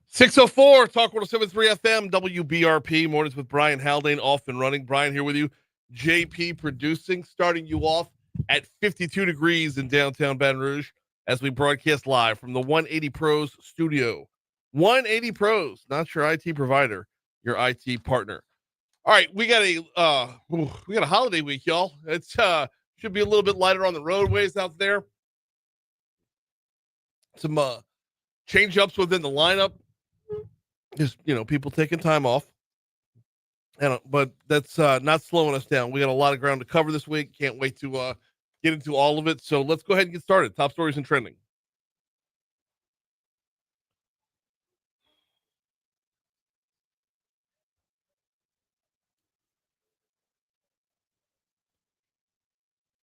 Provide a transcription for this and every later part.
604 Talk 1073 FM, WBRP, mornings with Brian Haldane, off and running. Brian here with you. JP producing, starting you off at 52 degrees in downtown Baton Rouge as we broadcast live from the 180 Pros studio. 180 Pros, not your IT provider, your IT partner. All right, we got a holiday week, y'all. It's should be a little bit lighter on the roadways out there. Some change ups within the lineup. Just, people taking time off. But that's not slowing us down. We got a lot of ground to cover this week. Can't wait to get into all of it. So let's go ahead and get started. Top stories and trending.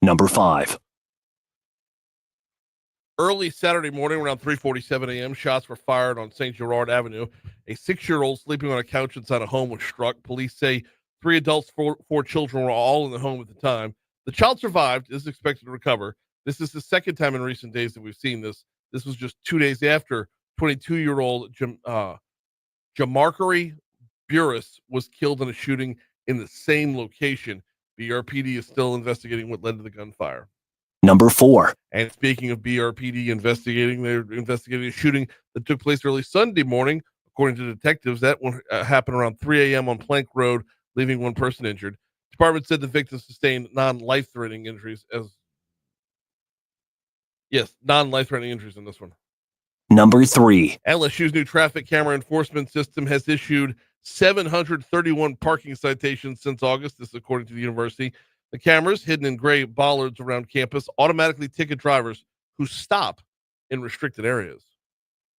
Number 5. Early Saturday morning around 3:47 a.m., shots were fired on St. Gerard Avenue. A 6-year-old sleeping on a couch inside a home was struck. Police say 3 adults, four children were all in the home at the time. The child survived, is expected to recover. This is the second time in recent days that we've seen this. This was just 2 days after 22-year-old Jamarcary Burris was killed in a shooting in the same location. BRPD is still investigating what led to the gunfire. Number 4. And speaking of BRPD investigating, they're investigating a shooting that took place early Sunday morning. According to detectives, that one happened around 3 a.m. on Plank Road, leaving one person injured. Department said the victim sustained non-life-threatening injuries non-life-threatening injuries in this one. Number 3. LSU's new traffic camera enforcement system has issued 731 parking citations since August. This is according to the university. The cameras, hidden in gray bollards around campus, automatically ticket drivers who stop in restricted areas.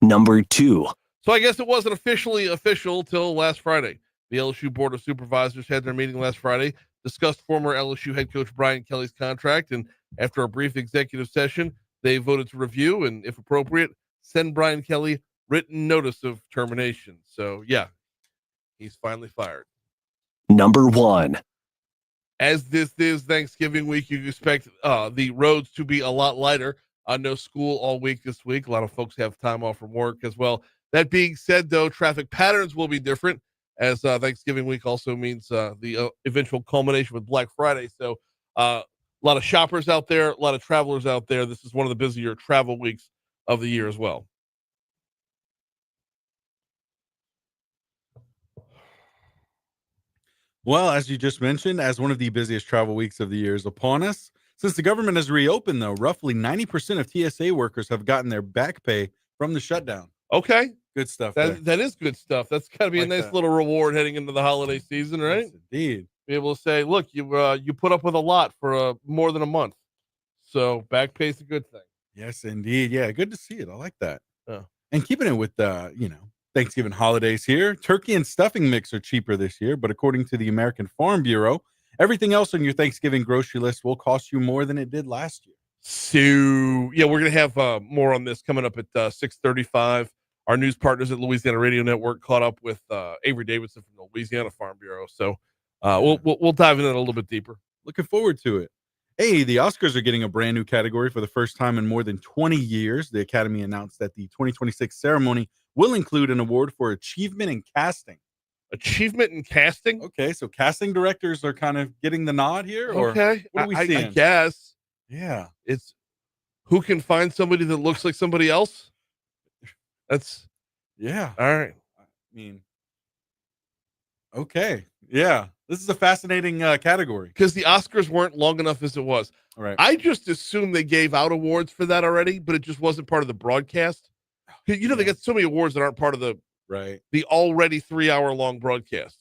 Number 2. So I guess it wasn't officially official till last Friday. The LSU Board of Supervisors had their meeting last Friday, discussed former LSU head coach Brian Kelly's contract, and after a brief executive session, they voted to review and, if appropriate, send Brian Kelly written notice of termination. So, yeah, he's finally fired. Number 1. As this is Thanksgiving week, you expect the roads to be a lot lighter. No school all week this week. A lot of folks have time off from work as well. That being said, though, traffic patterns will be different, as Thanksgiving week also means the eventual culmination with Black Friday. So a lot of shoppers out there, a lot of travelers out there. This is one of the busier travel weeks of the year as well. Well, as you just mentioned, as one of the busiest travel weeks of the year is upon us, since the government has reopened, though, roughly 90% of TSA workers have gotten their back pay from the shutdown. Okay. Good stuff. That is good stuff. That's got to be a nice little reward heading into the holiday season, right? Yes, indeed. Be able to say, look, you put up with a lot for more than a month. So back pay is a good thing. Yes, indeed. Yeah, good to see it. I like that. Oh. And keeping it with Thanksgiving holidays here, turkey and stuffing mix are cheaper this year, but according to the American Farm Bureau, everything else on your Thanksgiving grocery list will cost you more than it did last year. So, yeah, we're going to have more on this coming up at 6:35. Our news partners at Louisiana Radio Network caught up with Avery Davidson from the Louisiana Farm Bureau. So we'll dive in a little bit deeper. Looking forward to it. Hey, the Oscars are getting a brand new category for the first time in more than 20 years. The Academy announced that the 2026 ceremony will include an award for achievement in casting. Achievement in casting? Okay, so casting directors are kind of getting the nod here? Or okay. What are we seeing? I guess. Yeah. It's who can find somebody that looks like somebody else? That's... Yeah. All right. I mean, okay. Yeah. This is a fascinating category. Because the Oscars weren't long enough as it was. All right. I just assumed they gave out awards for that already, but it just wasn't part of the broadcast. They got so many awards that aren't part of the already 3-hour-long broadcast.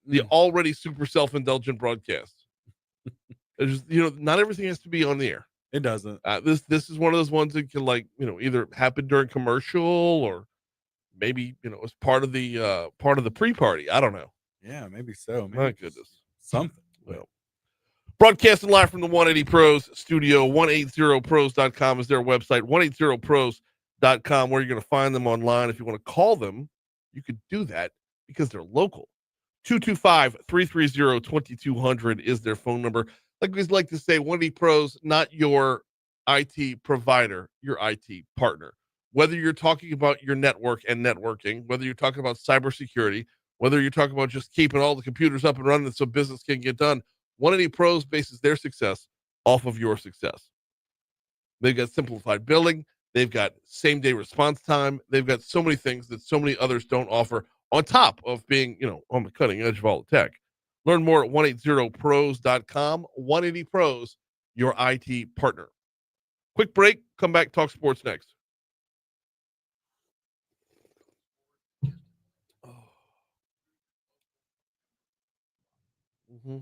The already super self-indulgent broadcast. It's just, not everything has to be on the air. It doesn't. This is one of those ones that can, either happen during commercial or maybe, as part of the pre-party. I don't know. Yeah, maybe so. Maybe My goodness. Something. Well, broadcasting live from the 180 Pros studio. 180pros.com is their website. 180pros.com, where you're going to find them online. If you want to call them, you could do that because they're local. 225-330-2200 is their phone number. Like we like to say, 180 Pros, not your IT provider, your IT partner. whether you're talking about your network and networking, whether you're talking about cybersecurity, whether you're talking about just keeping all the computers up and running so business can get done, 180 Pros bases their success off of your success. They've got simplified billing. They've got same day response time. They've got so many things that so many others don't offer on top of being, on the cutting edge of all the tech. Learn more at 180pros.com. 180 Pros, your IT partner. Quick break. Come back. Talk sports next. Mm-hmm.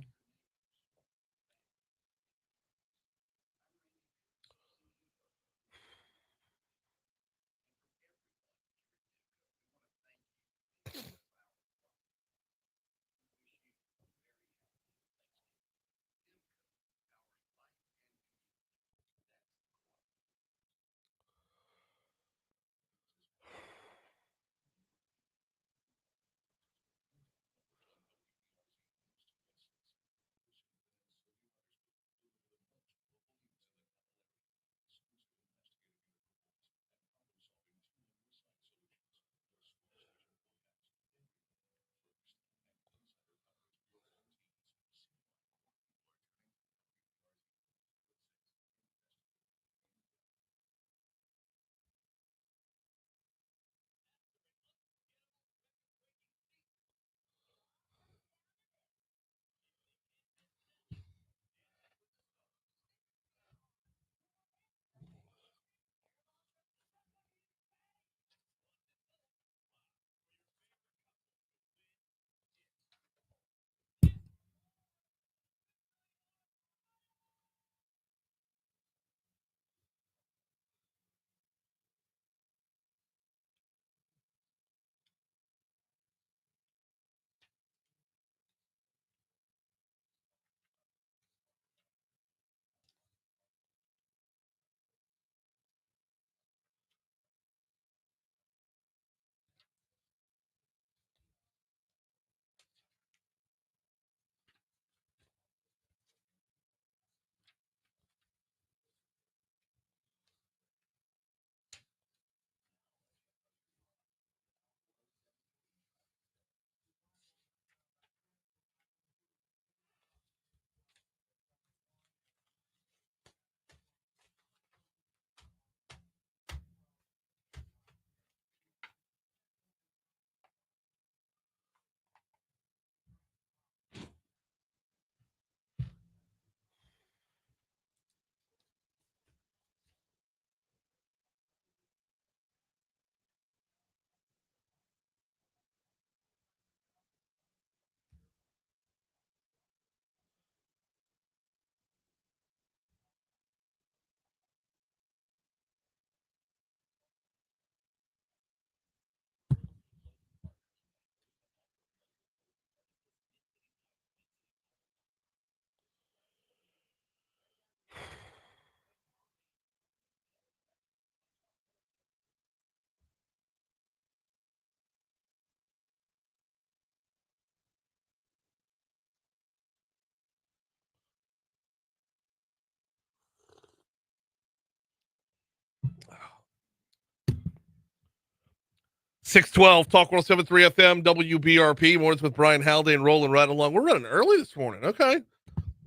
612 Talk 1073 FM WBRP. Mornings with Brian Haldane rolling right along. We're running early this morning. Okay.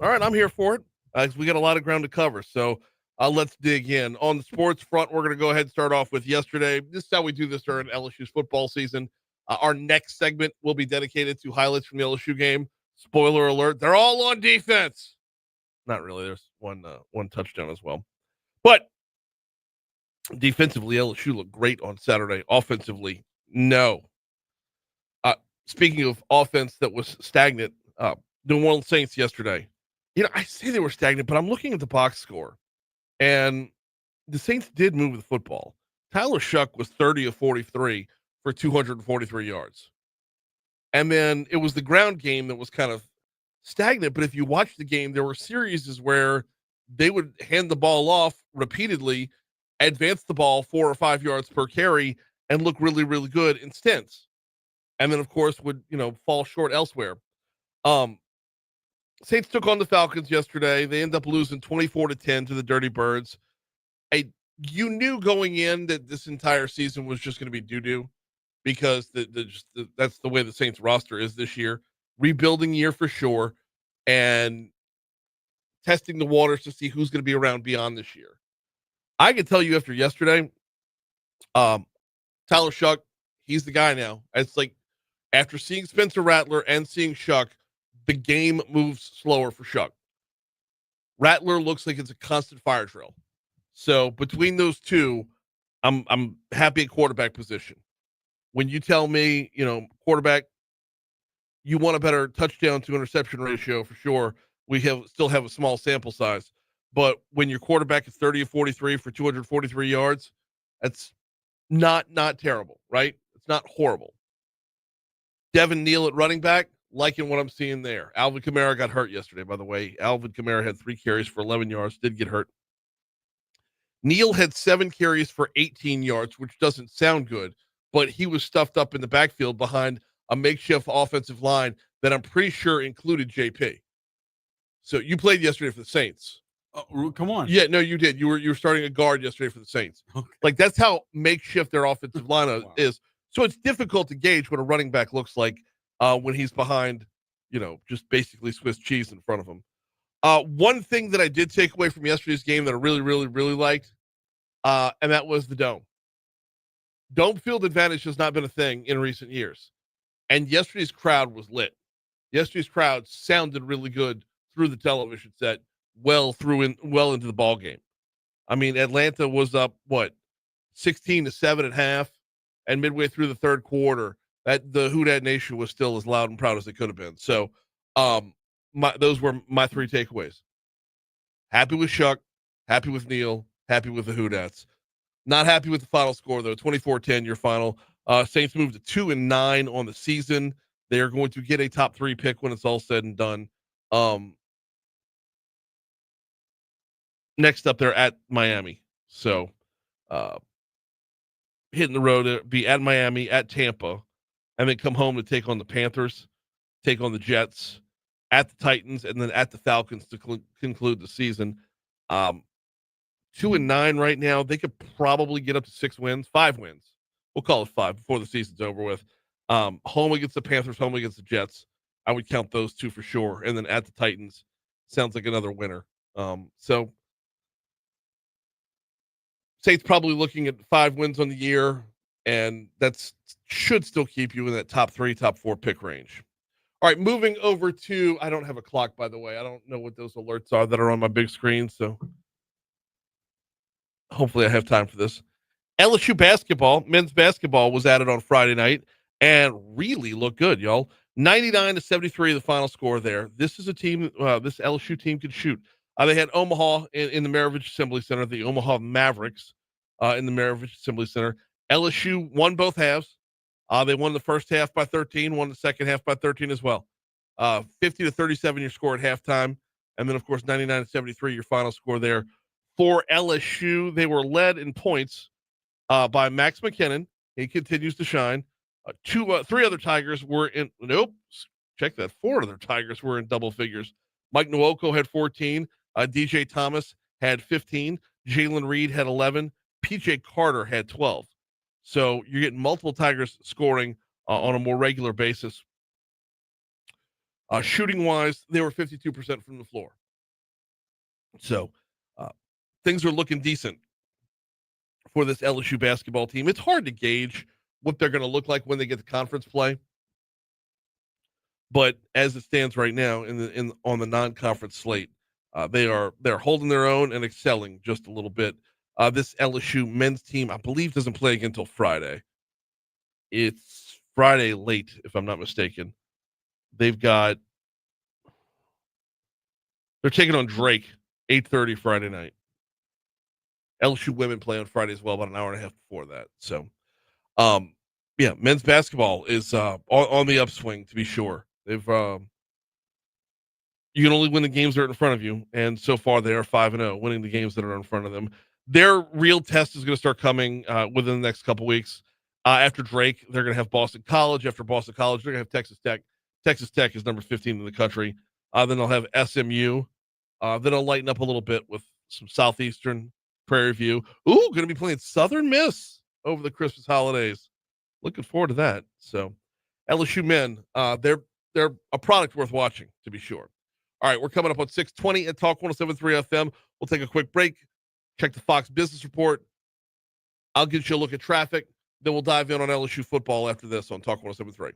All right. I'm here for it. We got a lot of ground to cover. So let's dig in. On the sports front, we're going to go ahead and start off with yesterday. This is how we do this during LSU's football season. Our next segment will be dedicated to highlights from the LSU game. Spoiler alert. They're all on defense. Not really. There's one touchdown as well. But defensively, LSU looked great on Saturday. Offensively, no. Speaking of offense that was stagnant, New Orleans Saints yesterday. I say they were stagnant, but I'm looking at the box score, and the Saints did move the football. Tyler Shuck was 30 of 43 for 243 yards. And then it was the ground game that was kind of stagnant. But if you watch the game, there were series where they would hand the ball off repeatedly, advance the ball 4 or 5 yards per carry, and look really, really good in stints. And then, of course, would, fall short elsewhere. Saints took on the Falcons yesterday. They end up losing 24-10 to the Dirty Birds. A you knew going in that this entire season was just going to be doo-doo because that's the way the Saints roster is this year. Rebuilding year for sure, and testing the waters to see who's going to be around beyond this year. I can tell you after yesterday, Tyler Shuck, he's the guy now. It's like after seeing Spencer Rattler and seeing Shuck, the game moves slower for Shuck. Rattler looks like it's a constant fire drill. So between those two, I'm happy at quarterback position. When you tell me, quarterback, you want a better touchdown to interception ratio for sure. We still have a small sample size, but when your quarterback is 30 of 43 for 243 yards, that's not terrible, right? It's not horrible. Devin Neal at running back, liking what I'm seeing there. Alvin Kamara got hurt yesterday, by the way. Alvin Kamara had 3 carries for 11 yards, did get hurt. Neal had 7 carries for 18 yards, which doesn't sound good, but he was stuffed up in the backfield behind a makeshift offensive line that I'm pretty sure included JP. So you played yesterday for the Saints. Oh, come on. Yeah, no, you did. You were starting a guard yesterday for the Saints. Okay. Like that's how makeshift their offensive line is. So it's difficult to gauge what a running back looks like when he's behind, just basically Swiss cheese in front of him. One thing that I did take away from yesterday's game that I really, really, really liked, and that was the dome. Dome field advantage has not been a thing in recent years. And yesterday's crowd was lit. Yesterday's crowd sounded really good through the television set, well into the ball game. I mean, Atlanta was up 16-7 at half, and midway through the third quarter, that the Who Dat Nation was still as loud and proud as they could have been. So, those were my 3 takeaways. Happy with Shuck, happy with Neal, happy with the Who Dats. Not happy with the final score though. 24-10, your final. Saints moved to 2-9 on the season. They are going to get a top 3 pick when it's all said and done. Next up, they're at Miami. So, hitting the road, be at Miami, at Tampa, and then come home to take on the Panthers, take on the Jets, at the Titans, and then at the Falcons to conclude the season. 2-9 right now. They could probably get up to 6 wins, 5 wins. We'll call it 5 before the season's over with. Home against the Panthers, home against the Jets. I would count those 2 for sure. And then at the Titans, sounds like another winner. So Saints probably looking at 5 wins on the year, and that's should still keep you in that top 3, top 4 pick range. All right, moving over to, I don't have a clock, by the way. I don't know what those alerts are that are on my big screen, so hopefully I have time for this. LSU basketball, men's basketball, was added on Friday night and really looked good, y'all. 99-73, the final score there. This is a team, this LSU team could shoot. They had Omaha in the Maravich Assembly Center, the Omaha Mavericks in the Maravich Assembly Center. LSU won both halves. They won the first half by 13, won the second half by 13 as well. 50-37, your score at halftime. And then, of course, 99-73, your final score there. For LSU, they were led in points by Max McKinnon. He continues to shine. 3 other Tigers were in, check that. 4 other Tigers were in double figures. Mike Nwoko had 14. DJ Thomas had 15. Jalen Reed had 11. PJ Carter had 12. So you're getting multiple Tigers scoring on a more regular basis. Shooting wise, they were 52% from the floor. So things are looking decent for this LSU basketball team. It's hard to gauge what they're going to look like when they get to conference play. But as it stands right now on the non-conference slate, they're holding their own and excelling just a little bit. This LSU men's team, I believe, doesn't play again until Friday. It's Friday late, if I'm not mistaken. They're taking on Drake, 8:30 Friday night. LSU women play on Friday as well, about an hour and a half before that. So, men's basketball is on the upswing, to be sure. They've you can only win the games that are in front of you, and so far they are 5-0, winning the games that are in front of them. Their real test is going to start coming within the next couple weeks. After Drake, they're going to have Boston College. After Boston College, they're going to have Texas Tech. Texas Tech is number 15 in the country. Then they'll have SMU. Then they'll lighten up a little bit with some Southeastern Prairie View. Ooh, going to be playing Southern Miss over the Christmas holidays. Looking forward to that. So, LSU men, they're a product worth watching, to be sure. All right, we're coming up on 620 at Talk 107.3 FM. We'll take a quick break, check the Fox Business Report. I'll get you a look at traffic. Then we'll dive in on LSU football after this on Talk 107.3.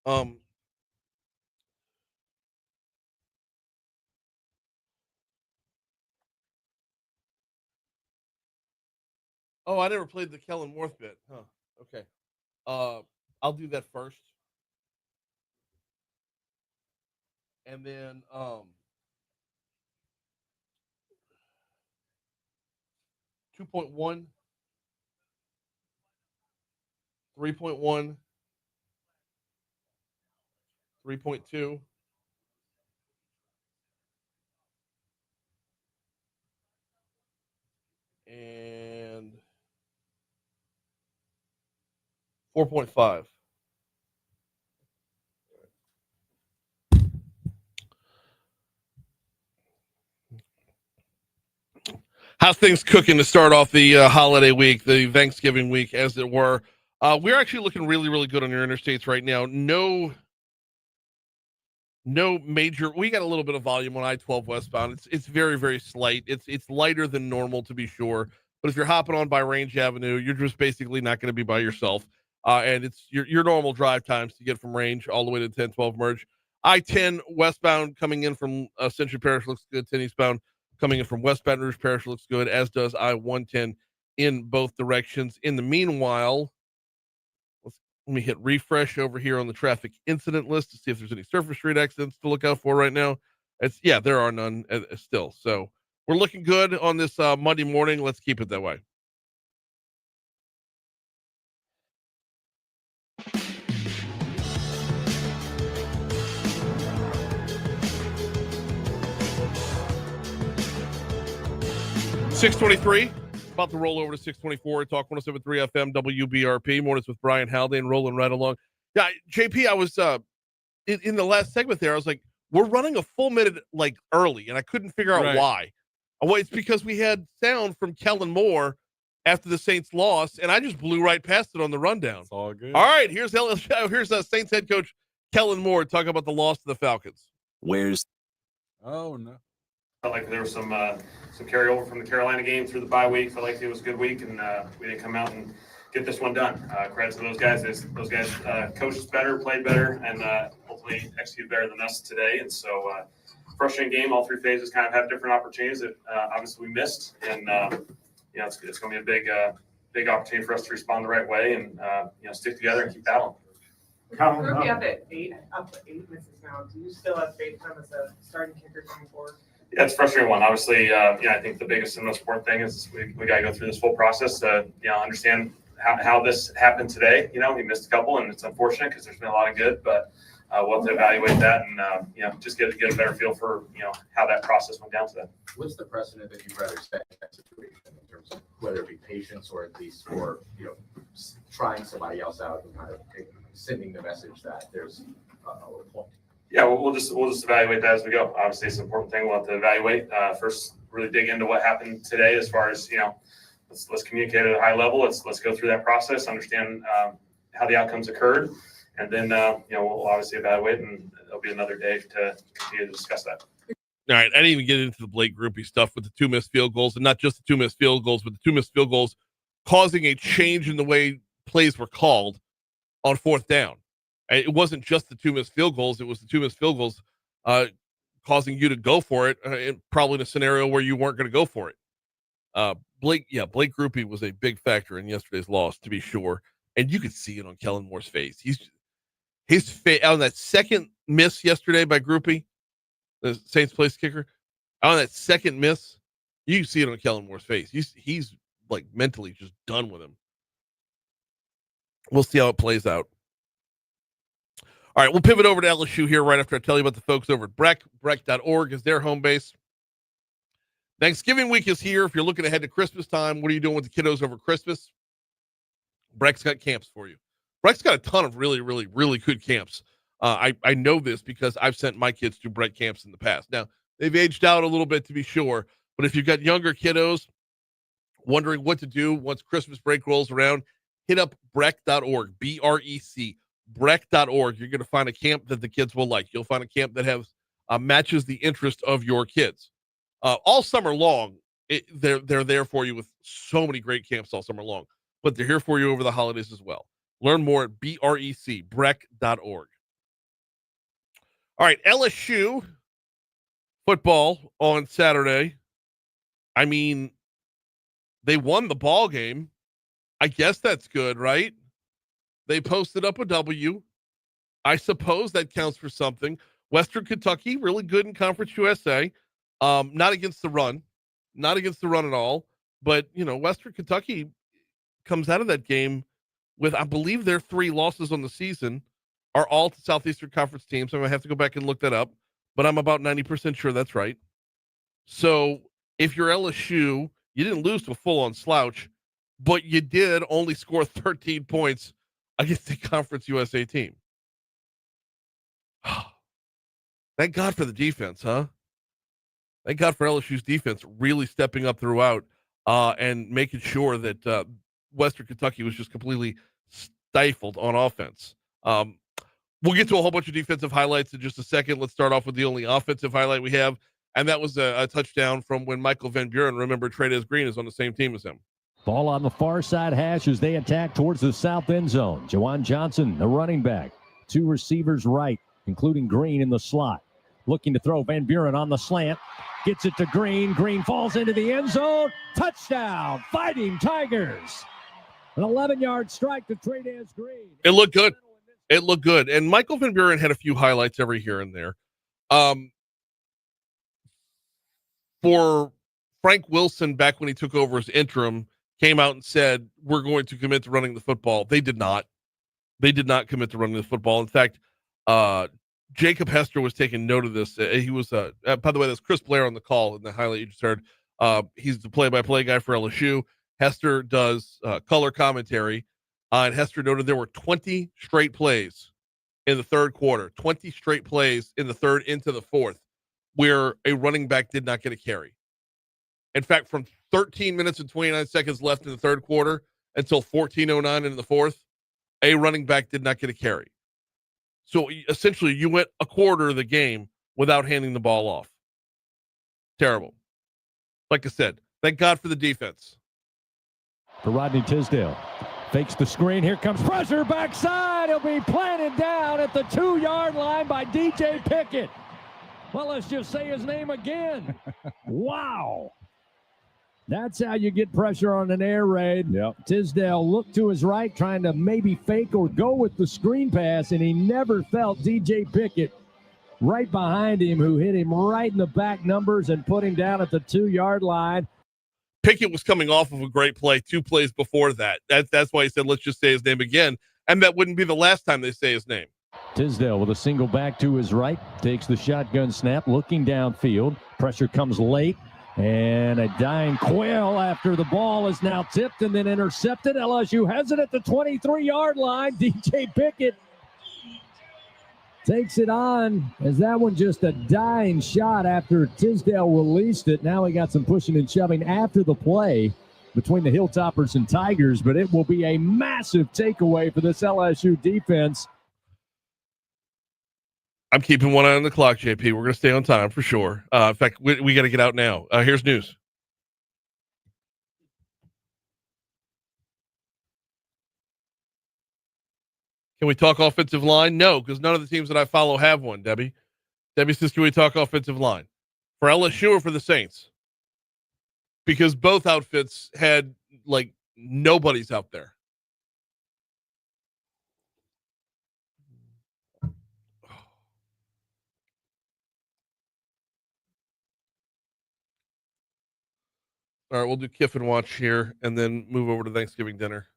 Um, oh, I never played the Kellen Morth bit. Huh. Okay. I'll do that first. And then 2.1, 3.1, 3.2, and 4.5. How's things cooking to start off the holiday week, the Thanksgiving week, as it were? We're actually looking really, really good on your interstates right now. No major. We got a little bit of volume on I-12 westbound. It's very, very slight. It's lighter than normal, to be sure. But if you're hopping on by Range Avenue, you're just basically not going to be by yourself. And it's your normal drive times to get from Range all the way to 10-12 merge. I-10 westbound coming in from Century Parish looks good. 10 eastbound coming in from West Baton Rouge Parish looks good, as does I-110 in both directions. In the meanwhile, let me hit refresh over here on the traffic incident list to see if there's any surface street accidents to look out for right now. There are none still. So we're looking good on this Monday morning. Let's keep it that way. $6:23. About to roll over to 6:24. Talk 107.3 FM WBRP. Mornings with Brian Haldane, rolling right along. Yeah, JP, I was in the last segment there. I was like, we're running a full minute like early, and I couldn't figure out why. Well, it's because we had sound from Kellen Moore after the Saints lost, and I just blew right past it on the rundown. It's all good. All right, here's Saints head coach Kellen Moore talking about the loss to the Falcons. Oh no. Felt like there was some carryover from the Carolina game through the bye week. Felt like it was a good week, and we didn't come out and get this one done. Credit to those guys. Those guys coached better, played better, and hopefully executed better than us today. And so, frustrating game. All three phases kind of have different opportunities that obviously we missed. And it's going to be a big opportunity for us to respond the right way and stick together and keep battling. Groupie up to eight misses now. Do you still have faith in him as a starting kicker going forward? Yeah, it's a frustrating one. Obviously, I think the biggest and most important thing is we got to go through this whole process to understand how this happened today. He missed a couple, and it's unfortunate because there's been a lot of good, but we'll have to evaluate that and just get a better feel for how that process went down today. What's the precedent that you'd rather set in that situation in terms of whether it be patience or at least for trying somebody else out and kind of sending the message that there's a point? Yeah, we'll just evaluate that as we go. Obviously, it's an important thing. We'll have to evaluate first. Really dig into what happened today, as far as let's communicate at a high level. Let's go through that process, understand how the outcomes occurred, and then we'll obviously evaluate, and there'll be another day to continue to discuss that. All right, I didn't even get into the Blake Groupie stuff with the 2 missed field goals, and not just the 2 missed field goals, but the 2 missed field goals causing a change in the way plays were called on 4th down. It wasn't just the 2 missed field goals; it was the 2 missed field goals causing you to go for it, probably in a scenario where you weren't going to go for it. Blake Groupie was a big factor in yesterday's loss, to be sure, and you could see it on Kellen Moore's face. His face on that second miss yesterday by Groupie, the Saints place kicker, on that second miss, you can see it on Kellen Moore's face. He's like mentally just done with him. We'll see how it plays out. All right, we'll pivot over to LSU here right after I tell you about the folks over at Breck. Breck.org is their home base. Thanksgiving week is here. If you're looking ahead to Christmas time, what are you doing with the kiddos over Christmas? Breck's got camps for you. Breck's got a ton of really, really, really good camps. I know this because I've sent my kids to Breck camps in the past. Now, they've aged out a little bit, to be sure, but if you've got younger kiddos wondering what to do once Christmas break rolls around, hit up Breck.org, B-R-E-C, Breck.org. You're going to find a camp that the kids will like. You'll find a camp that has matches the interest of your kids. All summer long, they're there for you with so many great camps all summer long, but they're here for you over the holidays as well. Learn more at B-R-E-C, Breck.org. All right, LSU football on Saturday. I mean, they won the ball game. I guess that's good, right? They posted up a W. I suppose that counts for something. Western Kentucky, really good in Conference USA. Not against the run. Not against the run at all. But, Western Kentucky comes out of that game with, I believe, their 3 losses on the season are all to Southeastern Conference teams. I'm going to have to go back and look that up, but I'm about 90% sure that's right. So if you're LSU, you didn't lose to a full-on slouch, but you did only score 13 points against the Conference USA team. Thank God for the defense, huh? Thank God for LSU's defense really stepping up throughout and making sure that Western Kentucky was just completely stifled on offense. We'll get to a whole bunch of defensive highlights in just a second. Let's start off with the only offensive highlight we have, and that was a touchdown from when Michael Van Buren, remember, Trey'Dez Green is on the same team as him. Ball on the far side hash as they attack towards the south end zone. Jawan Johnson, the running back. 2 receivers right, including Green in the slot. Looking to throw. Van Buren on the slant. Gets it to Green. Green falls into the end zone. Touchdown. Fighting Tigers. An 11-yard strike to Trey'Dez Green. It looked good. It looked good. And Michael Van Buren had a few highlights every here and there. For Frank Wilson, back when he took over as interim, came out and said, we're going to commit to running the football. They did not. They did not commit to running the football. In fact, Jacob Hester was taking note of this. He was, by the way, that's Chris Blair on the call in the highlight you just heard. He's the play-by-play guy for LSU. Hester does color commentary. And Hester noted there were 20 straight plays in the third quarter, 20 straight plays in the third into the fourth, where a running back did not get a carry. In fact, from 13 minutes and 29 seconds left in the third quarter until 14:09 in the fourth, a running back did not get a carry. So essentially, you went a quarter of the game without handing the ball off. Terrible. Like I said, thank God for the defense. For Rodney Tisdale. Fakes the screen. Here comes pressure backside. He'll be planted down at the 2-yard line by DJ Pickett. Well, let's just say his name again. Wow. That's how you get pressure on an air raid. Yep. Tisdale looked to his right, trying to maybe fake or go with the screen pass, and he never felt DJ Pickett right behind him, who hit him right in the back numbers and put him down at the 2-yard line. Pickett was coming off of a great play 2 plays before that. That's why he said, let's just say his name again. And that wouldn't be the last time they say his name. Tisdale with a single back to his right, takes the shotgun snap, looking downfield. Pressure comes late, and a dying Quill after the ball is now tipped and then intercepted. LSU has it at the 23-yard line. DJ Pickett takes it on, as that one just a dying shot after Tisdale released it. Now he got some pushing and shoving after the play between the Hilltoppers and Tigers, but it will be a massive takeaway for this LSU defense. I'm keeping one eye on the clock, JP. We're going to stay on time for sure. In fact, we got to get out now. Here's news. Can we talk offensive line? No, because none of the teams that I follow have one, Debbie. Debbie says, can we talk offensive line? For LSU or for the Saints? Because both outfits had, like, nobody's out there. All right, we'll do Kiffin watch here and then move over to Thanksgiving dinner.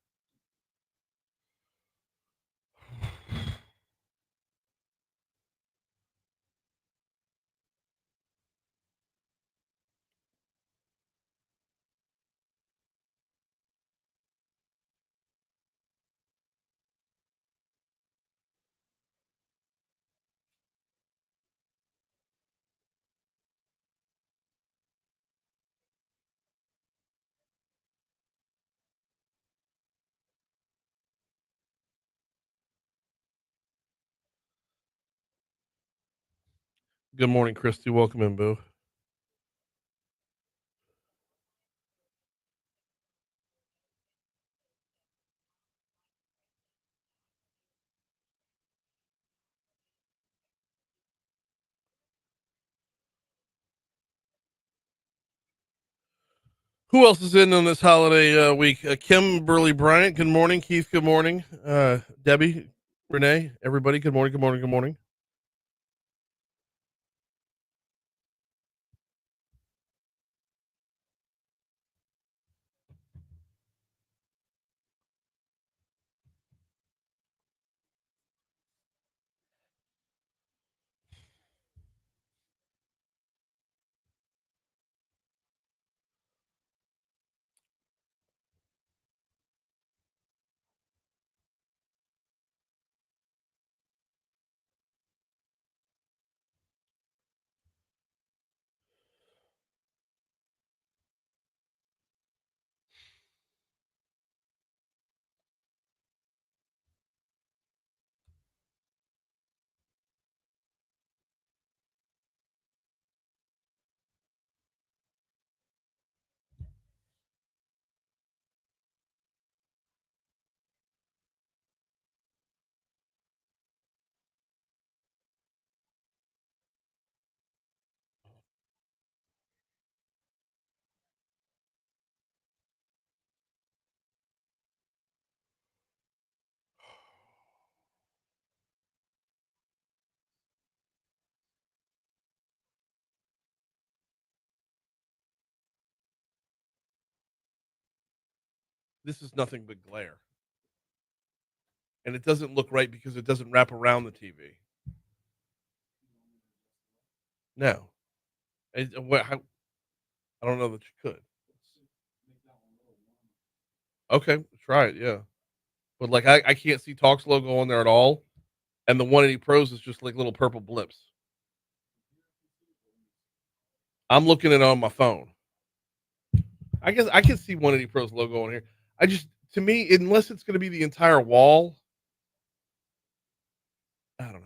Good morning, Christy. Welcome in, Boo. Who else is in on this holiday week? Kimberly Bryant. Good morning. Keith. Good morning. Debbie, Renee, everybody. Good morning. Good morning. Good morning. This is nothing but glare. And it doesn't look right because it doesn't wrap around the TV. No. I don't know that you could. Okay, try it, yeah. But like I can't see Talks logo on there at all. And the 180 Pros is just like little purple blips. I'm looking at it on my phone. I guess I can see 180 Pros logo on here. To me, unless it's going to be the entire wall, I don't know.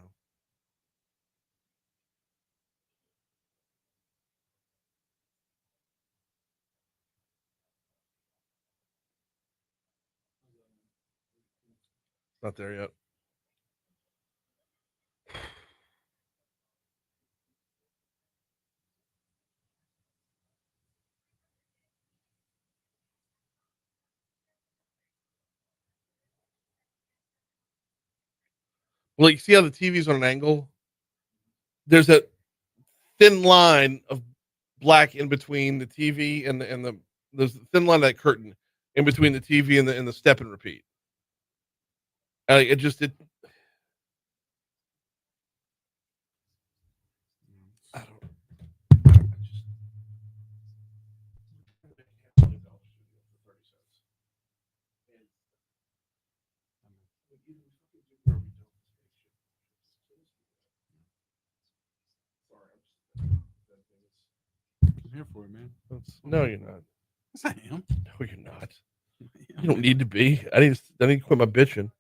Not there yet. Well, you see how the TV's on an angle? There's a thin line of black in between the TV and the there's a thin line of that curtain in between the TV and the step and repeat. It just it. I don't. I'm here for it, man. No, you're not. Yes, I am. No, you're not. You don't need to be. I need to quit my bitching.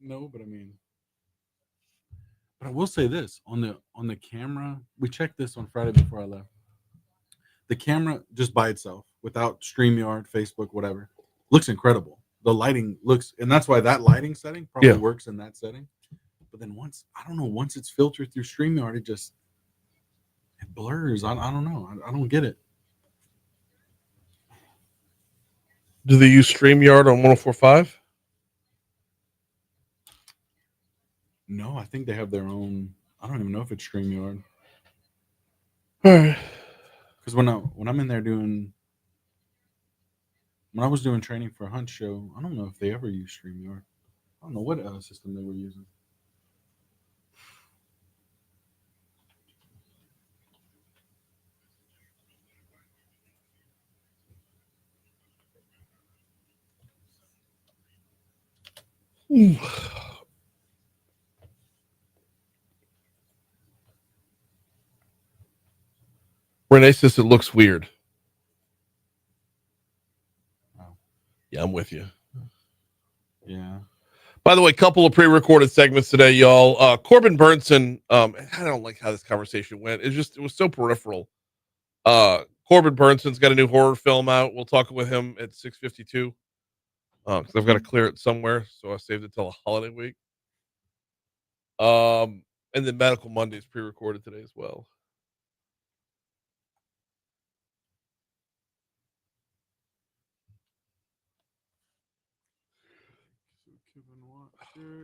No, but I mean, but I will say this on the camera. We checked this on Friday before I left. The camera just by itself, without StreamYard, Facebook, whatever, looks incredible. The lighting looks, and that's why that lighting setting probably works in that setting. But then once it's filtered through StreamYard, it blurs. I don't know. I don't get it. Do they use StreamYard on 104.5? No, I think they have their own. I don't even know if it's StreamYard. All right. Because when I'm in there when I was doing training for a hunt show, I don't know if they ever used StreamYard. I don't know what system they were using. Renee says it looks weird. Oh. Yeah, I'm with you. Yeah. By the way, couple of pre-recorded segments today, y'all. Corbin Bernsen, I don't like how this conversation went. It was so peripheral. Corbin Bernsen's got a new horror film out. We'll talk with him at 6:52. Because I've got to clear it somewhere, so I saved it till a holiday week. And then Medical Monday is pre-recorded today as well.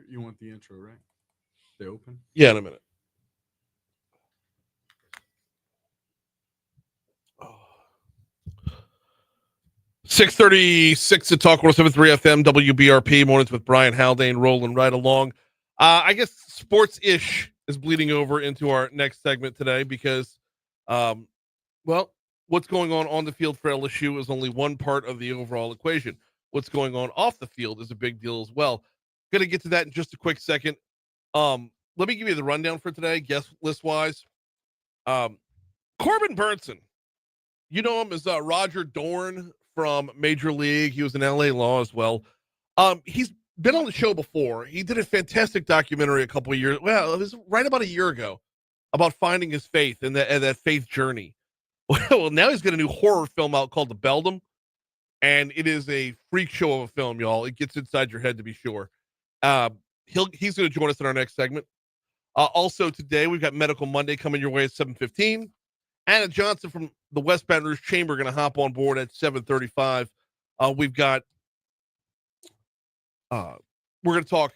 You want the intro, right? They open? Yeah, in a minute. 6:36 at Talk 107.3 FM WBRP mornings with Brian Haldane rolling right along. I guess sports-ish is bleeding over into our next segment today because, what's going on the field for LSU is only one part of the overall equation. What's going on off the field is a big deal as well. Going to get to that in just a quick second. Let me give you the rundown for today, guest list-wise. Corbin Bernsen. You know him as Roger Dorn from Major League. He was in LA Law as well. He's been on the show before. He did a fantastic documentary a couple of years. Well, it was right about a year ago about finding his faith and that faith journey. Well, now he's got a new horror film out called The Beldam, and it is a freak show of a film, y'all. It gets inside your head to be sure. He's going to join us in our next segment. Also today, we've got Medical Monday coming your way at 7:15. Anna Johnson from the West Baton Rouge Chamber going to hop on board at 7:35. We've got we're going to talk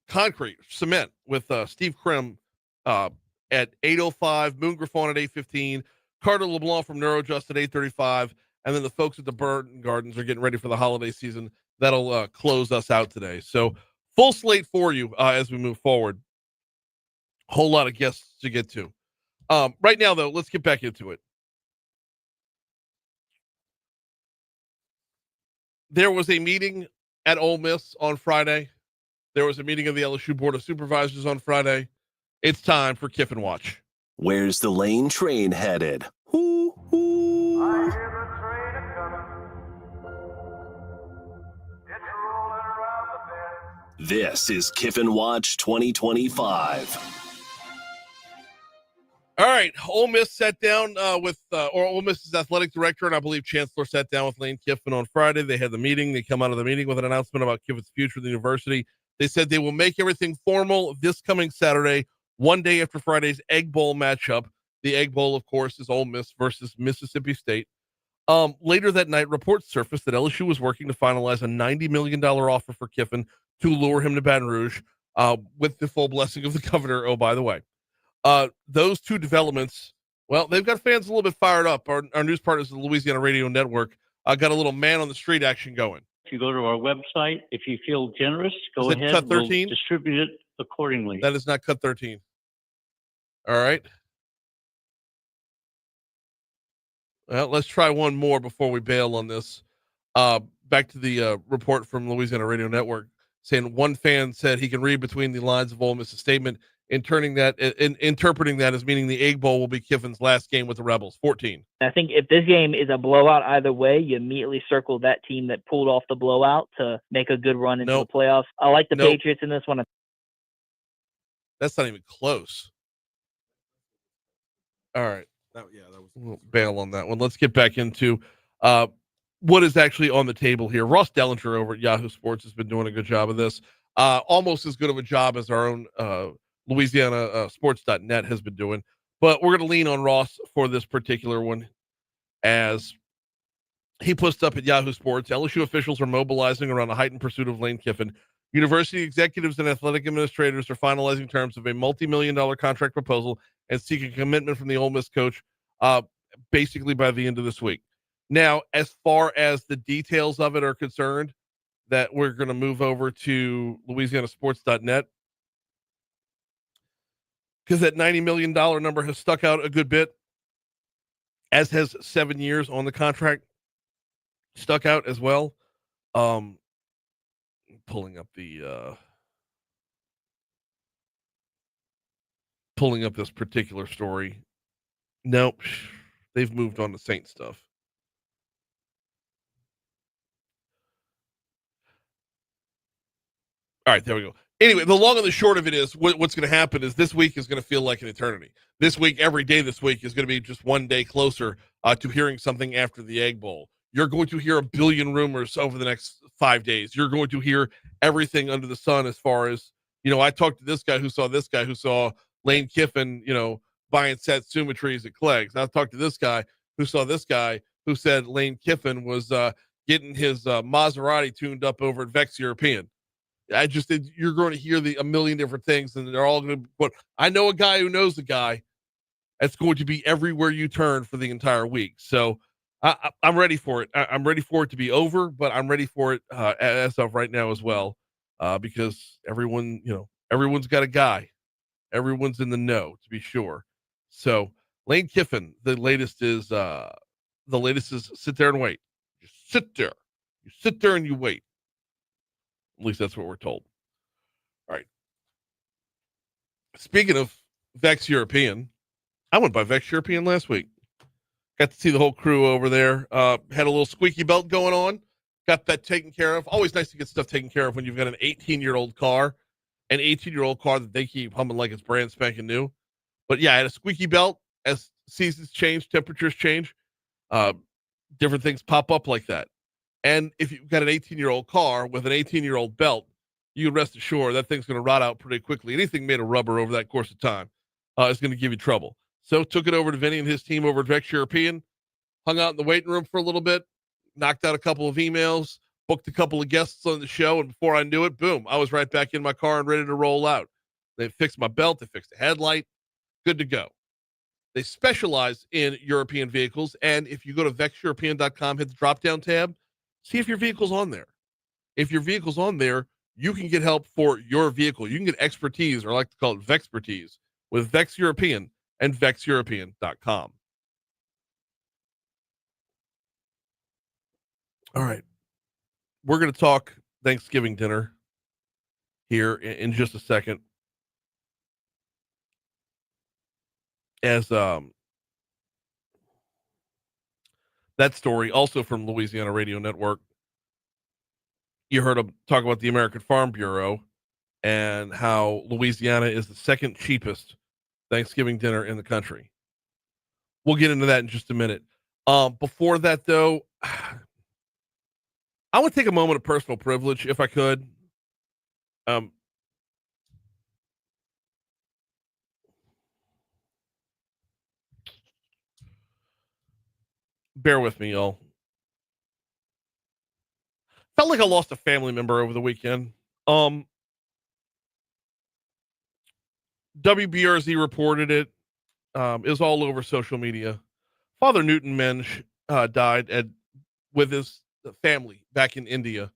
concrete cement with Steve Krim at 8:05, Moon Griffon at 8:15, Carter LeBlanc from NeuroJust at 8:35, and then the folks at the Burton Gardens are getting ready for the holiday season. That'll close us out today. So full slate for you as we move forward. Whole lot of guests to get to. Right now, though, let's get back into it. There was a meeting at Ole Miss on Friday. There was a meeting of the LSU Board of Supervisors on Friday. It's time for Kiffin Watch. Where's the lane train headed? Hoo, hoo. I hear the train a-comin'. It's rollin' around the bend. This is Kiffin Watch 2025. All right, Ole Miss sat down or Ole Miss's athletic director, and I believe Chancellor sat down with Lane Kiffin on Friday. They had the meeting. They come out of the meeting with an announcement about Kiffin's future at the university. They said they will make everything formal this coming Saturday, one day after Friday's Egg Bowl matchup. The Egg Bowl, of course, is Ole Miss versus Mississippi State. Later that night, reports surfaced that LSU was working to finalize a $90 million offer for Kiffin to lure him to Baton Rouge, with the full blessing of the governor. Oh, by the way, those two developments, well, they've got fans a little bit fired up. Our news partners, the Louisiana Radio Network, got a little man on the street action going. If you go to our website, if you feel generous, go Is it ahead. cut We'll 13? distribute it accordingly. That is not cut 13. All right. Well, let's try one more before we bail on this. Back to the report from Louisiana Radio Network saying one fan said he can read between the lines of Ole Miss's statement interpreting that as meaning the Egg Bowl will be Kiffin's last game with the Rebels. 14. I think if this game is a blowout either way, you immediately circle that team that pulled off the blowout to make a good run into the playoffs. I like the Patriots in this one. That's not even close. All right. We'll bail on that one. Let's get back into what is actually on the table here. Ross Dellinger over at Yahoo Sports has been doing a good job of this. Almost as good of a job as our own Louisiana Sports.net has been doing. But we're going to lean on Ross for this particular one, as he puts up at Yahoo Sports. LSU officials are mobilizing around a heightened pursuit of Lane Kiffin. University executives and athletic administrators are finalizing terms of a multi-million-dollar contract proposal and seeking commitment from the Ole Miss coach basically by the end of this week. Now, as far as the details of it are concerned, that we're going to move over to LouisianaSports.net, because that $90 million number has stuck out a good bit, as has 7 years on the contract stuck out as well. Pulling up this particular story. Nope, they've moved on to Saint stuff. All right, there we go. Anyway, the long and the short of it is what's going to happen is this week is going to feel like an eternity. This week, every day this week is going to be just one day closer to hearing something after the Egg Bowl. You're going to hear a billion rumors over the next 5 days. You're going to hear everything under the sun as far as, I talked to this guy who saw this guy who saw Lane Kiffin, buying Satsuma trees at Clegg's. And I've talked to this guy who saw this guy who said Lane Kiffin was getting his Maserati tuned up over at Vex European. You're going to hear a million different things, and they're all going to. But I know a guy who knows a guy that's going to be everywhere you turn for the entire week. So I'm ready for it. I'm ready for it to be over, but I'm ready for it as of right now as well, because everyone's got a guy. Everyone's in the know, to be sure. So Lane Kiffin, the latest is sit there and wait. Just sit there. You sit there and you wait. At least that's what we're told. All right. Speaking of Vex European, I went by Vex European last week. Got to see the whole crew over there. Had a little squeaky belt going on. Got that taken care of. Always nice to get stuff taken care of when you've got an 18-year-old car. An 18-year-old car that they keep humming like it's brand spanking new. But yeah, I had a squeaky belt. As seasons change, temperatures change, different things pop up like that. And if you've got an 18-year-old car with an 18-year-old belt, you can rest assured that thing's going to rot out pretty quickly. Anything made of rubber over that course of time is going to give you trouble. So took it over to Vinny and his team over at Vex European, hung out in the waiting room for a little bit, knocked out a couple of emails, booked a couple of guests on the show, and before I knew it, boom, I was right back in my car and ready to roll out. They fixed my belt, they fixed the headlight, good to go. They specialize in European vehicles, and if you go to vexeuropean.com, hit the drop-down tab, see if your vehicle's on there. If your vehicle's on there, you can get help for your vehicle. You can get expertise, or I like to call it Vexpertise, with Vex European and vexeuropean.com. All right. We're going to talk Thanksgiving dinner here in just a second. As that story, also from Louisiana Radio Network, you heard him talk about the American Farm Bureau and how Louisiana is the second cheapest Thanksgiving dinner in the country. We'll get into that in just a minute. Before that, though, I would take a moment of personal privilege if I could. bear with me, y'all. Felt like I lost a family member over the weekend. WBRZ reported it. It was all over social media. Father Newton Mensch died with his family back in India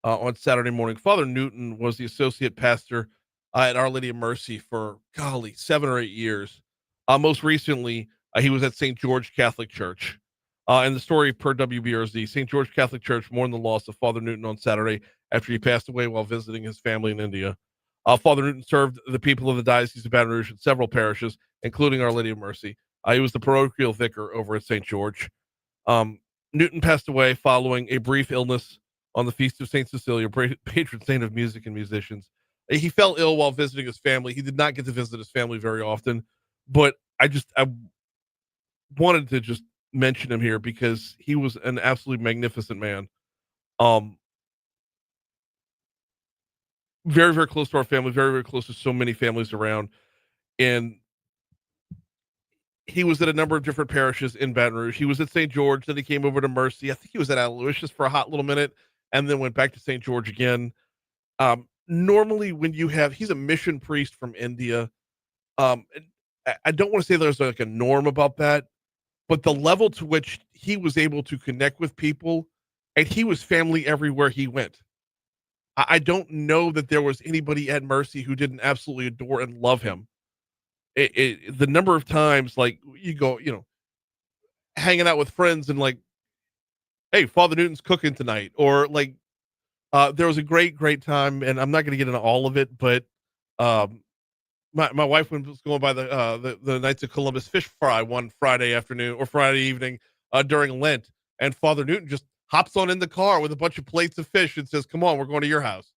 on Saturday morning. Father Newton was the associate pastor at Our Lady of Mercy for, 7 or 8 years. Most recently, he was at St. George Catholic Church. And the story per WBRZ, St. George Catholic Church mourned the loss of Father Newton on Saturday after he passed away while visiting his family in India. Father Newton served the people of the Diocese of Baton Rouge in several parishes, including Our Lady of Mercy. He was the parochial vicar over at St. George. Newton passed away following a brief illness on the feast of St. Cecilia, patron saint of music and musicians. He fell ill while visiting his family. He did not get to visit his family very often, but I wanted to just mention him here because he was an absolutely magnificent man. Very, very close to our family, very, very close to so many families around. And he was at a number of different parishes in Baton Rouge. He was at St. George, then he came over to Mercy. I think he was at Aloysius for a hot little minute, and then went back to St. George again. Normally, when he's a mission priest from India. I don't want to say there's like a norm about that, but the level to which he was able to connect with people, and he was family everywhere he went. I don't know that there was anybody at Mercy who didn't absolutely adore and love him. The number of times, like, you go, hanging out with friends and like, hey, Father Newton's cooking tonight, or like, there was a great time, and I'm not going to get into all of it, but my wife was going by the Knights of Columbus fish fry one Friday afternoon or Friday evening during Lent, and Father Newton just hops on in the car with a bunch of plates of fish and says, "Come on, we're going to your house."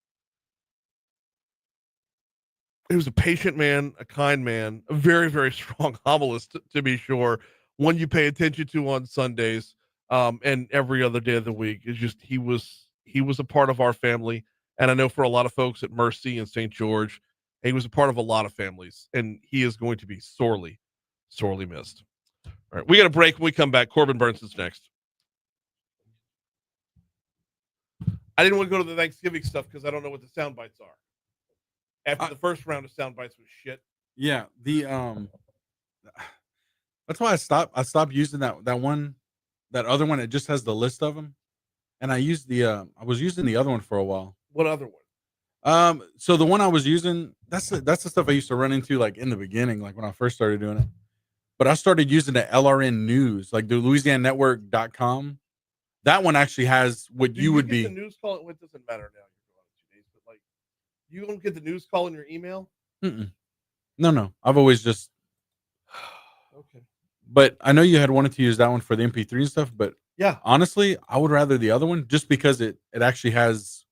He was a patient man, a kind man, a very, very strong homilist, to be sure. One you pay attention to on Sundays, and every other day of the week. It's just he was a part of our family, and I know for a lot of folks at Mercy and St. George, he was a part of a lot of families, and he is going to be sorely, sorely missed. All right, we got a break. When we come back, Corbin Bernsen's next. I didn't want to go to the Thanksgiving stuff because I don't know what the sound bites are. After the first round of sound bites was shit. Yeah, that's why I stopped using that other one. It just has the list of them, and I was using the other one for a while. What other one? So the one I was using, that's the stuff I used to run into like in the beginning, like when I first started doing it. But I started using the LRN News, like the LouisianaNetwork.com. That one actually has what you would be. The news call. It doesn't matter now. You're going 2 days, but like, you don't get the news call in your email. No. I've always just. Okay. But I know you had wanted to use that one for the MP3 and stuff, but yeah, honestly, I would rather the other one just because it actually has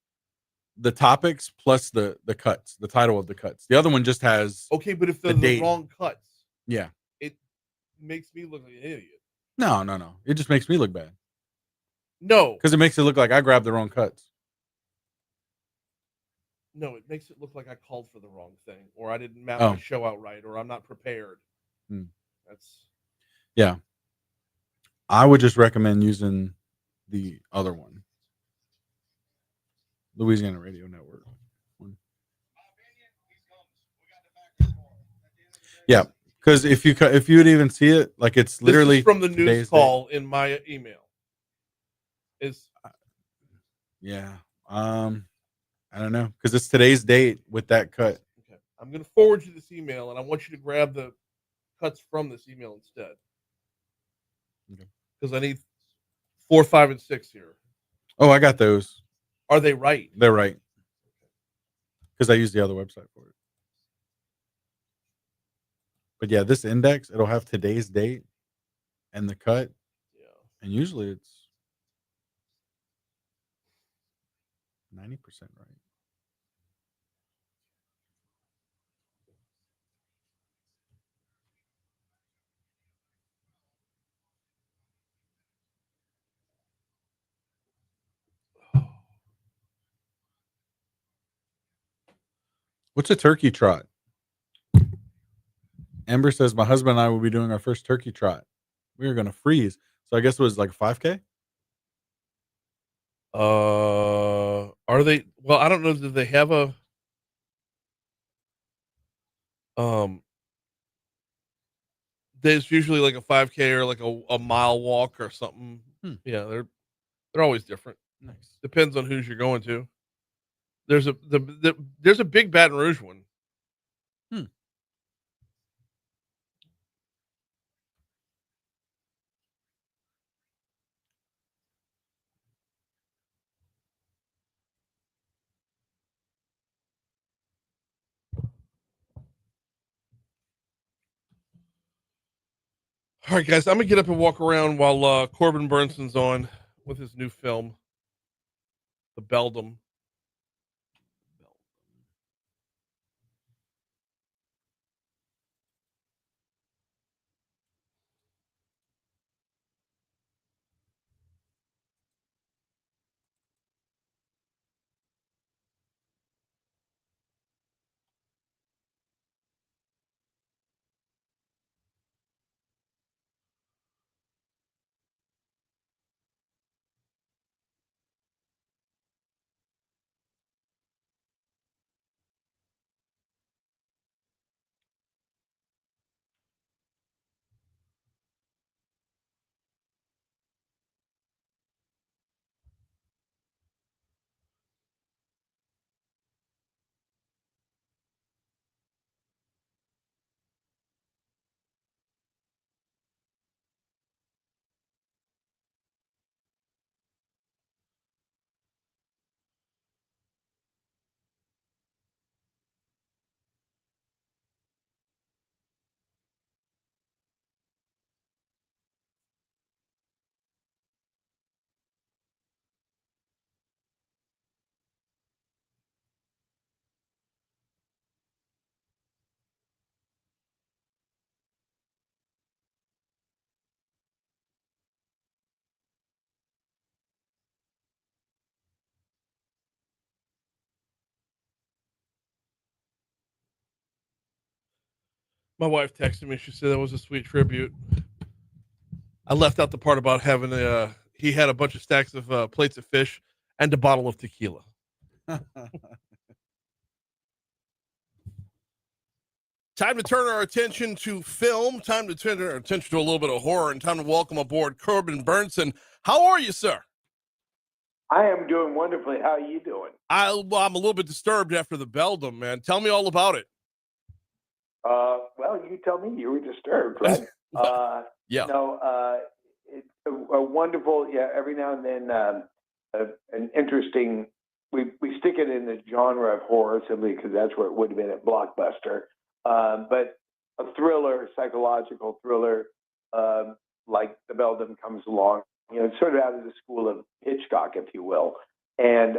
the topics plus the cuts, the title of the cuts. The other one just has. Okay, but if they're the wrong cuts, yeah, it makes me look like an idiot. No. It just makes me look bad. No, because it makes it look like I grabbed the wrong cuts. No, it makes it look like I called for the wrong thing, or I didn't map my show out right, or I'm not prepared. Yeah. I would just recommend using the other one, Louisiana Radio Network. Yeah, because if you would even see it, like it's literally this is from the news call in my email. Yeah. I don't know, because it's today's date with that cut. Okay. I'm going to forward you this email, and I want you to grab the cuts from this email instead. Okay. Because I need 4, 5, and 6 here. Oh, I got those. Are they right? They're right. Because I used the other website for it. But yeah, this index, it'll have today's date and the cut. Yeah. And usually it's 90% right. What's a turkey trot? Amber says, my husband and I will be doing our first turkey trot. We are going to freeze. So I guess it was like 5K. Are they? Well, I don't know. Do they have a um? There's usually like a 5K or like a mile walk or something. Yeah, they're always different. Nice. Depends on who's you're going to. There's a big Baton Rouge one. All right, guys, I'm gonna get up and walk around while Corbin Bernsen's on with his new film, The Beldam. My wife texted me. She said that was a sweet tribute. I left out the part about having he had a bunch of stacks of plates of fish and a bottle of tequila. Time to turn our attention to film. Time to turn our attention to a little bit of horror, and time to welcome aboard Corbin Bernsen. How are you, sir? I am doing wonderfully. How are you doing? I'm a little bit disturbed after the Beldam, man. Tell me all about it. Well, you tell me. You were disturbed, right? Yeah. It's a wonderful. Yeah, every now and then, an interesting. We stick it in the genre of horror simply because that's where it would have been at Blockbuster. But a thriller, psychological thriller, like The Beldam comes along. It's sort of out of the school of Hitchcock, if you will. And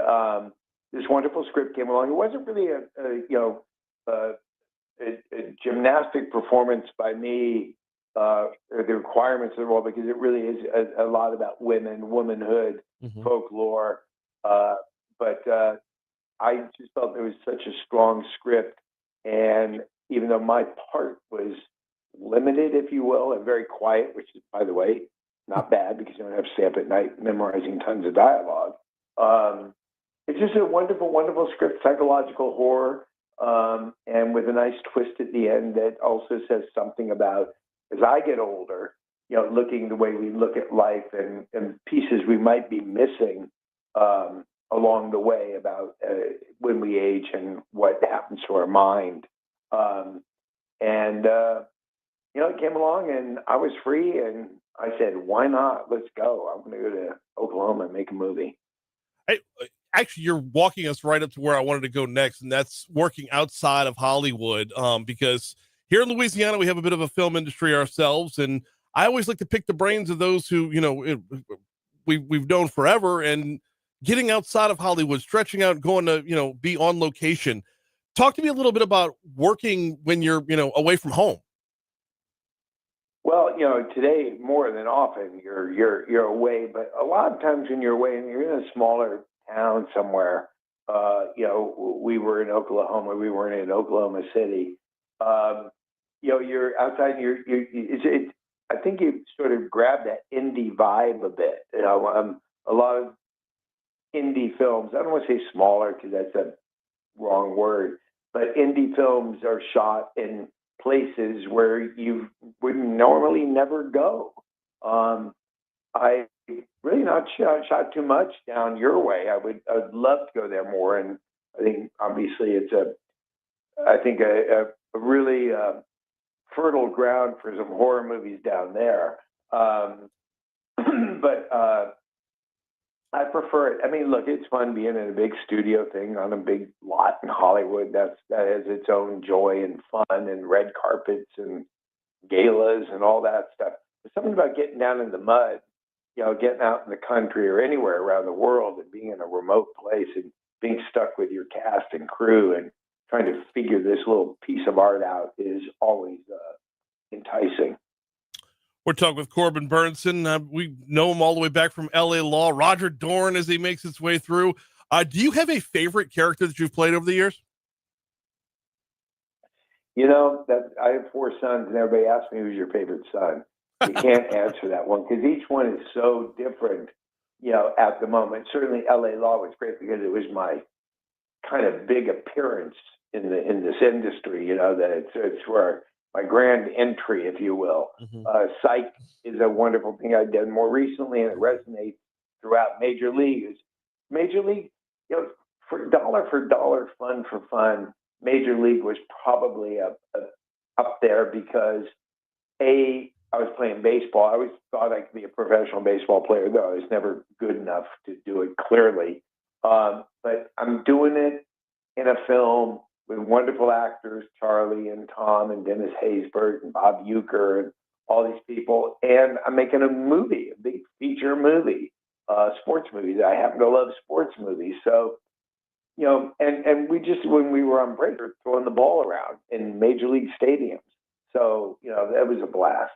this wonderful script came along. It wasn't really a gymnastic performance by me, or the requirements of the role, because it really is a lot about womanhood, folklore. But I just felt there was such a strong script. And even though my part was limited, if you will, and very quiet, which is, by the way, not bad because you don't have to stay up at night memorizing tons of dialogue. It's just a wonderful, wonderful script, psychological horror, and with a nice twist at the end that also says something about, as I get older, looking the way we look at life and pieces we might be missing along the way about when we age and what happens to our mind. It came along and I was free and I said, why not? Let's go. I'm going to go to Oklahoma and make a movie. Hey, actually, you're walking us right up to where I wanted to go next, and that's working outside of Hollywood. Because here in Louisiana, we have a bit of a film industry ourselves, and I always like to pick the brains of those who, we've known forever, and getting outside of Hollywood, stretching out, going to, be on location. Talk to me a little bit about working when you're, away from home. Well, today more than often you're away, but a lot of times when you're away and you're in a smaller town somewhere, we were in Oklahoma, we weren't in Oklahoma City. You're outside. I think you sort of grab that indie vibe a bit. You know, a lot of indie films, I don't want to say smaller because that's a wrong word, but indie films are shot in places where you would normally never go. I really not shot too much down your way. I'd love to go there more, and I think obviously it's a really fertile ground for some horror movies down there. But I prefer it. I mean, look, it's fun being in a big studio thing on a big lot in Hollywood. That has its own joy and fun and red carpets and galas and all that stuff. There's something about getting down in the mud, you know, getting out in the country or anywhere around the world and being in a remote place and being stuck with your cast and crew and trying to figure this little piece of art out is always enticing. We're talking with Corbin Bernsen. We know him all the way back from LA Law. Roger Dorn as he makes his way through. Do you have a favorite character that you've played over the years? You know, that I have 4 sons, and everybody asks me who's your favorite son. You can't answer that one because each one is so different, you know, at the moment. Certainly LA Law was great because it was my kind of big appearance in this industry, you know, that it's where my grand entry, if you will. Psych is a wonderful thing I've done more recently, and it resonates throughout Major League. Major League, you know, for dollar, fun for fun, Major League was probably up there because I was playing baseball. I always thought I could be a professional baseball player, though I was never good enough to do it clearly. But I'm doing it in a film with wonderful actors, Charlie and Tom and Dennis Haysbert and Bob Uecker and all these people. And I'm making a movie, a big feature movie, sports movies. I happen to love sports movies. So, you know, and we just, when we were on break, we were throwing the ball around in Major League stadiums. So, you know, that was a blast.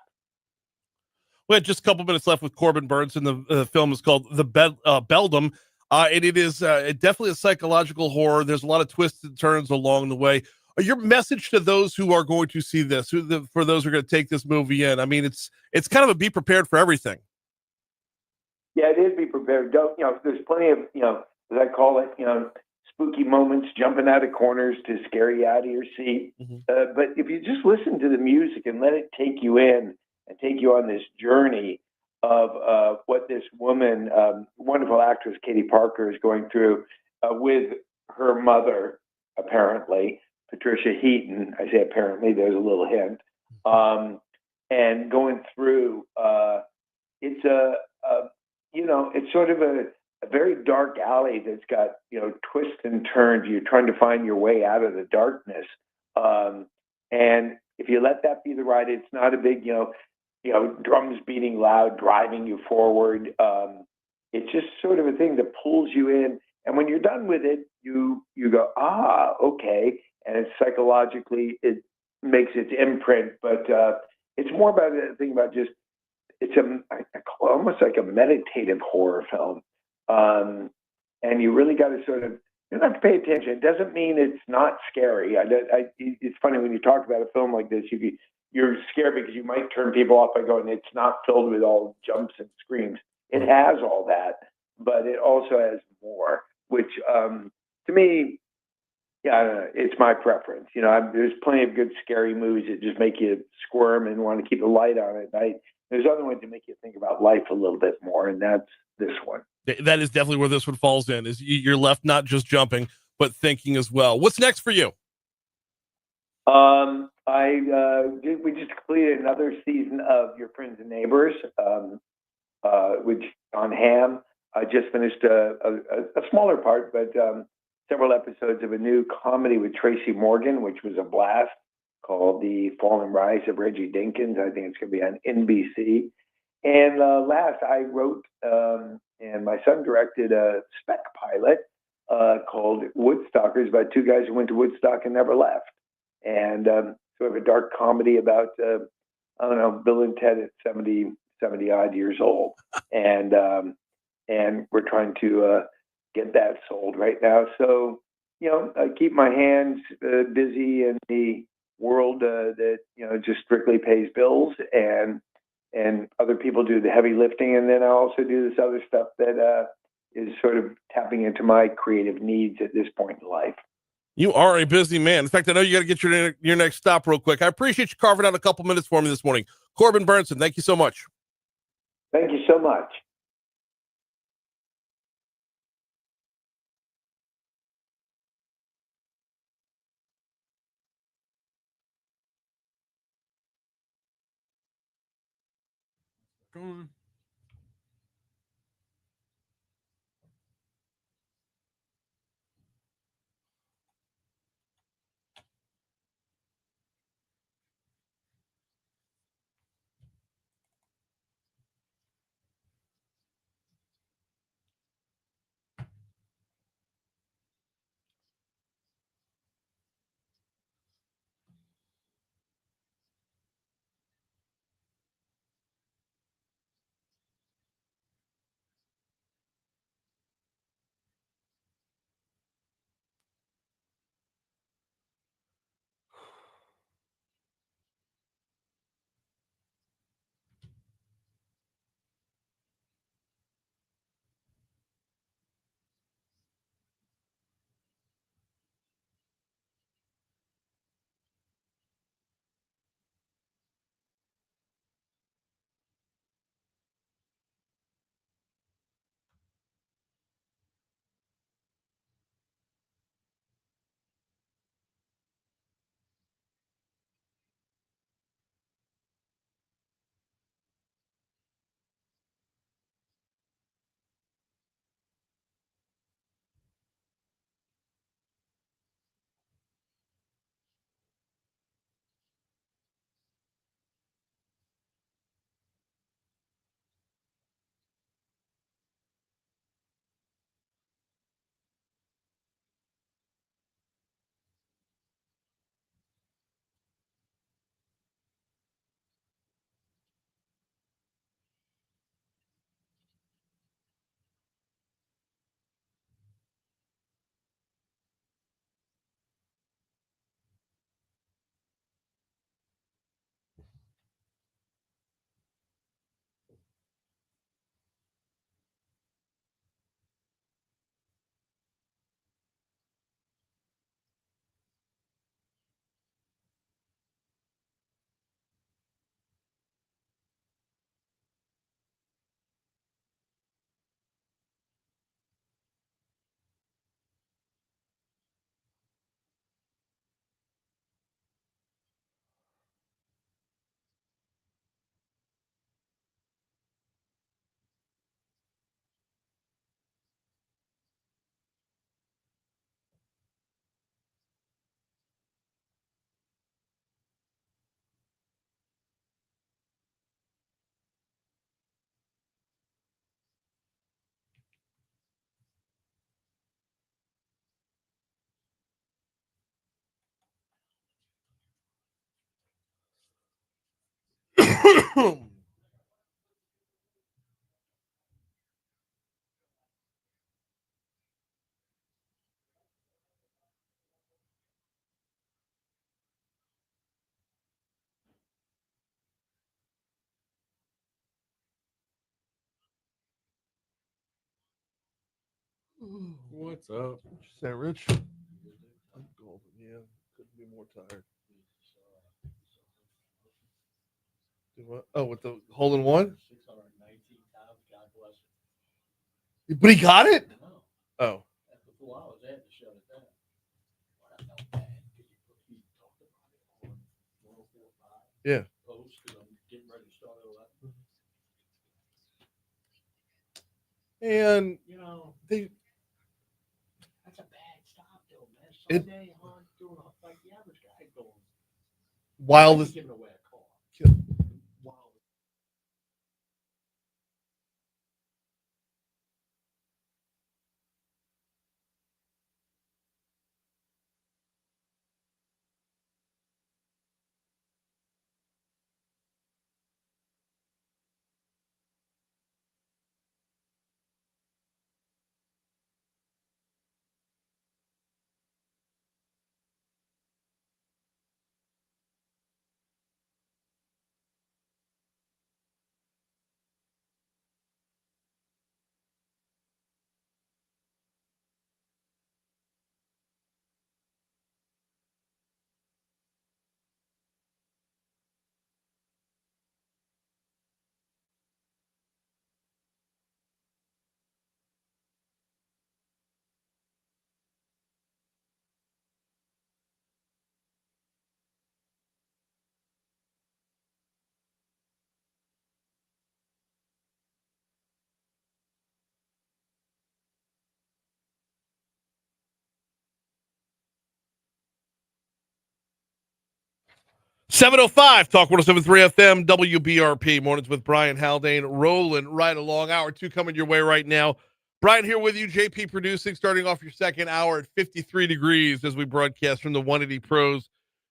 We had just a couple minutes left with Corbin Bernsen. The film is called Beldam. And it is definitely a psychological horror. There's a lot of twists and turns along the way. Your message to those who are going to see this, for those who are going to take this movie in, I mean, it's kind of a be prepared for everything. Yeah, it is be prepared. Don't, you know, there's plenty of, you know, as I call it, you know, spooky moments, jumping out of corners to scare you out of your seat. But if you just listen to the music and let it take you in and take you on this journey of what this woman, wonderful actress Katie Parker, is going through with her mother, apparently, Patricia Heaton. I say apparently, there's a little hint. And going through, it's you know, it's sort of a very dark alley that's got, you know, twists and turns. You're trying to find your way out of the darkness. And if you let that be the ride, it's not a big, you know, drums beating loud, driving you forward. It's just sort of a thing that pulls you in. And when you're done with it, you go, okay. And it's psychologically, it makes its imprint. But it's more about a thing about just, it's I call it almost like a meditative horror film. And you really got to sort of, you don't have to pay attention. It doesn't mean it's not scary. It's funny when you talk about a film like this, you're scared because you might turn people off by going, it's not filled with all jumps and screams. It has all that, but it also has more, which to me, yeah, I don't know, it's my preference. You know, there's plenty of good scary movies that just make you squirm and want to keep a light on at night. There's other ones that make you think about life a little bit more, and that's this one. That is definitely where this one falls in, is you're left not just jumping, but thinking as well. What's next for you? We just completed another season of Your Friends and Neighbors, with John Hamm. I just finished a smaller part, but several episodes of a new comedy with Tracy Morgan, which was a blast, called The Fall and Rise of Reggie Dinkins. I think it's going to be on NBC. And last, I wrote and my son directed a spec pilot called Woodstockers, about 2 guys who went to Woodstock and never left. And sort of a dark comedy about, I don't know, Bill and Ted at 70 odd years old. And we're trying to get that sold right now. So, you know, I keep my hands busy in the world that, you know, just strictly pays bills. And and other people do the heavy lifting, and then I also do this other stuff that is sort of tapping into my creative needs at this point in life. You are a busy man. In fact, I know you got to get your next stop real quick. I appreciate you carving out a couple minutes for me this morning. Corbin Bernsen, thank you so much. Thank you so much. Go on. What's up? What you say, Rich? I'm golden. Yeah, couldn't be more tired. Do what? Oh, with the hole in one? But he got it? Oh. Yeah. And they That's a bad stop, though, man. Sunday, doing like the average guy going. while this Giving away a car. 7:05, Talk 107.3 FM, WBRP. Mornings with Brian Haldane, rolling right along. Hour 2 coming your way right now. Brian here with you, JP producing, starting off your second hour at 53 degrees as we broadcast from the 180 Pros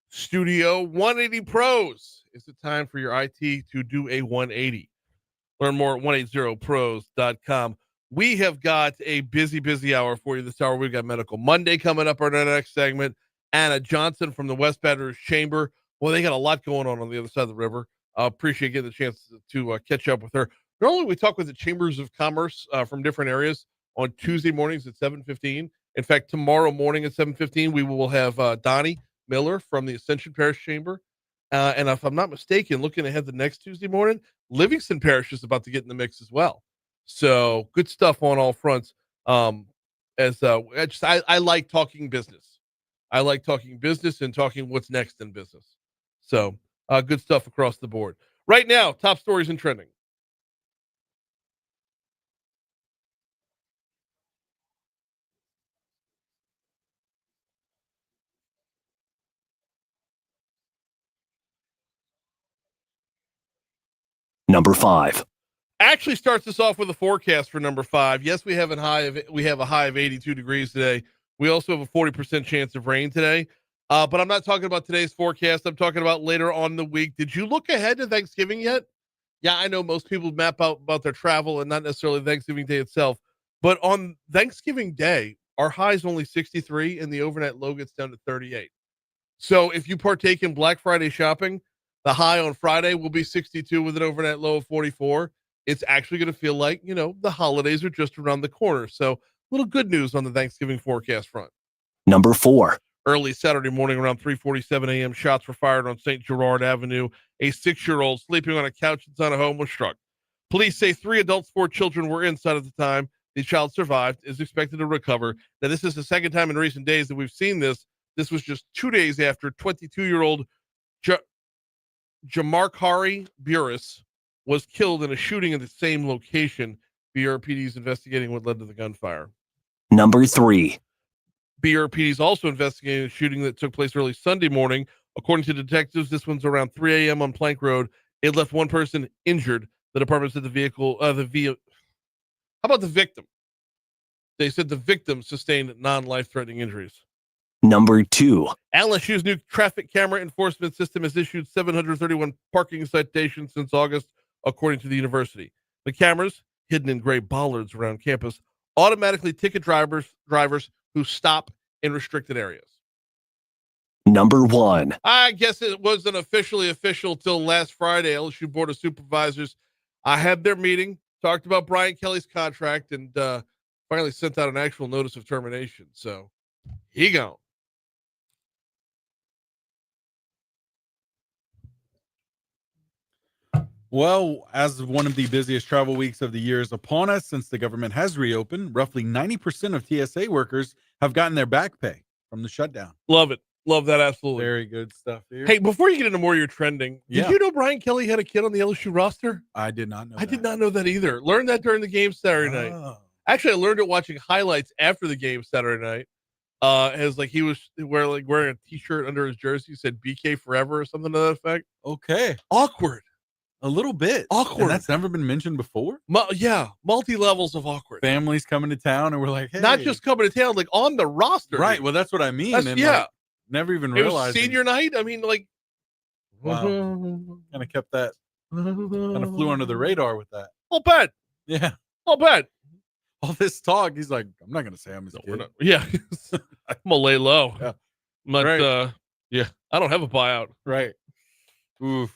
studio. 180 Pros. Is it time for your IT to do a 180? Learn more at 180pros.com. We have got a busy hour for you this hour. We've got Medical Monday coming up on our next segment. Anna Johnson from the West Baton Rouge Chamber. Well, they got a lot going on the other side of the river. I appreciate getting the chance to catch up with her. Normally, we talk with the Chambers of Commerce from different areas on Tuesday mornings at 7:15. In fact, tomorrow morning at 7:15, we will have Donnie Miller from the Ascension Parish Chamber. And if I'm not mistaken, looking ahead the next Tuesday morning, Livingston Parish is about to get in the mix as well. So good stuff on all fronts. I like talking business. I like talking business and talking what's next in business. So good stuff across the board. Right now, top stories and trending. Number 5. Actually starts us off with a forecast for number 5. Yes, we have a high of 82 degrees today. We also have a 40% chance of rain today. But I'm not talking about today's forecast. I'm talking about later on in the week. Did you look ahead to Thanksgiving yet? Yeah, I know most people map out about their travel and not necessarily Thanksgiving Day itself. But on Thanksgiving Day, our high is only 63 and the overnight low gets down to 38. So if you partake in Black Friday shopping, the high on Friday will be 62 with an overnight low of 44. It's actually going to feel like, the holidays are just around the corner. So a little good news on the Thanksgiving forecast front. Number 4. Early Saturday morning around 3:47 a.m., shots were fired on St. Gerard Avenue. A 6-year-old sleeping on a couch inside a home was struck. Police say 3 adults, 4 children were inside at the time. The child survived, is expected to recover. Now, this is the second time in recent days that we've seen this. This was just 2 days after 22-year-old Jamarkari Burris was killed in a shooting at the same location. BRPD is investigating what led to the gunfire. Number 3. BRPD is also investigating a shooting that took place early Sunday morning. According to detectives, this one's around 3 a.m. on Plank Road. It left one person injured. The department said how about the victim? They said the victim sustained non-life-threatening injuries. Number 2. LSU's new traffic camera enforcement system has issued 731 parking citations since August, according to the university. The cameras, hidden in gray bollards around campus, automatically ticket drivers who stop in restricted areas. Number 1. I guess it wasn't officially official till last Friday. LSU Board of Supervisors had their meeting, talked about Brian Kelly's contract, and finally sent out an actual notice of termination. So he gone. Well, as one of the busiest travel weeks of the year is upon us, since the government has reopened, roughly 90% of TSA workers have gotten their back pay from the shutdown. Love it. Love that. Absolutely. Very good stuff here. Hey, before you get into more of your trending, did you know Brian Kelly had a kid on the LSU roster? I did not know. I did not know that either. Learned that during the game Saturday night. Actually, I learned it watching highlights after the game Saturday night. As like he was wearing a t-shirt under his jersey said BK forever or something to that effect. Okay. Awkward. A little bit. Awkward. And that's never been mentioned before? Multi-levels of awkward. Families coming to town and we're like, hey. Not just coming to town, like on the roster. Right. Well, that's what I mean. And like, never even realized. It was senior night. I mean, like. Wow. Kind of kept that. Kind of flew under the radar with that. I'll bet. Yeah. I'll bet. All this talk, he's like, I'm not going to say I'm his kid. Yeah. I'm going to lay low. Yeah. But, right. I don't have a buyout. Right. Oof.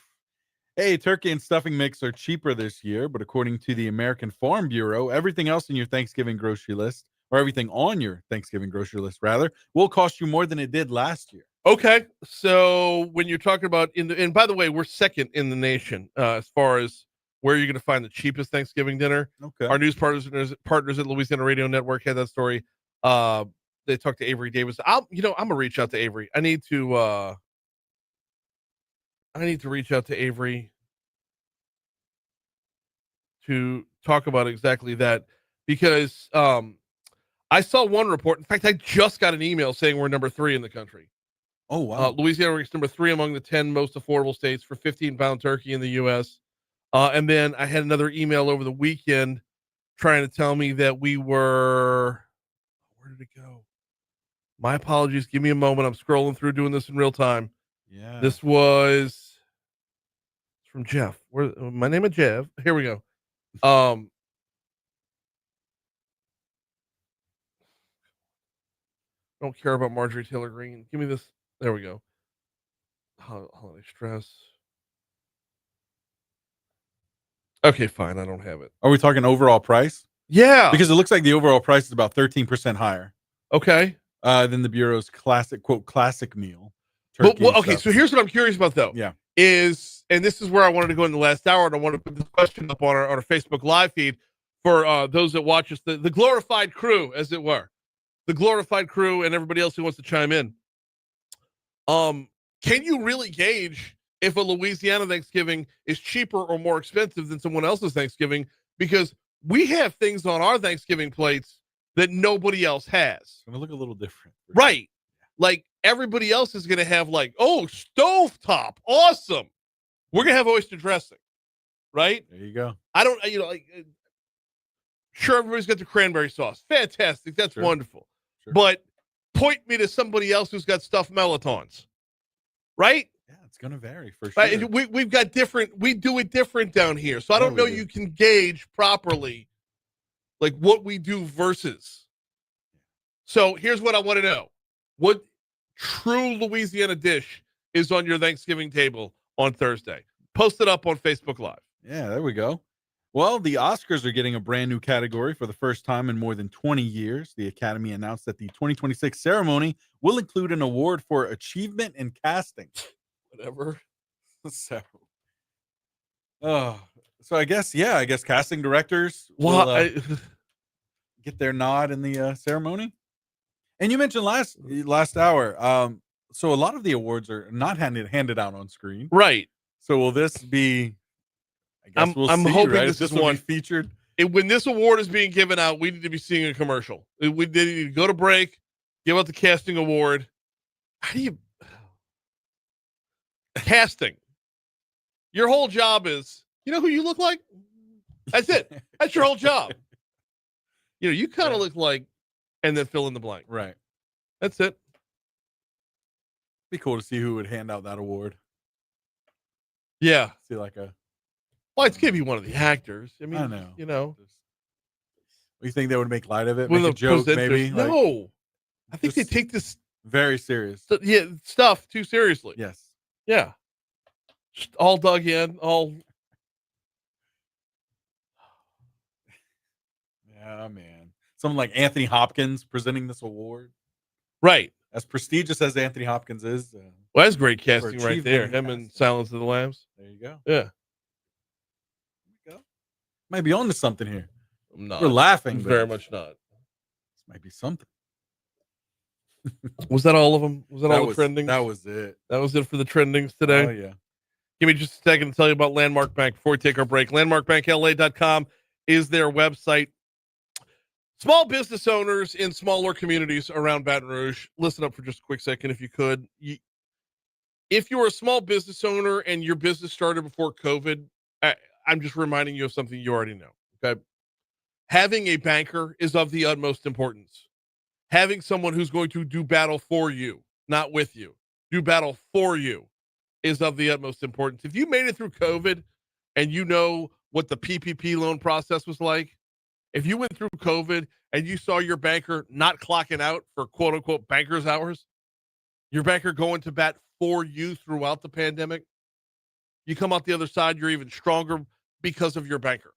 Hey, turkey and stuffing mix are cheaper this year, but according to the American Farm Bureau, everything else in your Thanksgiving grocery list, or everything on your Thanksgiving grocery list, rather, will cost you more than it did last year. Okay. So when you're talking about, and by the way, we're second in the nation as far as where you're going to find the cheapest Thanksgiving dinner. Okay. Our news partners at Louisiana Radio Network had that story. They talked to Avery Davis. I'm going to reach out to Avery. I need to reach out to Avery to talk about exactly that, because I saw one report. In fact, I just got an email saying we're number 3 in the country. Oh, wow. Louisiana ranks number 3 among the 10 most affordable states for 15-pound turkey in the U.S. And then I had another email over the weekend trying to tell me that we were, where did it go? My apologies. Give me a moment. I'm scrolling through doing this in real time. Yeah. This was from Jeff. My name is Jeff. Here we go. Don't care about Marjorie Taylor Greene. Give me this. There we go. Holiday stress. Okay, fine. I don't have it. Are we talking overall price? Yeah. Because it looks like the overall price is about 13% higher. Okay. Than the Bureau's classic meal. But okay, so here's what I'm curious about though. Yeah. And this is where I wanted to go in the last hour, and I want to put this question up on our Facebook live feed for those that watch us, the glorified crew, as it were. The glorified crew and everybody else who wants to chime in. Can you really gauge if a Louisiana Thanksgiving is cheaper or more expensive than someone else's Thanksgiving? Because we have things on our Thanksgiving plates that nobody else has. It's gonna look a little different. Right. Like everybody else is gonna have like, oh, stovetop, awesome. We're gonna have oyster dressing, right? There you go. I don't, sure, everybody's got the cranberry sauce. Fantastic. That's wonderful. Sure. But point me to somebody else who's got stuffed melitons, right? Yeah, it's going to vary for sure. Right? We've got different, we do it different down here. So I don't know you can gauge properly like what we do versus. So here's what I want to know. What true Louisiana dish is on your Thanksgiving table on Thursday? Post it up on Facebook Live. Yeah, there we go. Well, the Oscars are getting a brand new category for the first time in more than 20 years. The Academy announced that the 2026 ceremony will include an award for achievement in casting. Whatever. So I guess casting directors will get their nod in the ceremony. And you mentioned last hour, so a lot of the awards are not handed out on screen. Right. So will this be, I guess I'm hoping right? this is will one be featured. When this award is being given out, we need to be seeing a commercial. We need to go to break, give out the casting award. How do you casting? Your whole job is, you know who you look like? That's it. That's your whole job. You kind of look like, and then fill in the blank. Right. That's it. Be cool to see who would hand out that award. Yeah. See like a. Well, it's gonna be one of the actors. I mean, I know. You think they would make light of it? With Make a joke, maybe? No. I think they take this very serious. Stuff too seriously. Yes. Yeah. Just all dug in. Yeah, man. Someone like Anthony Hopkins presenting this award. Right. As prestigious as Anthony Hopkins is. Well, that's great casting right there. Him and Silence of the Lambs. There you go. Yeah. There you go. Might be on to something here. I'm not. We're laughing. Very much not. This might be something. Was that all of them? Was that all the trendings? That was it. That was it for the trendings today? Oh, yeah. Give me just a second to tell you about Landmark Bank before we take our break. LandmarkBankLA.com is their website. Small business owners in smaller communities around Baton Rouge, listen up for just a quick second if you could. If you're a small business owner and your business started before COVID, I'm just reminding you of something you already know, okay? Having a banker is of the utmost importance. Having someone who's going to do battle for you, not with you, do battle for you is of the utmost importance. If you made it through COVID and you know what the PPP loan process was like, if you went through COVID and you saw your banker not clocking out for quote unquote banker's hours, your banker going to bat for you throughout the pandemic, you come out the other side, you're even stronger because of your banker.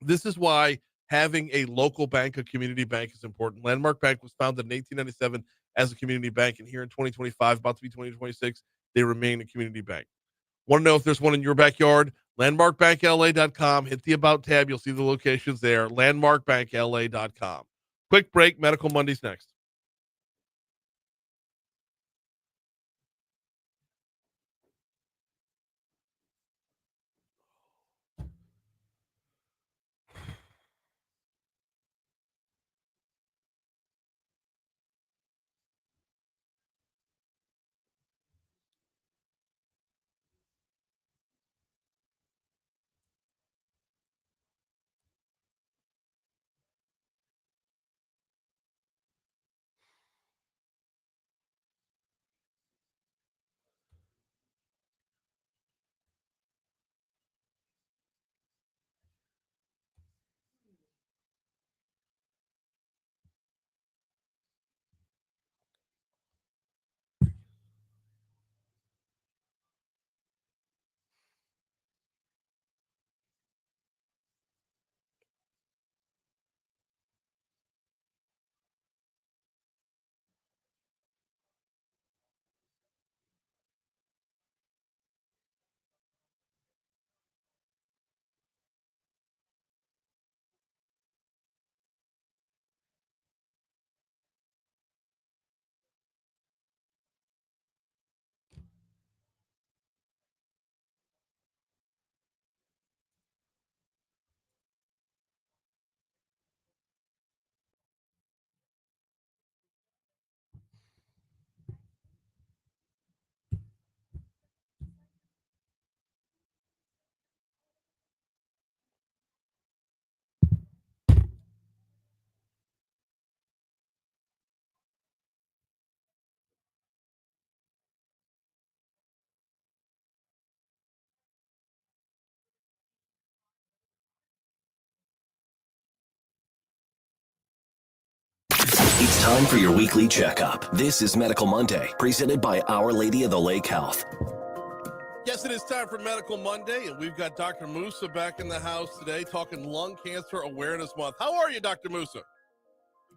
This is why having a local bank, a community bank, is important. Landmark Bank was founded in 1897 as a community bank, and here in 2025, about to be 2026, they remain a community bank. Want to know if there's one in your backyard? LandmarkBankLA.com. Hit the About tab. You'll see the locations there. LandmarkBankLA.com. Quick break. Medical Mondays next. It's time for your weekly checkup. This is Medical Monday, presented by Our Lady of the Lake Health. Yes, it is time for Medical Monday, and we've got Dr. Moosa back in the house today talking Lung Cancer Awareness Month. How are you, Dr. Moosa?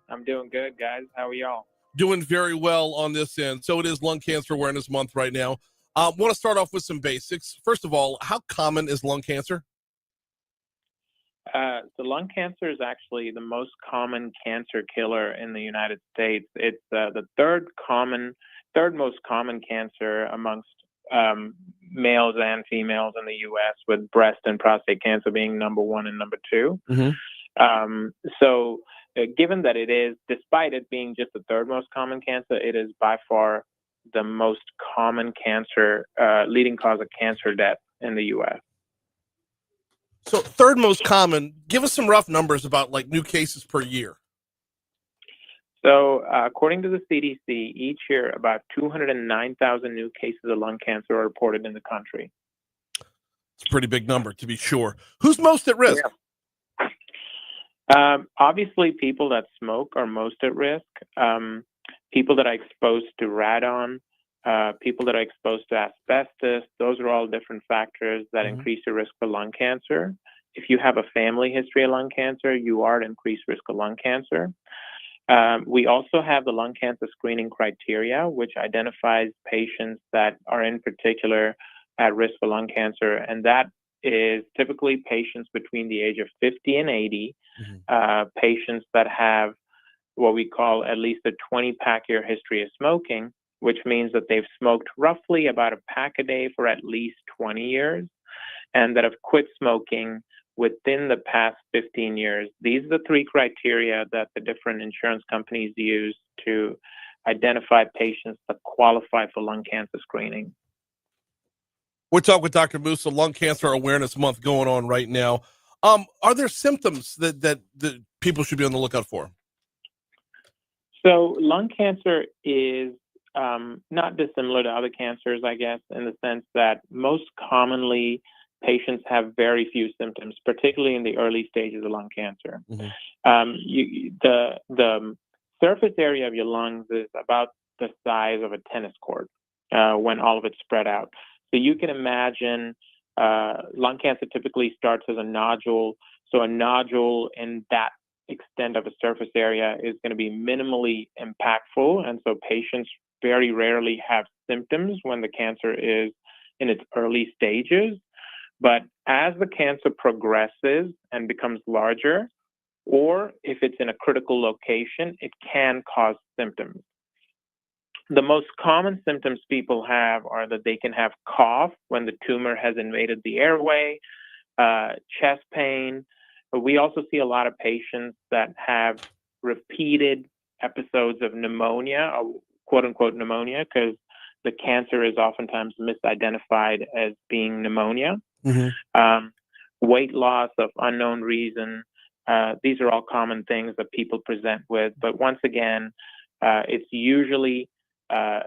I'm doing good, guys. How are y'all? Doing very well on this end. So it is Lung Cancer Awareness Month right now. Want to start off with some basics. First of all, how common is lung cancer? So lung cancer is actually the most common cancer killer in the United States. It's the third most common cancer amongst males and females in the U.S., with breast and prostate cancer being number 1 and number 2. So given that it is, despite it being just the third most common cancer, it is by far the most common cancer, leading cause of cancer death in the U.S. So third most common, give us some rough numbers about like new cases per year. So according to the CDC, each year about 209,000 new cases of lung cancer are reported in the country. It's a pretty big number, to be sure. Who's most at risk? Yeah. Obviously, people that smoke are most at risk. People that are exposed to radon, people that are exposed to asbestos, those are all different factors that increase your risk for lung cancer. If you have a family history of lung cancer, you are at increased risk of lung cancer. We also have the lung cancer screening criteria, which identifies patients that are in particular at risk for lung cancer, and that is typically patients between the age of 50 and 80, patients that have what we call at least a 20-pack year history of smoking, which means that they've smoked roughly about a pack a day for at least 20 years, and that have quit smoking within the past 15 years. These are the 3 criteria that the different insurance companies use to identify patients that qualify for lung cancer screening. We're talking with Dr. Moosa, Lung Cancer Awareness Month going on right now. Are there symptoms that people should be on the lookout for? So lung cancer is not dissimilar to other cancers, I guess, in the sense that most commonly patients have very few symptoms, particularly in the early stages of lung cancer. The surface area of your lungs is about the size of a tennis court when all of it's spread out. So you can imagine lung cancer typically starts as a nodule. So a nodule in that extent of a surface area is going to be minimally impactful. And so patients very rarely have symptoms when the cancer is in its early stages. But as the cancer progresses and becomes larger, or if it's in a critical location, it can cause symptoms. The most common symptoms people have are that they can have cough when the tumor has invaded the airway, chest pain. But we also see a lot of patients that have repeated episodes of pneumonia, or quote unquote pneumonia, because the cancer is oftentimes misidentified as being pneumonia. Weight loss of unknown reason. These are all common things that people present with. But once again, it's usually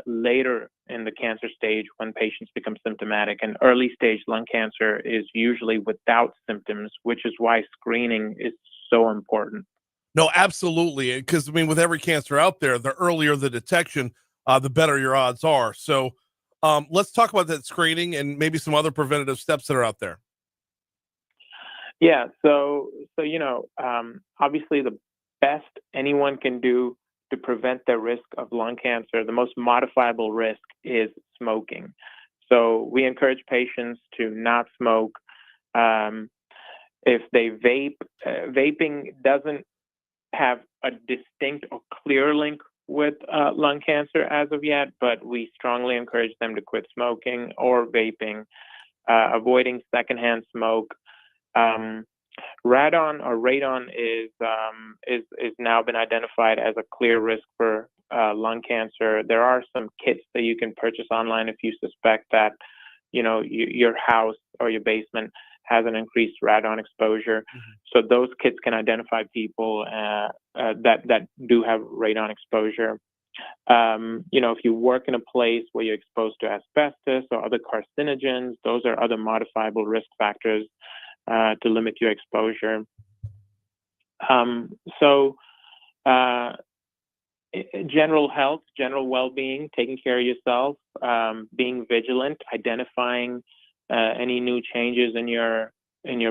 later in the cancer stage when patients become symptomatic, and early stage lung cancer is usually without symptoms, which is why screening is so important. No, absolutely. Because I mean, with every cancer out there, the earlier the detection, the better your odds are. So let's talk about that screening and maybe some other preventative steps that are out there. Yeah. So obviously the best anyone can do to prevent the risk of lung cancer, the most modifiable risk is smoking. So we encourage patients to not smoke. If they vape, vaping doesn't have a distinct or clear link with lung cancer as of yet, but we strongly encourage them to quit smoking or vaping, avoiding secondhand smoke. Radon or radon is now been identified as a clear risk for lung cancer. There are some kits that you can purchase online if you suspect that, your house or your basement has an increased radon exposure. So those kits can identify people that do have radon exposure. If you work in a place where you're exposed to asbestos or other carcinogens, those are other modifiable risk factors to limit your exposure. general health, general well-being, taking care of yourself, being vigilant, identifying any new changes in your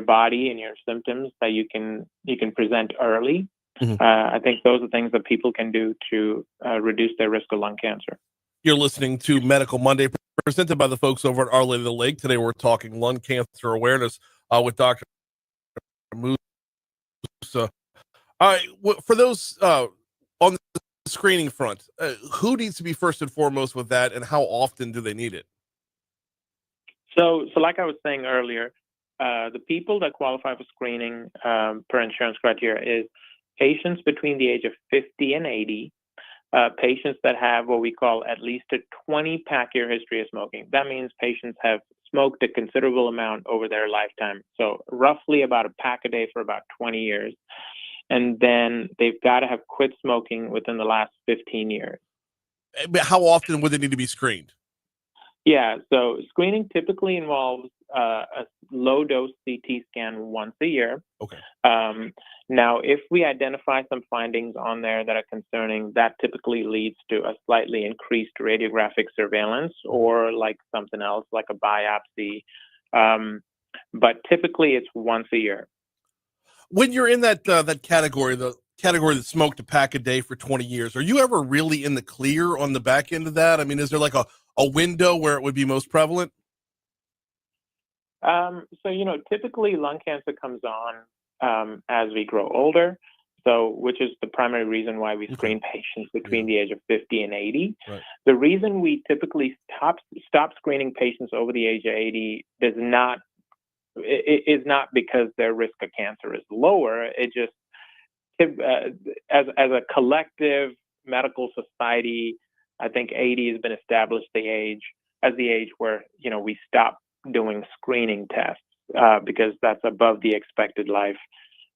body and your symptoms that you can present early. I think those are things that people can do to reduce their risk of lung cancer. You're listening to Medical Monday, presented by the folks over at Our Lady of the Lake. Today we're talking lung cancer awareness with Dr. Moosa. All right, for those on the screening front, who needs to be first and foremost with that, and how often do they need it? So like I was saying earlier, the people that qualify for screening per insurance criteria is patients between the age of 50 and 80, patients that have what we call at least a 20-pack year history of smoking. That means patients have smoked a considerable amount over their lifetime. So roughly about a pack a day for about 20 years. And then they've got to have quit smoking within the last 15 years. But how often would they need to be screened? Yeah, so screening typically involves a low-dose CT scan once a year. Okay. Now, if we identify some findings on there that are concerning, that typically leads to a slightly increased radiographic surveillance or like something else, like a biopsy. But typically, it's once a year. When you're in that category, the category that smoked a pack a day for 20 years, are you ever really in the clear on the back end of that? I mean, is there like a window where it would be most prevalent? So, typically lung cancer comes on as we grow older, which is the primary reason why we screen patients between the age of 50 and 80. Right. The reason we typically stop screening patients over the age of 80 is not because their risk of cancer is lower. It just, as a collective medical society, I think 80 has been established as the age where, we stop doing screening tests because that's above the expected life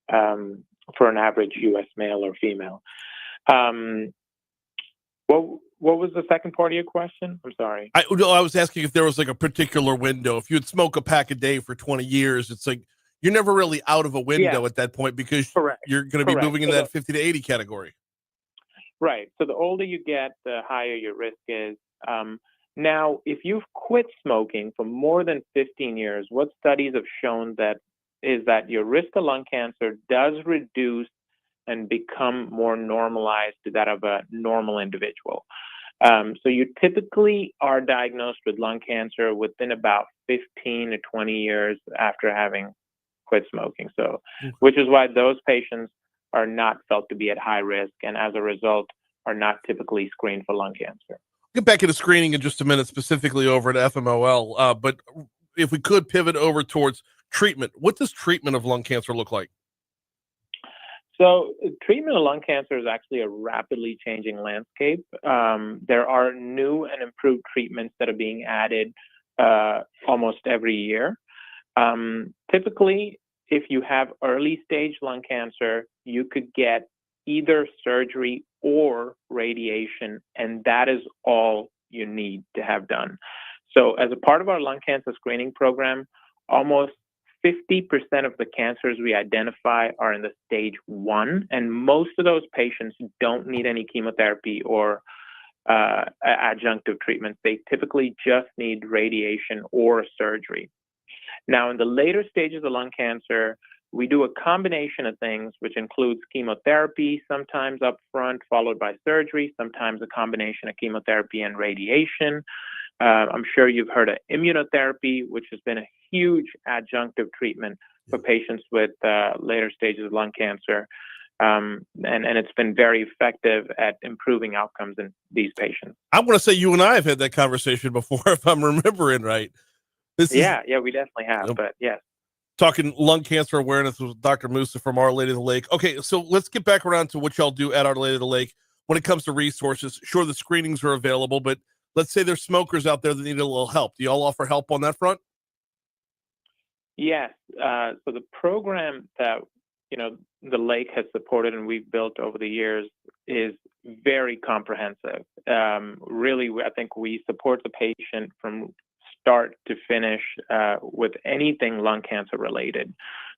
for an average U.S. male or female. What was the second part of your question? I'm sorry. I was asking if there was like a particular window. If you'd smoke a pack a day for 20 years, it's like you're never really out of a window at that point because you're going to be moving in that 50 to 80 category. Right. So the older you get, the higher your risk is. Now, if you've quit smoking for more than 15 years, what studies have shown is that your risk of lung cancer does reduce and become more normalized to that of a normal individual. So you typically are diagnosed with lung cancer within about 15 to 20 years after having quit smoking. So, which is why those patients are not felt to be at high risk, and as a result, are not typically screened for lung cancer. Get back into screening in just a minute, specifically over at FMOL. But if we could pivot over towards treatment, what does treatment of lung cancer look like? So treatment of lung cancer is actually a rapidly changing landscape. There are new and improved treatments that are being added almost every year. Typically, if you have early stage lung cancer, you could get either surgery or radiation, and that is all you need to have done. So as a part of our lung cancer screening program, almost 50% of the cancers we identify are in the stage 1, and most of those patients don't need any chemotherapy or adjunctive treatments. They typically just need radiation or surgery. Now, in the later stages of lung cancer, we do a combination of things, which includes chemotherapy, sometimes up front, followed by surgery, sometimes a combination of chemotherapy and radiation. I'm sure you've heard of immunotherapy, which has been a huge adjunctive treatment for patients with later stages of lung cancer. And it's been very effective at improving outcomes in these patients. I want to say you and I have had that conversation before, if I'm remembering right. Yeah, we definitely have, but yes. Talking lung cancer awareness with Dr. Moosa from Our Lady of the Lake. Okay, so let's get back around to what y'all do at Our Lady of the Lake when it comes to resources. Sure, the screenings are available, but let's say there's smokers out there that need a little help. Do y'all offer help on that front? Yes. So the program that, the lake has supported and we've built over the years is very comprehensive. Really, I think we support the patient from start to finish with anything lung cancer related.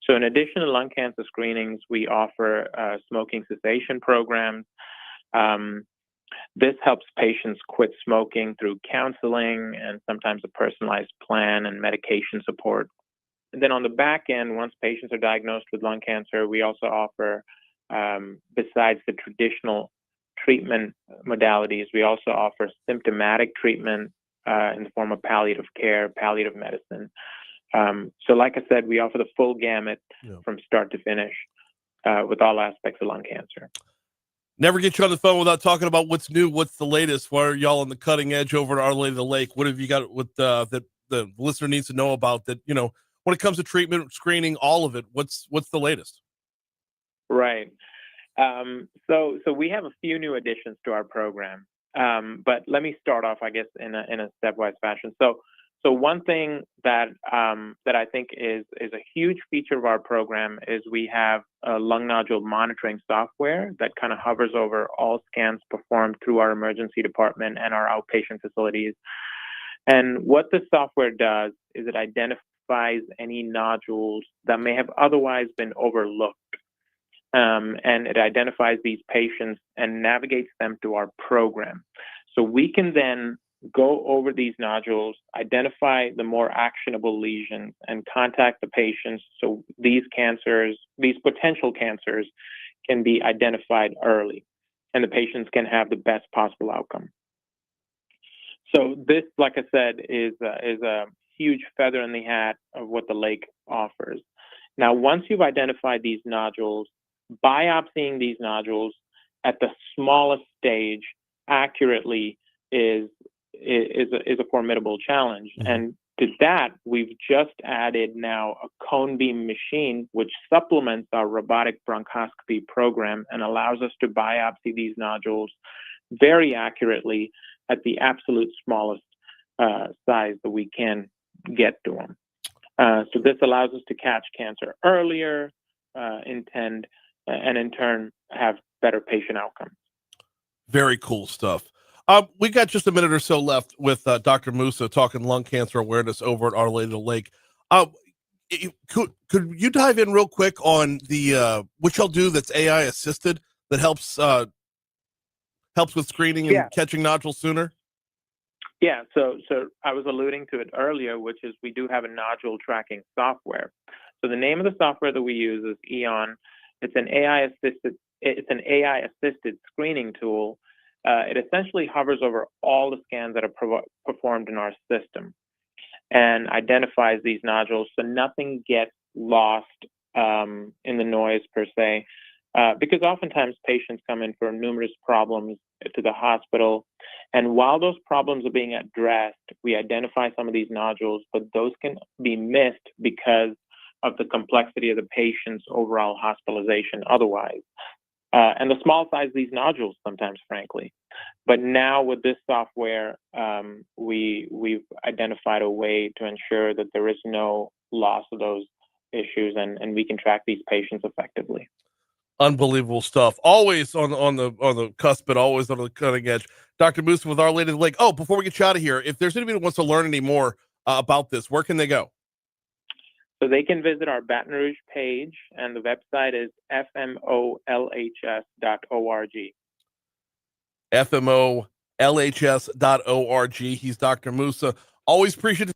So in addition to lung cancer screenings, we offer smoking cessation programs. This helps patients quit smoking through counseling and sometimes a personalized plan and medication support. And then on the back end, once patients are diagnosed with lung cancer, we also offer, besides the traditional treatment modalities, we also offer symptomatic treatment in the form of palliative care, palliative medicine. So like I said, we offer the full gamut from start to finish with all aspects of lung cancer. Never get you on the phone without talking about what's new, what's the latest. Why are y'all on the cutting edge over at Our Lady of the Lake? What have you got with that the listener needs to know about that, when it comes to treatment, screening, all of it, what's the latest? Right. So we have a few new additions to our program. But let me start off, I guess, in a stepwise fashion. So one thing that I think is a huge feature of our program is we have a lung nodule monitoring software that kind of hovers over all scans performed through our emergency department and our outpatient facilities. And what the software does is it identifies any nodules that may have otherwise been overlooked. And it identifies these patients and navigates them to our program. So we can then go over these nodules, identify the more actionable lesions, and contact the patients so these potential cancers can be identified early, and the patients can have the best possible outcome. So this, like I said, is a huge feather in the hat of what the lake offers. Now, once you've identified these nodules, biopsying these nodules at the smallest stage accurately is a formidable challenge. Mm-hmm. And to that, we've just added now a cone beam machine, which supplements our robotic bronchoscopy program and allows us to biopsy these nodules very accurately at the absolute smallest size that we can get to them. So this allows us to catch cancer earlier, and in turn have better patient outcomes. Very cool stuff. We got just a minute or so left with Dr. Moosa talking lung cancer awareness over at Our Lady of the Lake. Could you dive in real quick on the what y'all do that's AI assisted that helps with screening and catching nodules sooner? Yeah, so I was alluding to it earlier, which is we do have a nodule tracking software. So the name of the software that we use is EON. It's an AI assisted screening tool. It essentially hovers over all the scans that are performed in our system and identifies these nodules so nothing gets lost in the noise per se, because oftentimes patients come in for numerous problems to the hospital, and while those problems are being addressed, we identify some of these nodules, but those can be missed because of the complexity of the patient's overall hospitalization otherwise. And the small size of these nodules sometimes, frankly. But now with this software, we've identified a way to ensure that there is no loss of those issues, and we can track these patients effectively. Unbelievable stuff. Always on the cusp, but always on the cutting edge. Dr. Moosa with Our Lady of the Lake. Oh, before we get you out of here, if there's anybody who wants to learn any more about this, where can they go? So they can visit our Baton Rouge page, and the website is fmolhs.org. fmolhs.org. He's Dr. Moosa. Always appreciate it.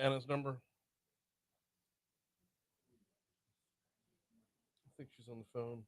Anna's number? I think she's on the phone.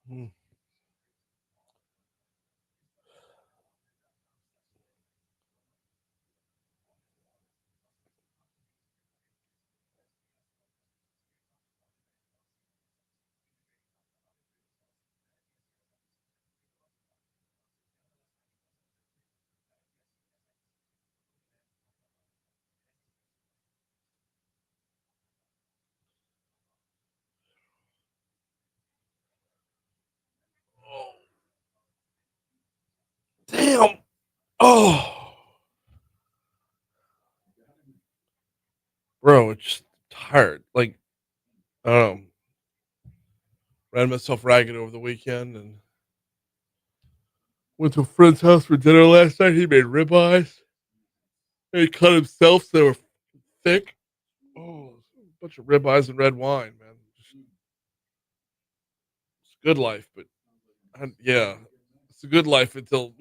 Hmm. Damn. Oh, bro, it's just tired. Like, ran myself ragged over the weekend and went to a friend's house for dinner last night. He made ribeyes. He cut himself so they were thick. Oh, a bunch of ribeyes and red wine, man. It's a good life, but yeah, it's a good life until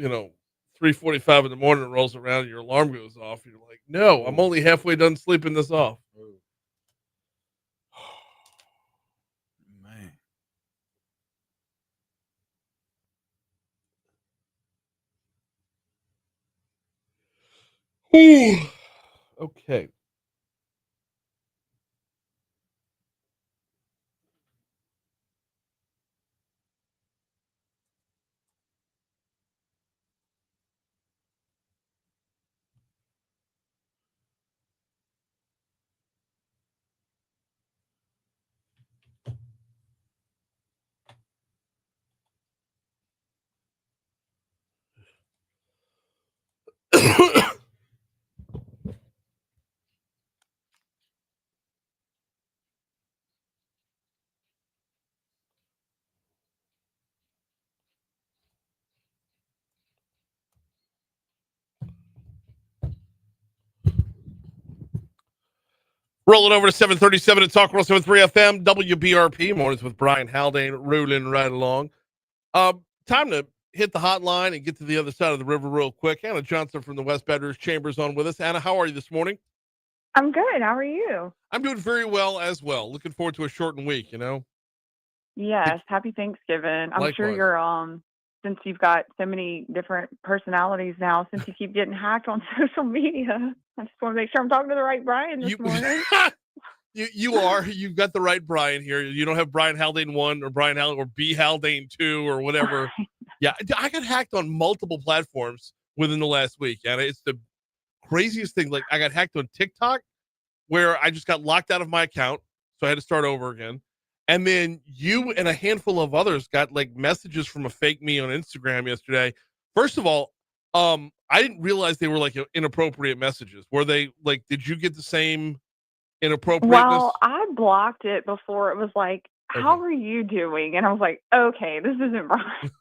3:45 in the morning rolls around and your alarm goes off. You're like, no, I'm only halfway done sleeping this off. Man. Okay. Rolling over to 737 at Talk 107.3 FM, WBRP, mornings with Brian Haldane, rolling right along. Time to hit the hotline and get to the other side of the river real quick. Anna Johnson from the West Baton Rouge Chambers on with us. Anna, how are you this morning? I'm good. How are you? I'm doing very well as well. Looking forward to a shortened week, Yes. Happy Thanksgiving. I'm sure Likewise. you're since you've got so many different personalities now, since you keep getting hacked on social media. I just want to make sure I'm talking to the right Brian this morning. You've got the right Brian here. You don't have Brian Haldane 1 or Brian Haldane or B Haldane 2 or whatever. Yeah, I got hacked on multiple platforms within the last week, and it's the craziest thing. Like, I got hacked on TikTok, where I just got locked out of my account, so I had to start over again. And then you and a handful of others got like messages from a fake me on Instagram yesterday. First of all, I didn't realize they were like inappropriate messages. Were they like? Did you get the same inappropriateness? Well, I blocked it before. It was like, how are you doing? And I was like, okay, this isn't right.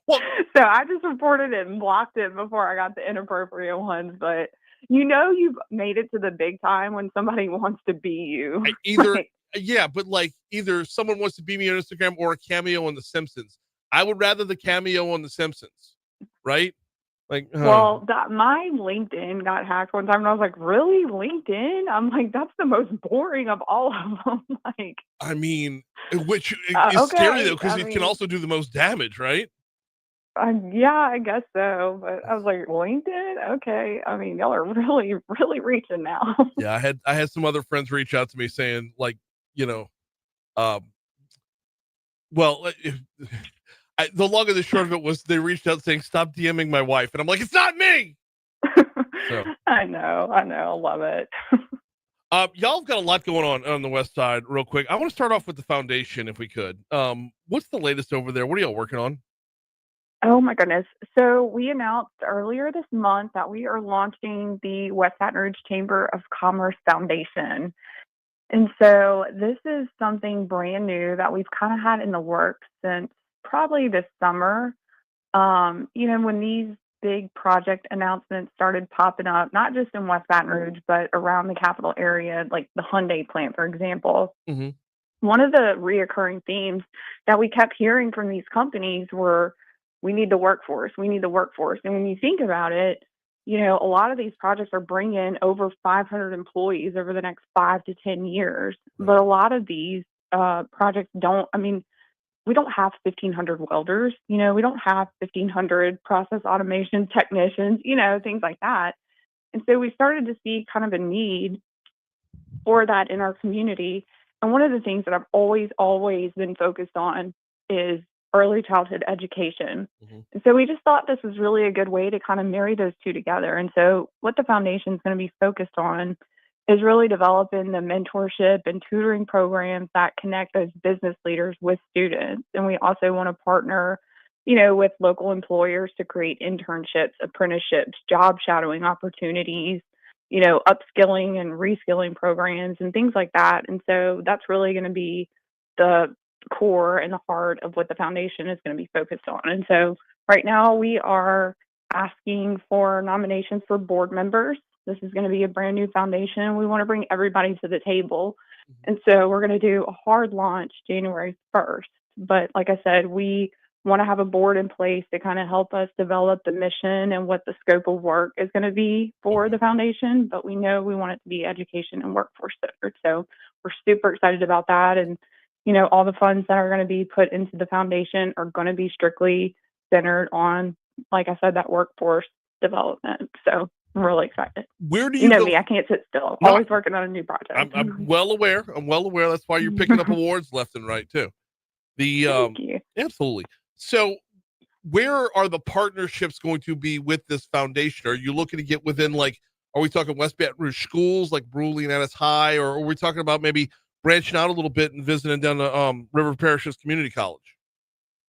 So I just reported it and blocked it before I got the inappropriate ones. But you've made it to the big time when somebody wants to be you. Either someone wants to be me on Instagram or a cameo on The Simpsons. I would rather the cameo on The Simpsons, right? Well, my LinkedIn got hacked one time, and I was like, "Really, LinkedIn?" I'm like, "That's the most boring of all of them." Which is scary though, because it can also do the most damage, right? Yeah, I guess so. But I was like, LinkedIn? Okay. Y'all are really, really reaching now. Yeah, I had some other friends reach out to me saying, like, the long and the short of it was they reached out saying, "Stop DMing my wife," and I'm like, "It's not me." So I know, I love it. Y'all have got a lot going on the west side. Real quick, I want to start off with the foundation, if we could. What's the latest over there? What are y'all working on? Oh my goodness. So we announced earlier this month that we are launching the West Baton Rouge Chamber of Commerce Foundation. And so this is something brand new that we've kind of had in the works since probably this summer. When these big project announcements started popping up, not just in West Baton Rouge, but around the capital area, like the Hyundai plant, for example. Mm-hmm. One of the reoccurring themes that we kept hearing from these companies were, we need the workforce, we need the workforce. And when you think about it, a lot of these projects are bringing in over 500 employees over the next 5 to 10 years. But a lot of these projects we don't have 1,500 welders, we don't have 1,500 process automation technicians, things like that. And so we started to see kind of a need for that in our community. And one of the things that I've always been focused on is early childhood education. Mm-hmm. And so we just thought this was really a good way to kind of marry those two together. And so what the foundation is going to be focused on is really developing the mentorship and tutoring programs that connect those business leaders with students. And we also want to partner, with local employers to create internships, apprenticeships, job shadowing opportunities, upskilling and reskilling programs and things like that. And so that's really going to be the core and the heart of what the foundation is going to be focused on. And so right now we are asking for nominations for board members. This is going to be a brand new foundation. We want to bring everybody to the table. And so we're going to do a hard launch January 1st. But like I said, we want to have a board in place to kind of help us develop the mission and what the scope of work is going to be for the foundation. But we know we want it to be education and workforce centered. So we're super excited about that. And, all the funds that are going to be put into the foundation are going to be strictly centered on, like I said, that workforce development. So I'm really excited. Where do you know go? me? I can't sit still. No, Always working on a new project. I'm well aware. That's why you're picking up awards left and right too. Thank you. Absolutely. So, where are the partnerships going to be with this foundation? Are you looking to get within, are we talking West Baton Rouge schools like Bruley and Ennis High, or are we talking about maybe branching out a little bit and visiting down to River Parishes Community College?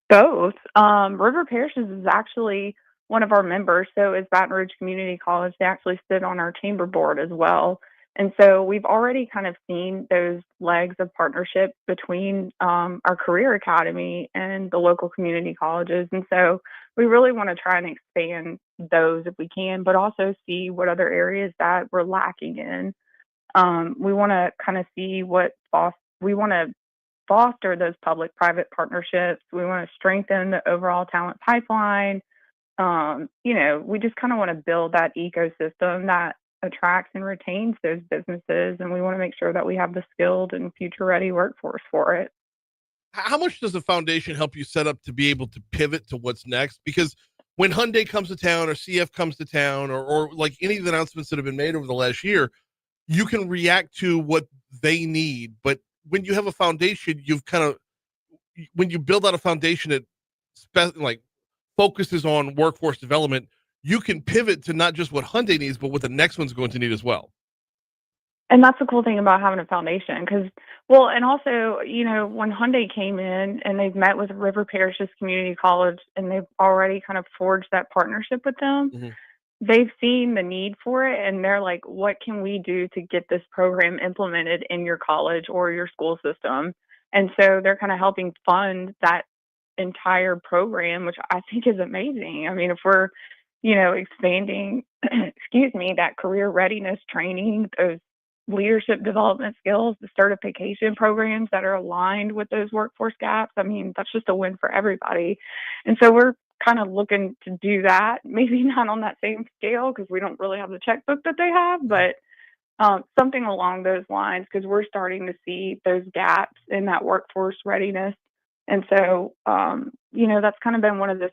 Both. River Parishes is actually one of our members. So is Baton Rouge Community College. They actually sit on our chamber board as well. And so we've already kind of seen those legs of partnership between our career academy and the local community colleges. And so we really want to try and expand those if we can, but also see what other areas that we're lacking in. We want to kind of see we want to foster those public-private partnerships. We want to strengthen the overall talent pipeline. We just kind of want to build that ecosystem that attracts and retains those businesses, and we want to make sure that we have the skilled and future-ready workforce for it. How much does the foundation help you set up to be able to pivot to what's next? Because when Hyundai comes to town or CF comes to town or like any of the announcements that have been made over the last year, you can react to what they need. But when you have a foundation, when you build out a foundation that focuses on workforce development, you can pivot to not just what Hyundai needs, but what the next one's going to need as well. And that's the cool thing about having a foundation and also, when Hyundai came in and they've met with River Parishes Community College and they've already kind of forged that partnership with them, mm-hmm. They've seen the need for it and they're like, what can we do to get this program implemented in your college or your school system? And so they're kind of helping fund that entire program, which I think is amazing. I mean, if we're, expanding, that career readiness training, those leadership development skills, the certification programs that are aligned with those workforce gaps, I mean, that's just a win for everybody. And so we're kind of looking to do that, maybe not on that same scale because we don't really have the checkbook that they have, but something along those lines because we're starting to see those gaps in that workforce readiness. And so, that's kind of been one of the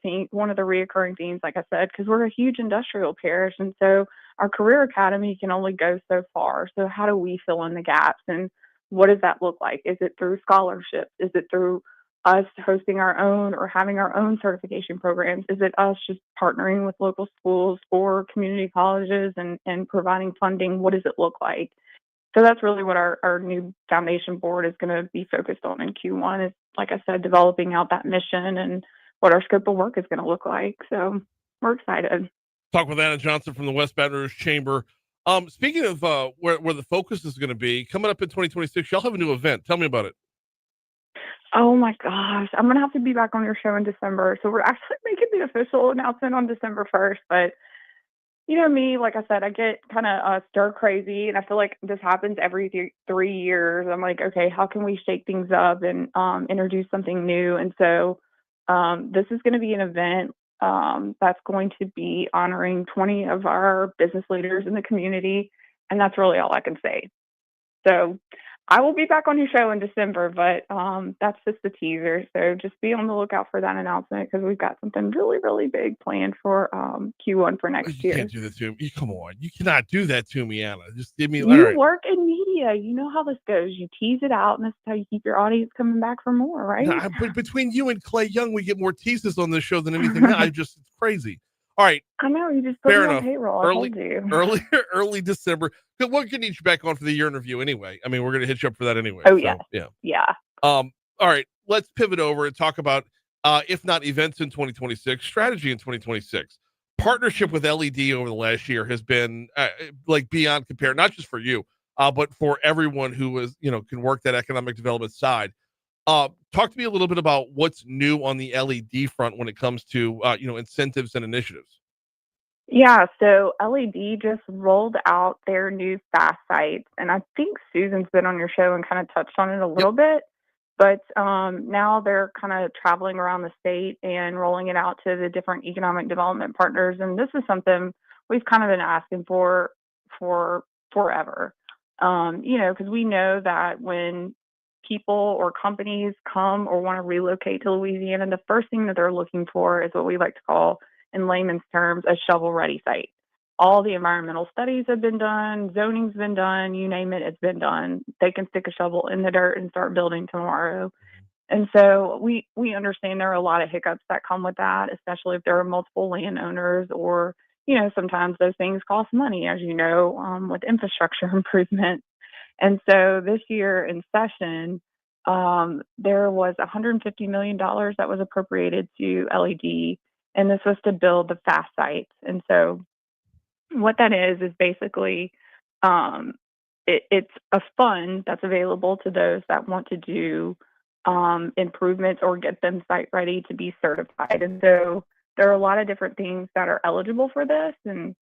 reoccurring themes, like I said, because we're a huge industrial parish. And so our career academy can only go so far. So how do we fill in the gaps and what does that look like? Is it through scholarships? Is it through us hosting our own or having our own certification programs? Is it us just partnering with local schools or community colleges and providing funding? What does it look like? So that's really what our new foundation board is going to be focused on in Q1 is, like I said, developing out that mission and what our scope of work is going to look like. So we're excited. Talk with Anna Johnson from the West Baton Rouge Chamber. Speaking of where the focus is going to be, coming up in 2026, y'all have a new event. Tell me about it. Oh my gosh, I'm going to have to be back on your show in December. So we're actually making the official announcement on December 1st, but you know me, like I said, I get kind of stir crazy, and I feel like this happens every 3 years. I'm like, okay, how can we shake things up and introduce something new? And so this is going to be an event that's going to be honoring 20 of our business leaders in the community, and that's really all I can say. So I will be back on your show in December, but that's just the teaser. So just be on the lookout for that announcement because we've got something really, really big planned for Q1 for next You year. can't do that to me. Come on. You cannot do that to me, Anna. Just give me. You work in media. You know how this goes. You tease it out, and that's how you keep your audience coming back for more, right? No, but between you and Clay Young, we get more teases on this show than anything else. It's crazy. All right. I know. You just put Fair me on enough. payroll. I told you. Early December. We're going to need you back on for the year interview anyway. I mean, we're going to hit you up for that anyway. Oh, so, yeah. Yeah. All right. Let's pivot over and talk about, if not events in 2026, strategy in 2026. Partnership with LED over the last year has been like beyond compare, not just for you, but for everyone who is, can work that economic development side. Talk to me a little bit about what's new on the LED front when it comes to, incentives and initiatives. Yeah, so LED just rolled out their new fast sites, and I think Susan's been on your show and kind of touched on it a little bit, but now they're kind of traveling around the state and rolling it out to the different economic development partners, and this is something we've kind of been asking for forever, because we know that when people or companies come or want to relocate to Louisiana, the first thing that they're looking for is what we like to call, in layman's terms, a shovel-ready site. All the environmental studies have been done, zoning's been done, you name it, it's been done. They can stick a shovel in the dirt and start building tomorrow. And so we understand there are a lot of hiccups that come with that, especially if there are multiple landowners or, sometimes those things cost money, as you know, with infrastructure improvement. And so this year in session, there was $150 million that was appropriated to LED, and this was to build the fast sites. And so what that is basically it's a fund that's available to those that want to do improvements or get them site ready to be certified. And so there are a lot of different things that are eligible for this. And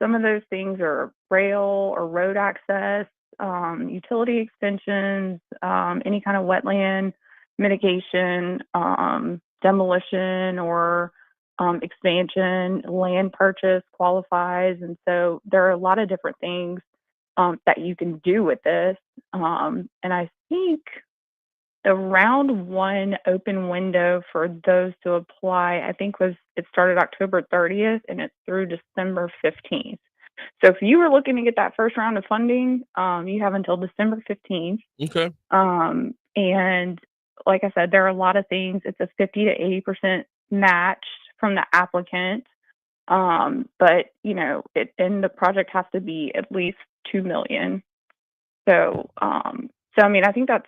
some of those things are rail or road access, utility extensions, any kind of wetland mitigation, demolition or expansion, land purchase qualifies. And so there are a lot of different things that you can do with this. And I think the round one open window for those to apply, it started October 30th and it's through December 15th. So if you were looking to get that first round of funding, you have until December 15th. Okay. And like I said, there are a lot of things. It's a 50 to 80% match from the applicant. But and the project has to be at least $2 million. So I mean, I think that's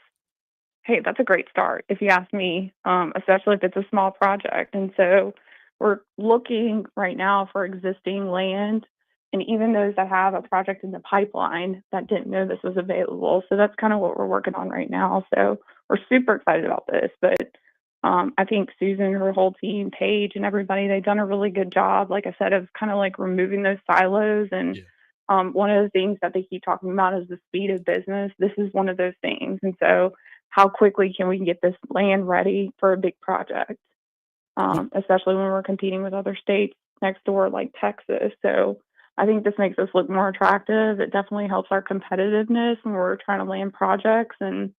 a great start if you ask me, especially if it's a small project. And so we're looking right now for existing land and even those that have a project in the pipeline that didn't know this was available. So that's kind of what we're working on right now. So we're super excited about this, but I think Susan, her whole team, Paige and everybody, they've done a really good job, like I said, of kind of like removing those silos. And one of the things that they keep talking about is the speed of business. This is one of those things. And so how quickly can we get this land ready for a big project, especially when we're competing with other states next door like Texas. So I think this makes us look more attractive. It definitely helps our competitiveness when we're trying to land projects. And,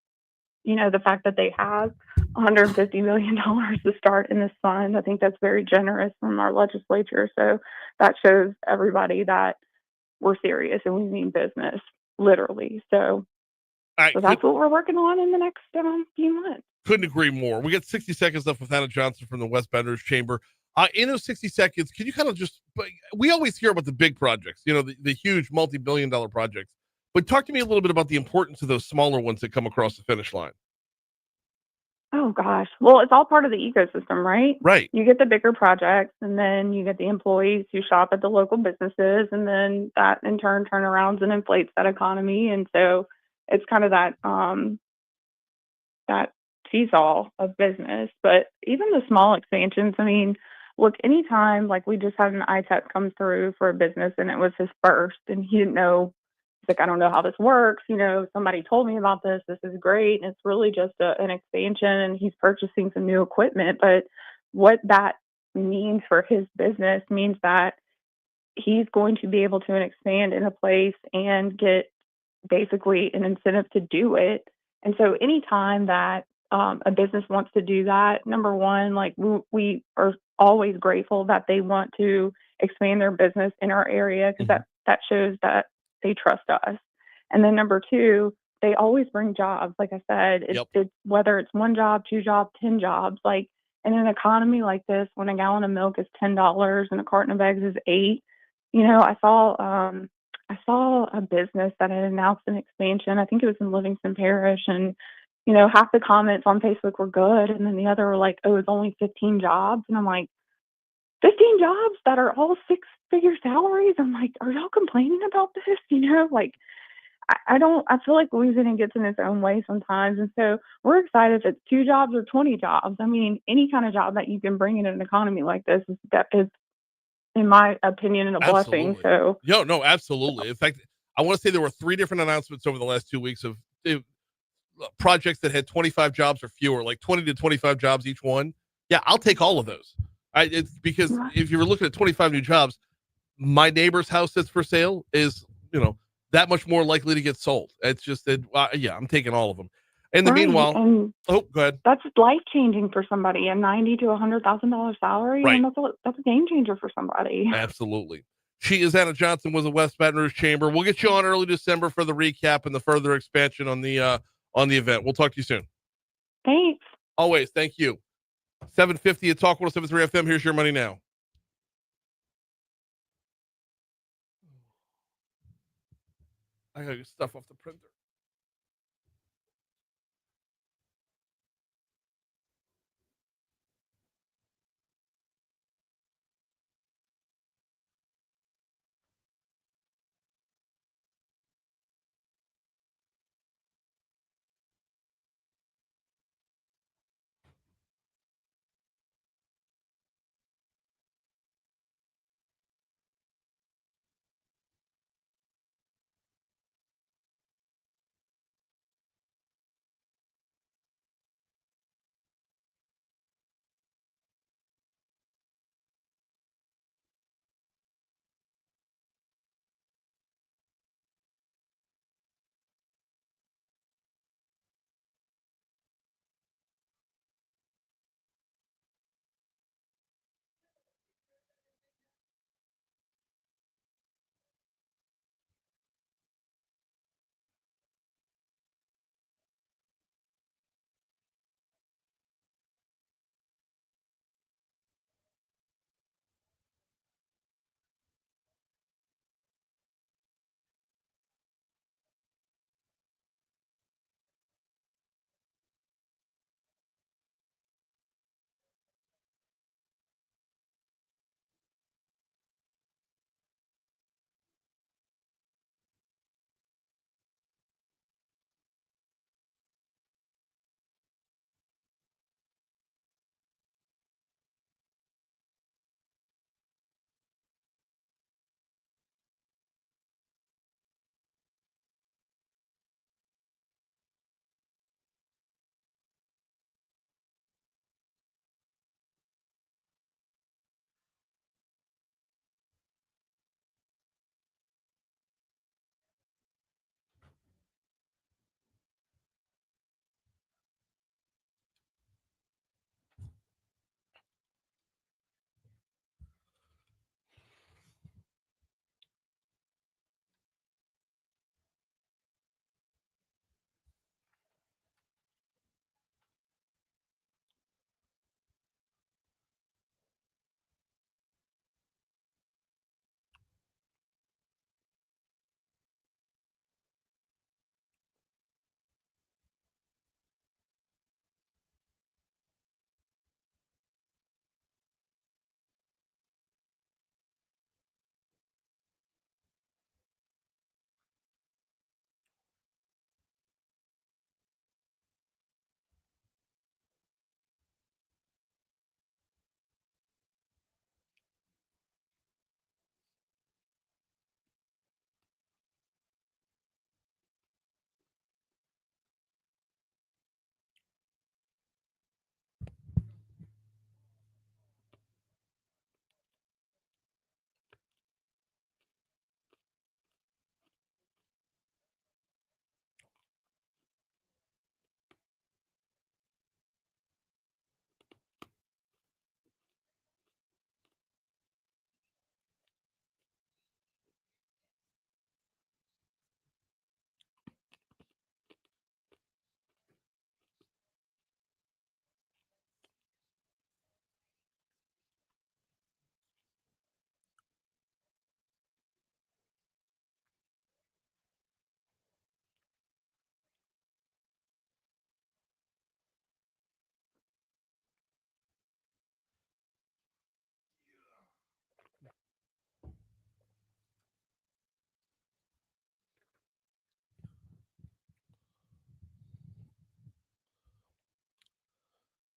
the fact that they have $150 million to start in this fund, I think that's very generous from our legislature. So that shows everybody that we're serious and we mean business, literally. So that's what we're working on in the next few months. Couldn't agree more. We got 60 seconds left with Anna Johnson from the West Baton Rouge Chamber. In those 60 seconds, can you kind of we always hear about the big projects, the huge multi-billion-dollar projects, But talk to me a little bit about the importance of those smaller ones that come across the finish line. Oh gosh. Well, it's all part of the ecosystem, right? Right. You get the bigger projects, and then you get the employees who shop at the local businesses, and then that in turn turnarounds and inflates that economy. And so it's kind of that seesaw of business. But even the small expansions, I mean, look, anytime, like, we just had an eye test come through for a business, and it was his first, and he didn't know. He's like, I don't know how this works. Somebody told me about this. This is great. And it's really just an expansion, and he's purchasing some new equipment. But what that means for his business means that he's going to be able to expand in a place and get basically an incentive to do it. And so anytime that a business wants to do that, number one, like, we are always grateful that they want to expand their business in our area, because that shows that they trust us. And then number two, they always bring jobs. Like I said, it's whether it's one job, two jobs, 10 jobs. Like, in an economy like this, when a gallon of milk is $10 and a carton of eggs is $8, I saw a business that had announced an expansion. I think it was in Livingston Parish, and half the comments on Facebook were good, and then the other were like, "Oh, it's only 15 jobs," and I'm like, 15 jobs that are all six-figure salaries? I'm like, are y'all complaining about this? Like, I feel like Louisiana gets in its own way sometimes. And so we're excited if it's 2 jobs or 20 jobs. I mean, any kind of job that you can bring in an economy like this is, in my opinion, a blessing. So, no, absolutely. In fact, I want to say there were 3 different announcements over the last 2 weeks of projects that had 25 jobs or fewer, like 20 to 25 jobs each one. Yeah, I'll take all of those. It's because if you were looking at 25 new jobs, my neighbor's house that's for sale is, that much more likely to get sold. It's just that, I'm taking all of them. In the meanwhile, and go ahead. That's life changing for somebody. A $90,000 to $100,000 salary, right? And that's a game changer for somebody. Absolutely. She is Anna Johnson with the West Baton Rouge Chamber. We'll get you on early December for the recap and the further expansion on the event. We'll talk to you soon. Thanks. Always. Thank you. 750 at Talk 107.3 FM. Here's your money now. I gotta get stuff off the printer.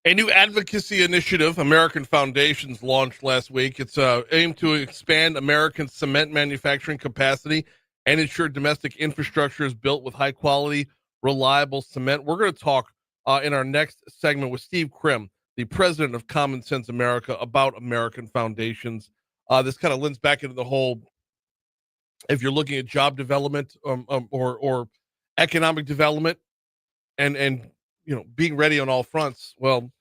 A new advocacy initiative, American Foundations, launched last week. It's aimed to expand American cement manufacturing capacity and ensure domestic infrastructure is built with high quality, reliable cement. We're going to talk in our next segment with Steve Krim, the president of Common Sense America, about American Foundations. This kind of links back into the whole, if you're looking at job development or economic development and being ready on all fronts, well,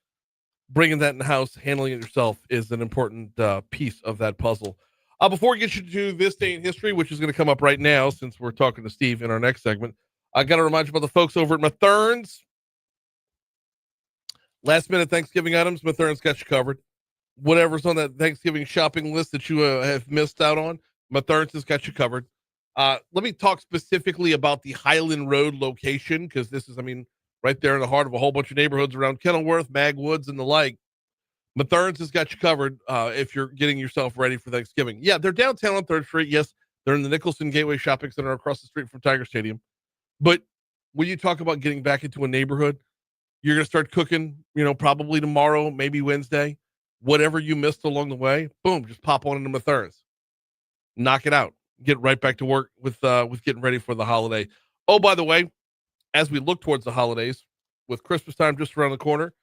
bringing that in the house, handling it yourself is an important piece of that puzzle. Before we get you to this day in history, which is going to come up right now, since we're talking to Steve in our next segment, I got to remind you about the folks over at Mathern's. Last minute Thanksgiving items, Mathern's got you covered. Whatever's on that Thanksgiving shopping list that you have missed out on, Mathern's has got you covered. Let me talk specifically about the Highland Road location, because this is, right there in the heart of a whole bunch of neighborhoods around Kenilworth, Magwoods, and the like. Mathern's has got you covered if you're getting yourself ready for Thanksgiving. Yeah, they're downtown on 3rd Street. Yes, they're in the Nicholson Gateway Shopping Center across the street from Tiger Stadium. But when you talk about getting back into a neighborhood, you're going to start cooking, probably tomorrow, maybe Wednesday. Whatever you missed along the way, boom, just pop on into Mathern's. Knock it out. Get right back to work with getting ready for the holiday. Oh, by the way, as we look towards the holidays, with Christmas time just around the corner,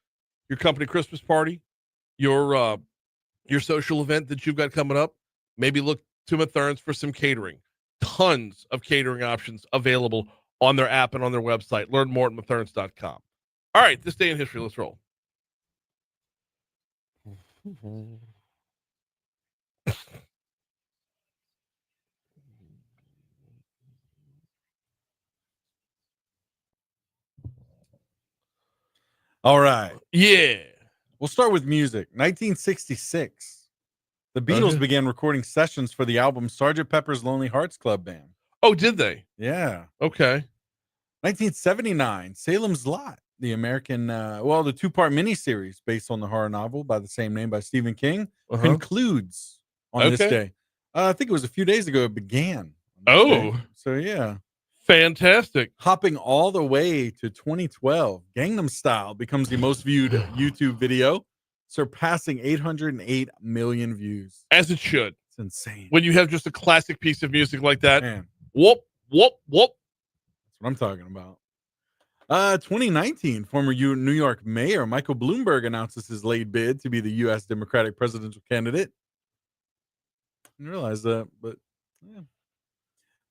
your company Christmas party, your social event that you've got coming up, maybe look to Mathern's for some catering. Tons of catering options available on their app and on their website. Learn more at matherns.com. All right, this day in history, let's roll. All right. Yeah. We'll start with music. 1966. The Beatles began recording sessions for the album Sgt. Pepper's Lonely Hearts Club Band. Oh, did they? Yeah. Okay. 1979. Salem's Lot, the American, the two-part miniseries based on the horror novel by the same name by Stephen King, concludes on this day. I think it was a few days ago it began. Oh. So, yeah. Fantastic. Hopping all the way to 2012, Gangnam Style becomes the most viewed YouTube video, surpassing 808 million views. As it should. It's insane. When you have just a classic piece of music like that. Man. Whoop, whoop, whoop. That's what I'm talking about. 2019, former New York Mayor Michael Bloomberg announces his late bid to be the U.S. Democratic presidential candidate. I didn't realize that, but yeah.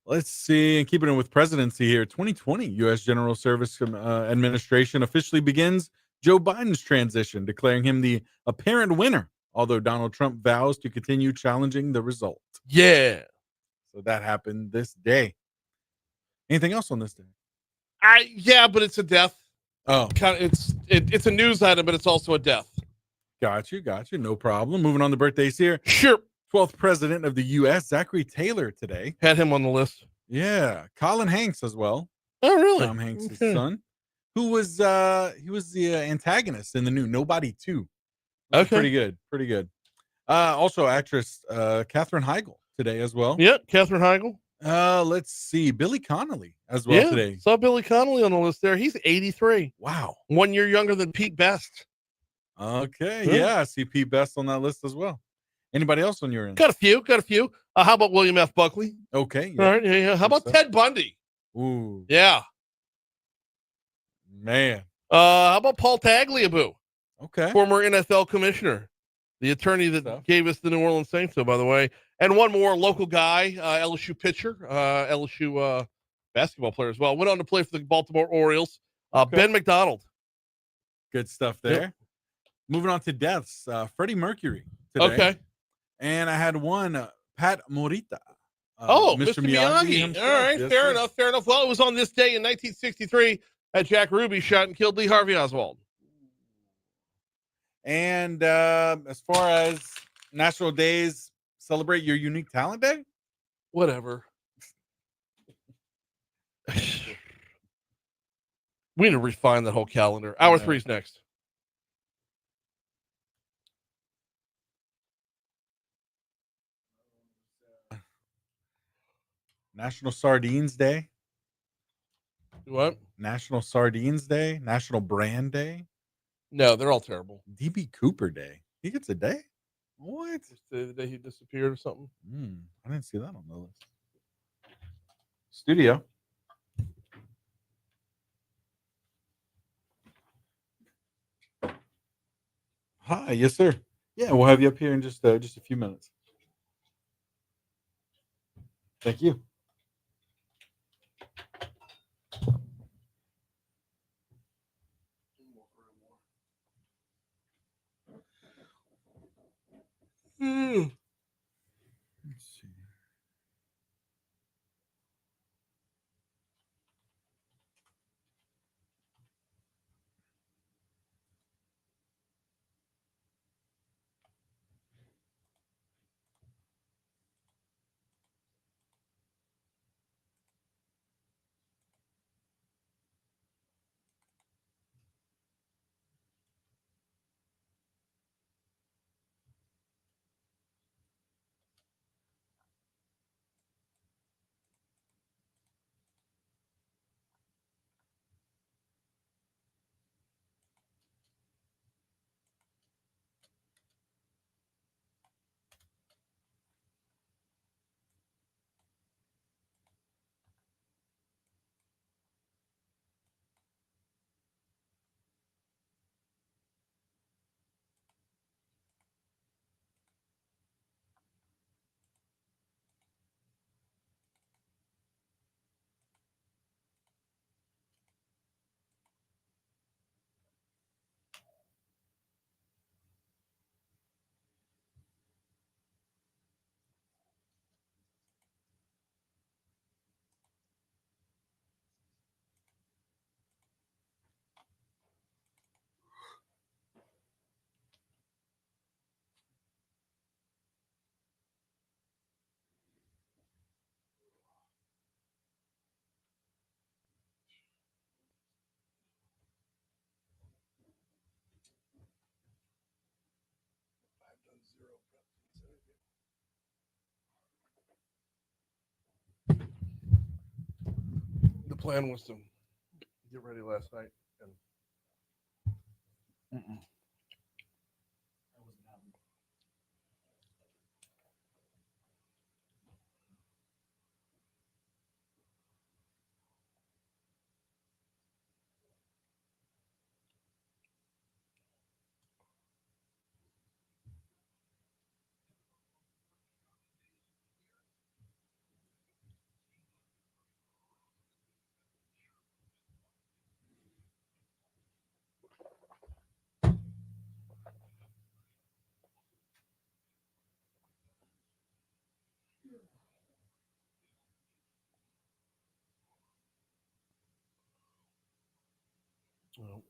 Let's see, and keeping it with presidency here, 2020 U.S. General Service Administration officially begins Joe Biden's transition, declaring him the apparent winner, although Donald Trump vows to continue challenging the result. Yeah. So that happened this day. Anything else on this day? Yeah, but it's a death. Oh. It's a news item, but it's also a death. Got you. No problem. Moving on to birthdays here. Sure. 12th president of the U.S., Zachary Taylor, today. Had him on the list. Yeah. Colin Hanks as well. Oh, really? Tom Hanks' son. Who was he was the antagonist in the new Nobody 2. Okay. Pretty good. Also actress Katherine Heigl today as well. Yeah, Katherine Heigl. Let's see. Billy Connolly as well today. Saw Billy Connolly on the list there. He's 83. Wow. 1 year younger than Pete Best. Okay. Yeah, I see Pete Best on that list as well. Anybody else on your end? Got a few. How about William F. Buckley? Okay. Yeah. All right. Yeah. How about Ted Bundy? Ooh. Yeah. Man. How about Paul Tagliabue? Okay. Former NFL commissioner, the attorney that gave us the New Orleans Saints, by the way. And one more local guy, LSU pitcher, LSU basketball player as well. Went on to play for the Baltimore Orioles. Ben McDonald. Good stuff there. Yep. Moving on to deaths. Freddie Mercury today. Okay. And I had one, Pat Morita. Mr. Miyagi. All right, yes, fair enough. Well, it was on this day in 1963 that Jack Ruby shot and killed Lee Harvey Oswald. And as far as national days, celebrate your unique talent day? Whatever. We need to refine that whole calendar. Hour 3's next. National Sardines Day. What? National Sardines Day. National Brand Day. No, they're all terrible. DB Cooper Day. He gets a day? What? It's the day he disappeared or something. I didn't see that on the list. Studio. Hi, yes, sir. Yeah, we'll have you up here in just a few minutes. Thank you. Let's see. The plan was to get ready last night. And well,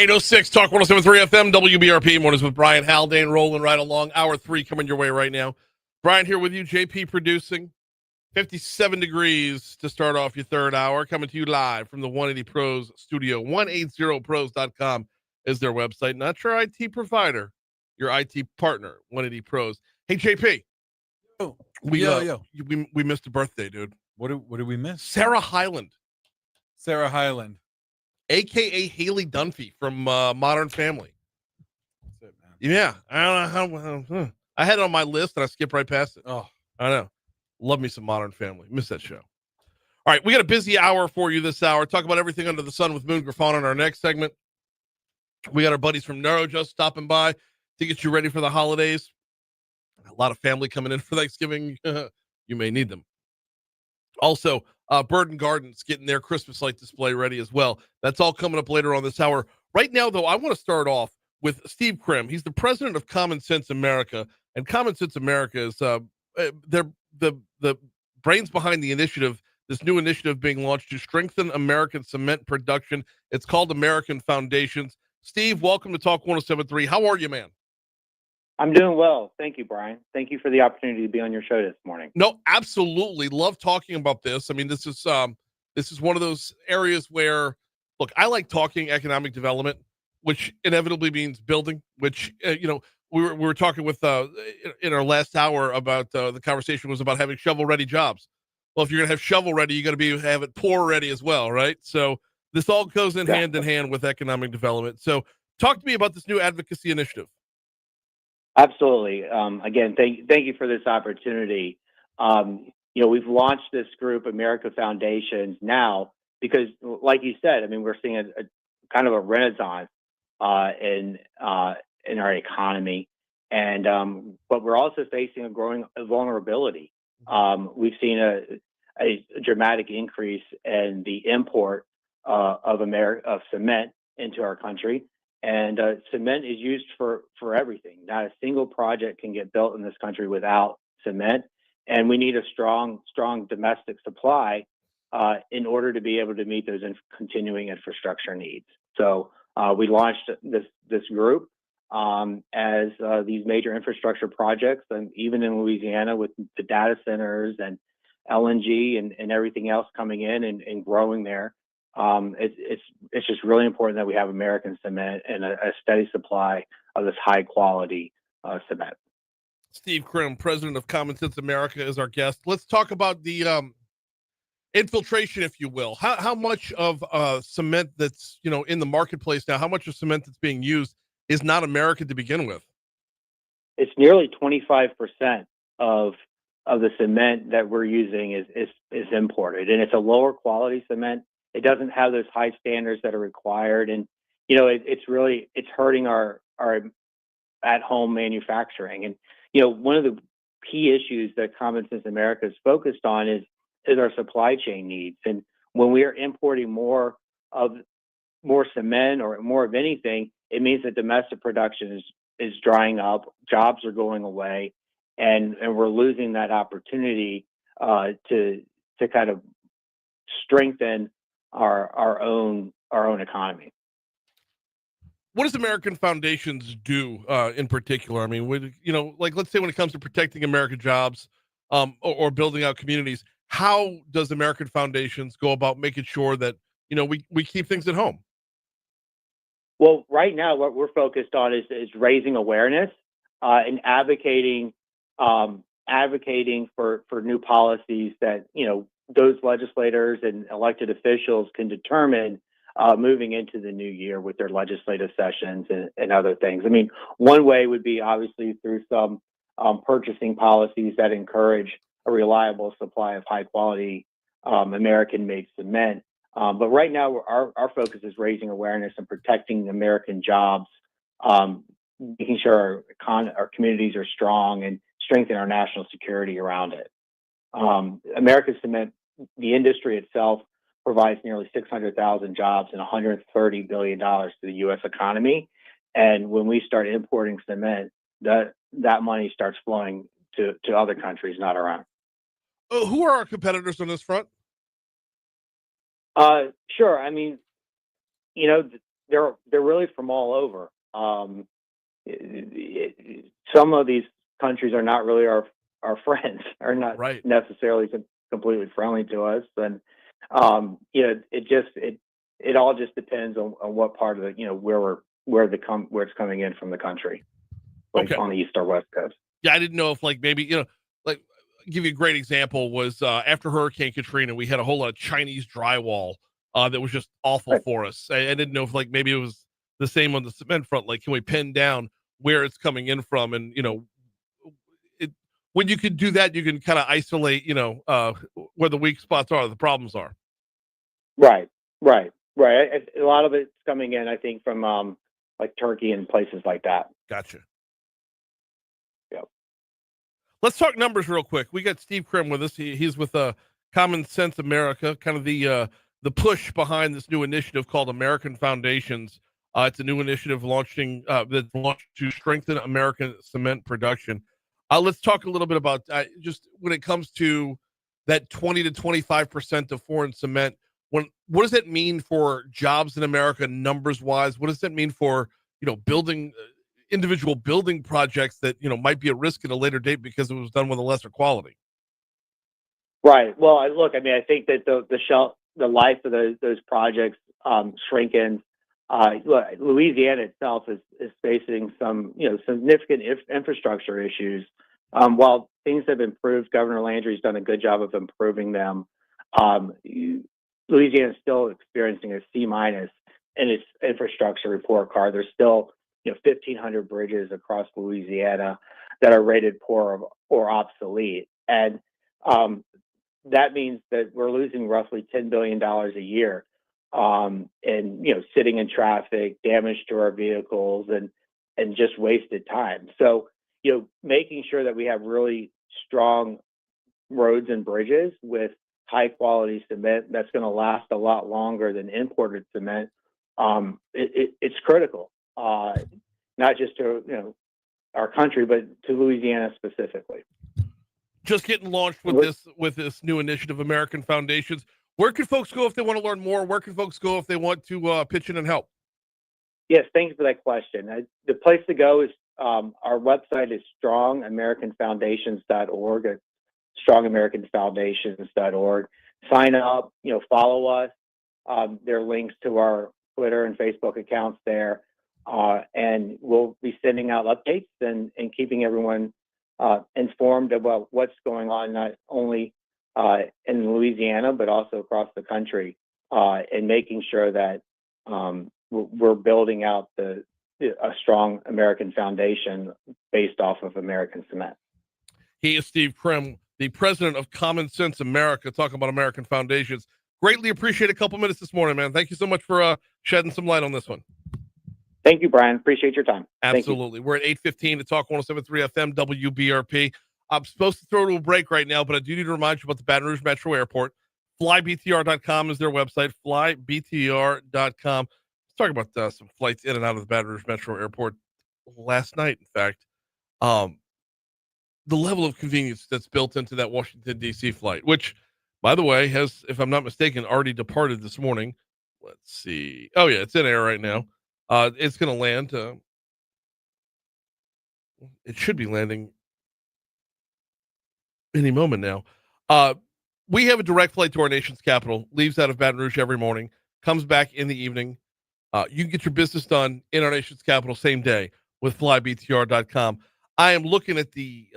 806 Talk 107.3 FM, WBRP. Mornings with Brian Haldane, rolling right along. Hour 3 coming your way right now. Brian here with you, JP producing. 57 degrees to start off your third hour. Coming to you live from the 180 Pros studio. 180pros.com is their website. Not your IT provider, your IT partner, 180 Pros. Hey, JP. We missed a birthday, dude. What did we miss? Sarah Hyland. Sarah Hyland. A.K.A. Haley Dunphy from Modern Family. That's it, man. Yeah. I don't know how. I had it on my list, and I skipped right past it. Oh, I know. Love me some Modern Family. Miss that show. All right, we got a busy hour for you this hour. Talk about everything under the sun with Moon Griffon in our next segment. We got our buddies from NeuroJust stopping by to get you ready for the holidays. A lot of family coming in for Thanksgiving. You may need them. Also, Bird & Gardens getting their Christmas light display ready as well. That's all coming up later on this hour. Right now, though, I want to start off with Steve Krim. He's the president of Common Sense America, and Common Sense America is they're the brains behind the initiative, this new initiative being launched to strengthen American cement production. It's called American Foundations. Steve, welcome to Talk 107.3. How are you, man? I'm doing well. Thank you, Brian. Thank you for the opportunity to be on your show this morning. No, absolutely. Love talking about this. I mean, this is one of those areas where, look, I like talking economic development, which inevitably means building, which, we were talking with in our last hour about the conversation was about having shovel-ready jobs. Well, if you're going to have shovel-ready, you got to have it pour-ready as well, right? So this all goes in hand in hand with economic development. So talk to me about this new advocacy initiative. Absolutely. Again, thank you for this opportunity. We've launched this group, America Foundations, now because, like you said, I mean, we're seeing a kind of a renaissance in our economy, and but we're also facing a growing vulnerability. We've seen a dramatic increase in the import of cement into our country. And cement is used for everything. Not a single project can get built in this country without cement. And we need a strong domestic supply in order to be able to meet those continuing infrastructure needs. So we launched this group as these major infrastructure projects, and even in Louisiana with the data centers and LNG and everything else coming in and growing there. It's just really important that we have American cement and a steady supply of this high quality cement. Steve Krim, president of Common Sense America, is our guest. Let's talk about the infiltration, if you will. How much of cement that's in the marketplace now? How much of cement that's being used is not American to begin with? It's nearly 25% of the cement that we're using is imported, and it's a lower quality cement. It doesn't have those high standards that are required. And, it's hurting our at-home manufacturing. And, one of the key issues that Common Sense America is focused on is our supply chain needs. And when we are importing more cement or more of anything, it means that domestic production is drying up, jobs are going away, and we're losing that opportunity to kind of strengthen our own economy. What does American Foundations do in particular? I mean, let's say when it comes to protecting American jobs or building out communities, how does American Foundations go about making sure that we keep things at home? Well, right now, what we're focused on is raising awareness and advocating for new policies that those legislators and elected officials can determine moving into the new year with their legislative sessions and other things. I mean, one way would be obviously through some purchasing policies that encourage a reliable supply of high quality American-made cement. But right now, our focus is raising awareness and protecting American jobs, making sure our communities are strong and strengthen our national security around it. American Cement, the industry itself, provides nearly 600,000 jobs and $130 billion to the U.S. economy. And when we start importing cement, that money starts flowing to other countries, not our own. Who are our competitors on this front? Sure. I mean, they're really from all over. Some of these countries are not really our friends, are not necessarily completely friendly to us, and it all just depends on what part of the where it's coming in from the country, like on the east or west coast. Yeah, I didn't know if maybe give you a great example was after Hurricane Katrina, we had a whole lot of Chinese drywall that was just awful for us. I didn't know if maybe it was the same on the cement front. Like, can we pin down where it's coming in from? And when you can do that, you can kind of isolate where the weak spots are, the problems are. Right. A lot of it's coming in, I think, from like Turkey and places like that. Gotcha. Yep. Let's talk numbers real quick. We got Steve Krim with us. He's with Common Sense America, kind of the push behind this new initiative called American Foundations. It's a new initiative that's launched to strengthen American cement production. Let's talk a little bit about just when it comes to that 20 to 25% of foreign cement. What does that mean for jobs in America, numbers wise? What does that mean for building individual building projects that might be at risk at a later date because it was done with a lesser quality? Right. Well, I think that the life of those projects shrinking. Louisiana itself is facing some significant infrastructure issues. While things have improved, Governor Landry's done a good job of improving them. Louisiana is still experiencing a C- in its infrastructure report card. There's still 1,500 bridges across Louisiana that are rated poor or obsolete, and that means that we're losing roughly $10 billion a year, and sitting in traffic, damage to our vehicles, and just wasted time. So making sure that we have really strong roads and bridges with high quality cement that's going to last a lot longer than imported cement, it's critical, not just to our country, but to Louisiana specifically. Just getting launched with this new initiative, American Foundations. Where can folks go if they want to learn more? Where can folks go if they want to pitch in and help? Yes, thank you for that question. The place to go is our website is strongamericanfoundations.org. It's strongamericanfoundations.org. Sign up, follow us. There are links to our Twitter and Facebook accounts there, and we'll be sending out updates and keeping everyone informed about what's going on, not only in Louisiana, but also across the country, and making sure that we're building out a strong American foundation based off of American cement. He is Steve Krim, the president of Common Sense America, talking about American Foundations. Greatly appreciate a couple minutes this morning, man. Thank you so much for shedding some light on this one. Thank you, Brian. Appreciate your time. Absolutely. We're at 8:15 to talk 107.3 FM WBRP. I'm supposed to throw to a break right now, but I do need to remind you about the Baton Rouge Metro Airport. FlyBTR.com is their website, FlyBTR.com. Let's talk about some flights in and out of the Baton Rouge Metro Airport last night, in fact. The level of convenience that's built into that Washington, D.C. flight, which, by the way, has, if I'm not mistaken, already departed this morning. Let's see. Oh, yeah, it's in air right now. It's going to land. It should be landing any moment now. We have a direct flight to our nation's capital, leaves out of Baton Rouge every morning, comes back in the evening. You can get your business done in our nation's capital same day with flybtr.com. I am looking at the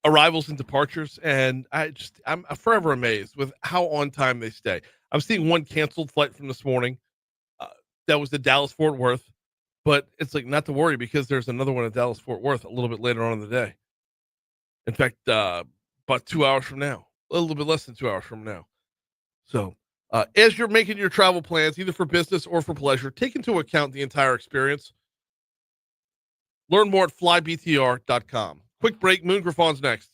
arrivals and departures, and I'm forever amazed with how on time they stay. I'm seeing one canceled flight from this morning. That was the Dallas-Fort Worth, but it's like not to worry because there's another one at Dallas-Fort Worth a little bit later on in the day. In fact, about 2 hours from now, a little bit less than 2 hours from now. So as you're making your travel plans, either for business or for pleasure, take into account the entire experience. Learn more at flybtr.com. Quick break. Moon Griffon's next.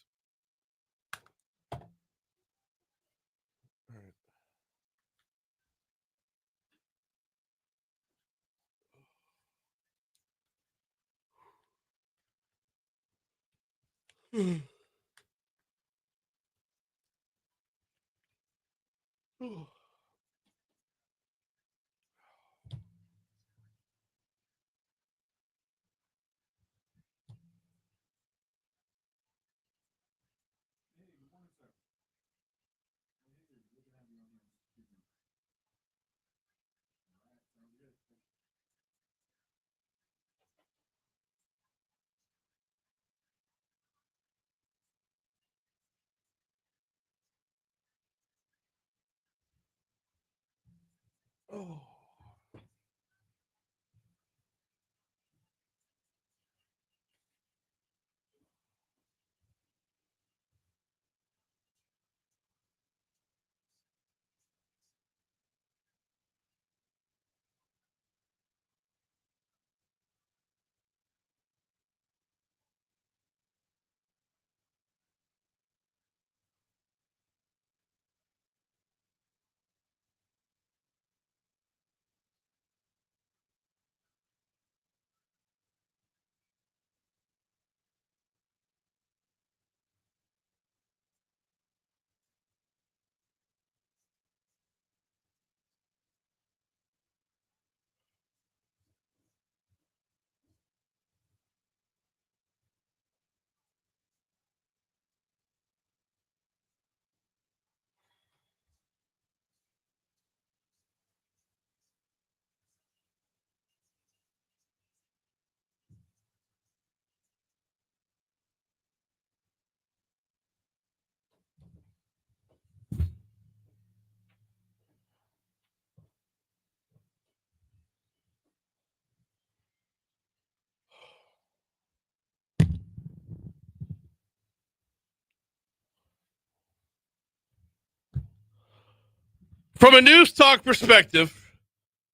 From a news talk perspective,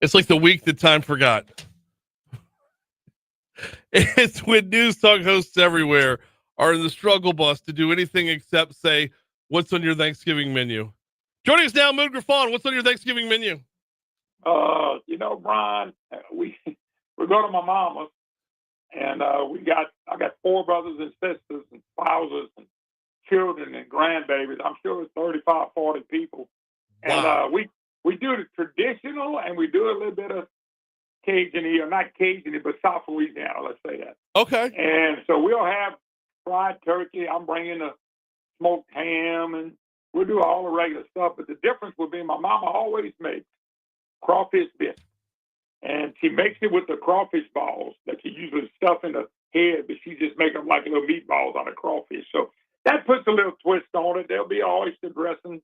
it's like the week that time forgot. It's when news talk hosts everywhere are in the struggle bus to do anything except say, what's on your Thanksgiving menu? Joining us now, Moon Griffon. What's on your Thanksgiving menu? Brian, we go to my mama's, and I got 4 brothers and sisters and spouses and children and grandbabies. I'm sure it's 35, 40 people. Wow. And we do the traditional, and we do a little bit of Cajun-y, or not Cajun-y, but South Louisiana, let's say that. Okay. And so we'll have fried turkey. I'm bringing the smoked ham, and we'll do all the regular stuff. But the difference will be my mama always makes crawfish biscuits. And she makes it with the crawfish balls that you usually stuff in the head, but she just makes them like little meatballs out of crawfish. So that puts a little twist on it. There'll be oyster dressing,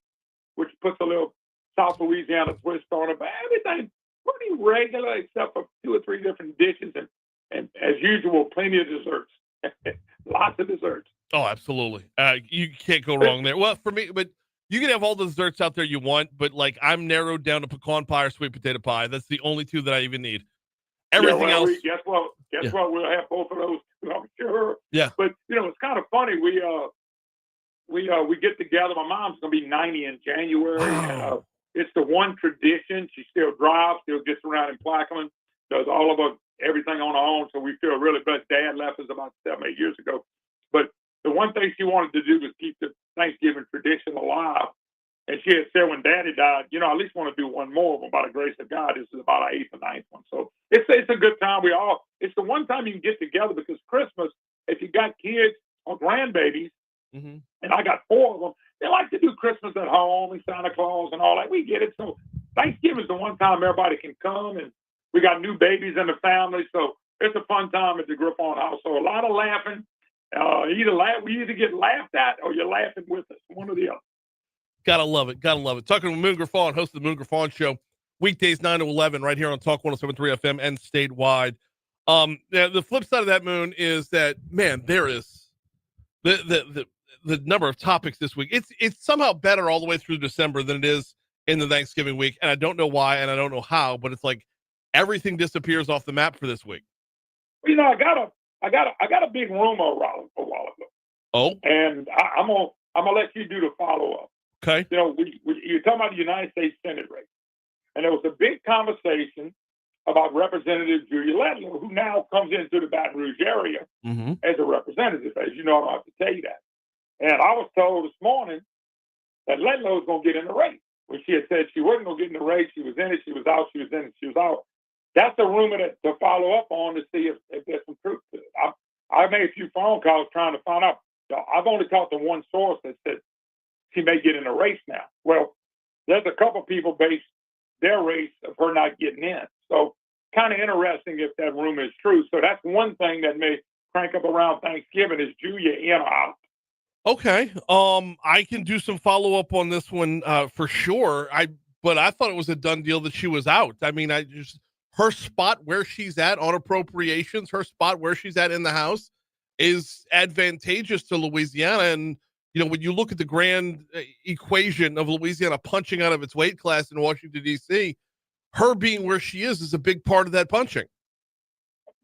which puts a little South Louisiana twist on it. But everything pretty regular except for 2 or 3 different dishes. And as usual, plenty of desserts. Lots of desserts. Oh, absolutely. You can't go wrong there. Well, for me, but you can have all the desserts out there you want, but like I'm narrowed down to pecan pie or sweet potato pie. That's the only 2 that I even need. Everything else. Guess what? We'll have both of those, I'm sure. Yeah. But it's kind of funny. We get together. My mom's gonna be 90 in January. Wow. And, it's the one tradition. She still drives, still gets around in Plaquemine, does all of everything on her own. So we feel really blessed. Dad left us about 7, 8 years ago. But the one thing she wanted to do was keep the Thanksgiving tradition alive. And she had said when Daddy died, I at least want to do one more. But by the grace of God, this is about our 8th or 9th one. So it's a good time. It's the one time you can get together, because Christmas, if you got kids or grandbabies, and I got 4 of them, they like to do Christmas at home and Santa Claus and all that. We get it. So Thanksgiving is the one time everybody can come, and we got new babies in the family. So it's a fun time at the Griffon house. So a lot of laughing. We either get laughed at or you're laughing with us, one or the other. Gotta love it. Talking with Moon Griffon, host of the Moon Griffon Show, weekdays 9 to 11, right here on Talk 107.3 FM and statewide. The flip side of that, Moon, is that, man, there is the number of topics this week. It's somehow better all the way through December than it is in the Thanksgiving week, and I don't know why, and I don't know how, but it's like everything disappears off the map for this week. I got a big rumor a while ago. Oh, and I'm gonna let you do the follow up. Okay. You're talking about the United States Senate race, and there was a big conversation about Representative Julia Ledlow, who now comes into the Baton Rouge area as a representative. As you know, I don't have to tell you that. And I was told this morning that Ledlow was going to get in the race. When she had said she wasn't going to get in the race, she was in it, she was out, she was in it, she was out. That's a rumor to follow up on to see if there's some truth to it. I made a few phone calls trying to find out. I've only talked to one source that said she may get in the race now. Well, there's a couple people based their race of her not getting in. So kind of interesting if that rumor is true. So that's one thing that may crank up around Thanksgiving is Julia in or out. Okay. I can do some follow up on this one for sure. but I thought it was a done deal that she was out. I mean, her spot where she's at on appropriations, her spot where she's at in the House is advantageous to Louisiana. And, when you look at the grand equation of Louisiana punching out of its weight class in Washington, D.C., her being where she is a big part of that punching.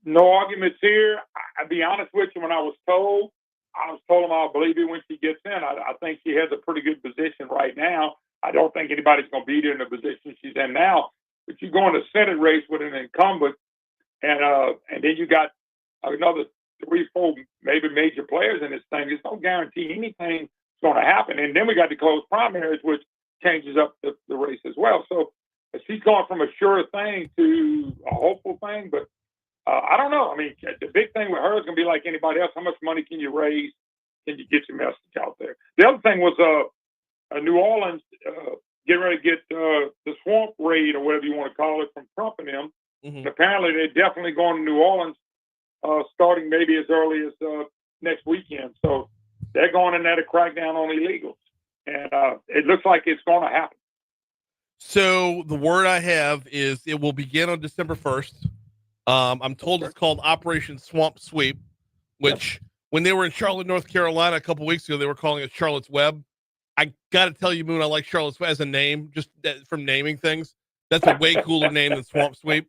No arguments here. I'll be honest with you. When I was told them I'll believe it when she gets in. I think she has a pretty good position right now. I don't think anybody's going to beat her in the position she's in now. But you go in a Senate race with an incumbent, and then you got another 3, 4 maybe major players in this thing. There's no guarantee anything's going to happen. And then we got the closed primaries, which changes up the race as well. So she's gone from a sure thing to a hopeful thing. But I don't know. I mean, the big thing with her is going to be like anybody else. How much money can you raise? Can you get your message out there? The other thing was New Orleans getting ready to get the swamp raid or whatever you want to call it from Trump and them. Mm-hmm. Apparently, they're definitely going to New Orleans starting maybe as early as next weekend. So they're going in there to crack down on illegals. And it looks like it's going to happen. So the word I have is it will begin on December 1st. I'm told it's called Operation Swamp Sweep, which when they were in Charlotte, North Carolina a couple weeks ago, they were calling it Charlotte's Web. I got to tell you, Moon, I like Charlotte's Web as a name, just from naming things. That's a way cooler name than Swamp Sweep.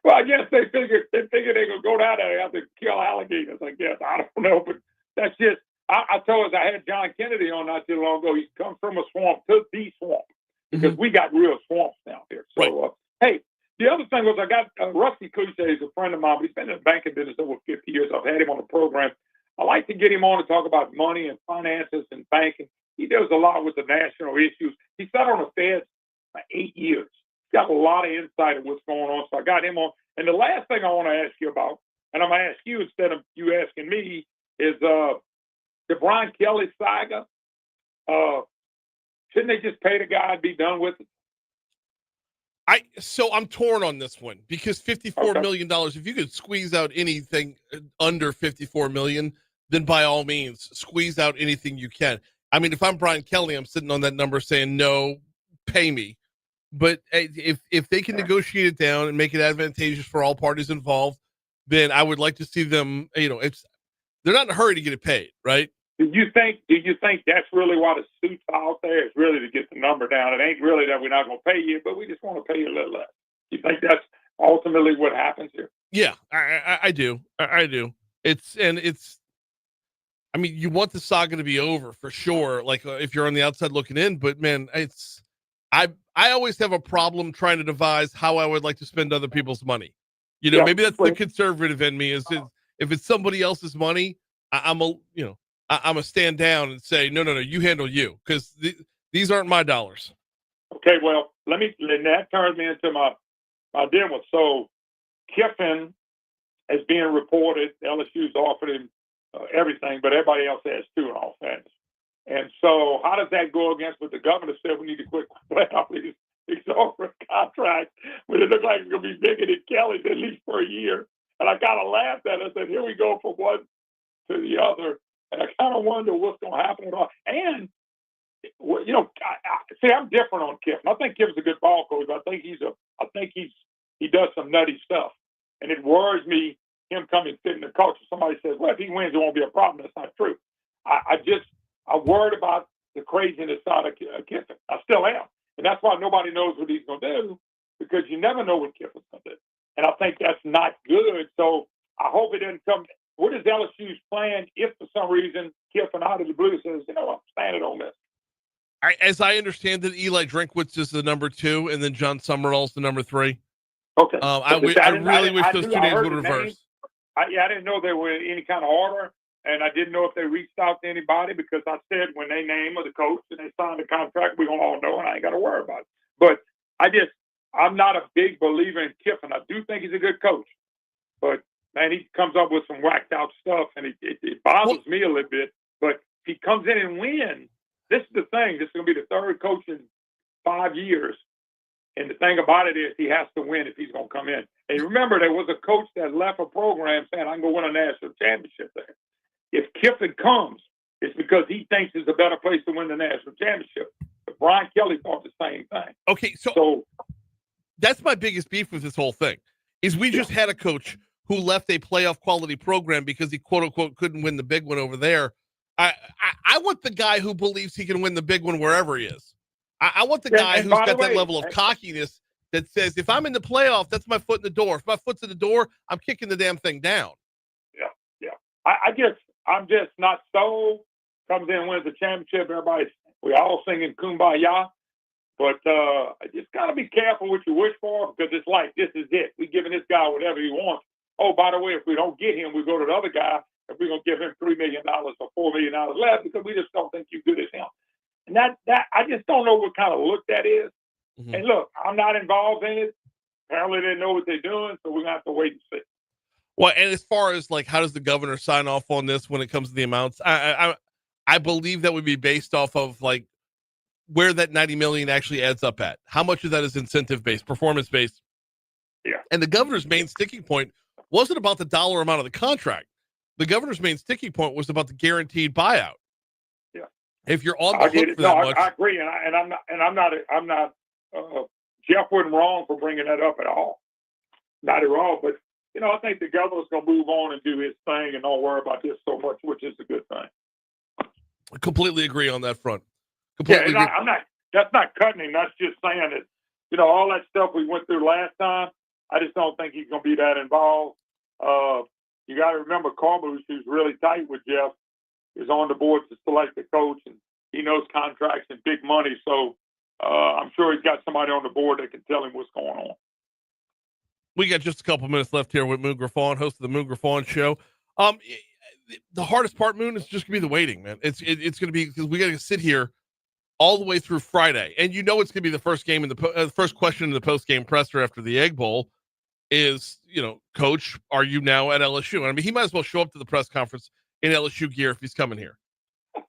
Well, I guess they figured they're going to go down there and have to kill alligators, I guess. I don't know, but that's just, I told us I had John Kennedy on not too long ago. He's come from a swamp to the swamp because we got real swamps down here. So, hey, the other thing was I got Rusty Cliche is a friend of mine, but he's been in the banking business over 50 years. I've had him on the program. I like to get him on to talk about money and finances and banking. He does a lot with the national issues. He sat on the Fed for 8 years. He's got a lot of insight of what's going on. So I got him on. And the last thing I want to ask you about, and I'm going to ask you instead of you asking me, is the Brian Kelly saga. Shouldn't they just pay the guy and be done with it? So I'm torn on this one because $54 million, if you could squeeze out anything under $54 million, then by all means, squeeze out anything you can. I mean, if I'm Brian Kelly, I'm sitting on that number saying, no, pay me. But if they can negotiate it down and make it advantageous for all parties involved, then I would like to see them, they're not in a hurry to get it paid, right? Do you think that's really why the suit's out there? It's really to get the number down. It ain't really that we're not going to pay you, but we just want to pay you a little less. You think that's ultimately what happens here? Yeah, I do. I do. I mean, you want the saga to be over for sure. Like if you're on the outside looking in, but man, I always have a problem trying to devise how I would like to spend other people's money. Maybe that's the conservative in me is if it's somebody else's money, I'm a stand down and say, no, you handle you because these aren't my dollars. Okay, well, that turns me into my dilemma. So Kiffin is being reported. LSU's offered him everything, but everybody else has too in all fairness. And so how does that go against what the governor said we need to quit playing off these exorbitant contracts when it looks like it's going to be bigger than Kelly's at least for a year? And I kind of laughed at it. I said, here we go from one to the other. And I kind of wonder what's going to happen at all. And, I'm different on Kiffin. I think Kiffin's a good ball coach. I think he does some nutty stuff. And it worries me, him coming fit in the culture. Somebody says, well, if he wins, it won't be a problem. That's not true. I'm worried about the craziness side of Kiffin. I still am. And that's why nobody knows what he's going to do because you never know what Kiffin's going to do. And I think that's not good. So I hope it doesn't come. What is LSU's plan if for some reason Kiffin out of the blue says, I'm standing on this? As I understand it, Eli Drinkwitz is the number 2, and then John Summerall's the number 3. Okay. I really wish those 2 names would reverse. I didn't know they were in any kind of order, and I didn't know if they reached out to anybody because I said when they name the coach and they sign the contract, we're going to all know, and I ain't got to worry about it. But I'm not a big believer in Kiffin. I do think he's a good coach, but man, he comes up with some whacked out stuff, and it bothers me a little bit. But if he comes in and wins, this is the thing. This is going to be the third coach in 5 years. And the thing about it is he has to win if he's going to come in. And remember, there was a coach that left a program saying, I can go win a national championship there. If Kiffin comes, it's because he thinks it's a better place to win the national championship. The Brian Kelly thought the same thing. Okay, so that's my biggest beef with this whole thing is we just had a coach who left a playoff quality program because he quote unquote couldn't win the big one over there. I want the guy who believes he can win the big one wherever he is. I want the guy who's got that level of cockiness that says, if I'm in the playoff, that's my foot in the door. If my foot's in the door, I'm kicking the damn thing down. Yeah. I'm just not so. Comes in, wins the championship. We all singing Kumbaya. But I just got to be careful what you wish for, because it's like, this is it. We're giving this guy whatever he wants. Oh, by the way, if we don't get him, we go to the other guy, and we're going to give him $3 million or $4 million less because we just don't think you're good as him. And that I just don't know what kind of look that is. Mm-hmm. And look, I'm not involved in it. Apparently they know what they're doing, so we're going to have to wait and see. Well, and as far as like, how does the governor sign off on this when it comes to the amounts? I believe that would be based off of like where that 90 million actually adds up at. How much of that is incentive based, performance based? Yeah. And the governor's main sticking point wasn't about the dollar amount of the contract. The governor's main sticking point was about the guaranteed buyout. Yeah. If you're on the hook for that much, I agree, and I'm not. Jeff wasn't wrong for bringing that up at all. Not at all, but I think the governor's going to move on and do his thing and don't worry about this so much, which is a good thing. I completely agree on that front. Completely agree. I'm not. That's not cutting him. That's just saying that all that stuff we went through last time. I just don't think he's going to be that involved. You got to remember, Corbin, who's really tight with Jeff, is on the board to select the coach, and he knows contracts and big money. So I'm sure he's got somebody on the board that can tell him what's going on. We got just a couple minutes left here with Moon Griffon, host of the Moon Griffon Show. The hardest part, Moon, is just gonna be the waiting, man. It's gonna be, because we got to sit here all the way through Friday, and it's gonna be the first game in the first question in the post game presser after the Egg Bowl is, Coach, are you now at LSU? I mean, he might as well show up to the press conference in LSU gear if he's coming here. But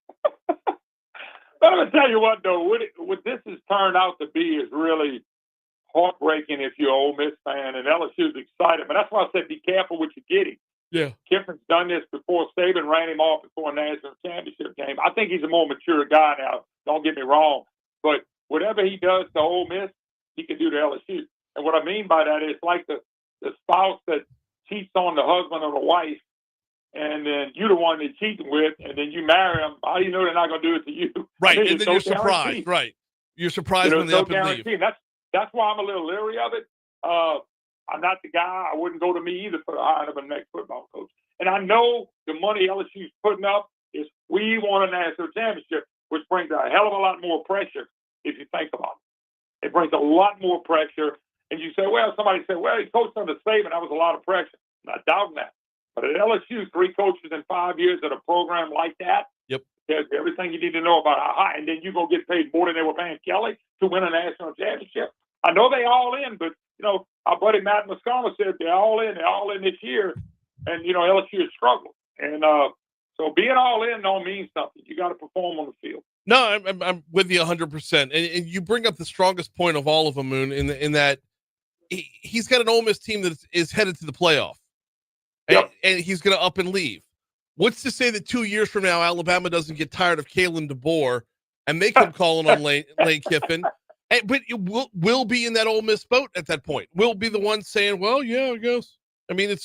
I'm gonna tell you what, though, what this has turned out to be is really heartbreaking if you're an Ole Miss fan, and LSU's excited. But that's why I said be careful what you're getting. Yeah. Kiffin's done this before. Saban ran him off before a national championship game. I think he's a more mature guy now. Don't get me wrong. But whatever he does to Ole Miss, he can do to LSU. And what I mean by that is like the spouse that cheats on the husband or the wife, and then you're the one they're cheating with, and then you marry them. How do you know they're not going to do it to you? Right, and then you're surprised. Right. You're surprised when they up and leave. That's why I'm a little leery of it. I'm not the guy. I wouldn't go to me either for hiring of a next football coach. And I know the money LSU's putting up is we want a national championship, which brings a hell of a lot more pressure if you think about it. It brings a lot more pressure. And you say, somebody said, he coached under Saban. That was a lot of pressure. I'm not doubting that. But at LSU, 3 coaches in 5 years at a program like that, yep, there's everything you need to know about how high. And then you're going to get paid more than they were paying Kelly to win a national championship. I know they all in, but, our buddy Matt Moscona said they're all in this year. And, LSU has struggled. And so being all in don't mean something. You got to perform on the field. No, I'm with you 100%. And you bring up the strongest point of all of them, Moon, in that he's got an Ole Miss team that is headed to the playoff. Yep. And he's going to up and leave. What's to say that 2 years from now, Alabama doesn't get tired of Kalen DeBoer and they come calling on Lane Kiffin? But it will be in that Ole Miss boat at that point. We'll be the ones saying, well, yeah, I guess. I mean,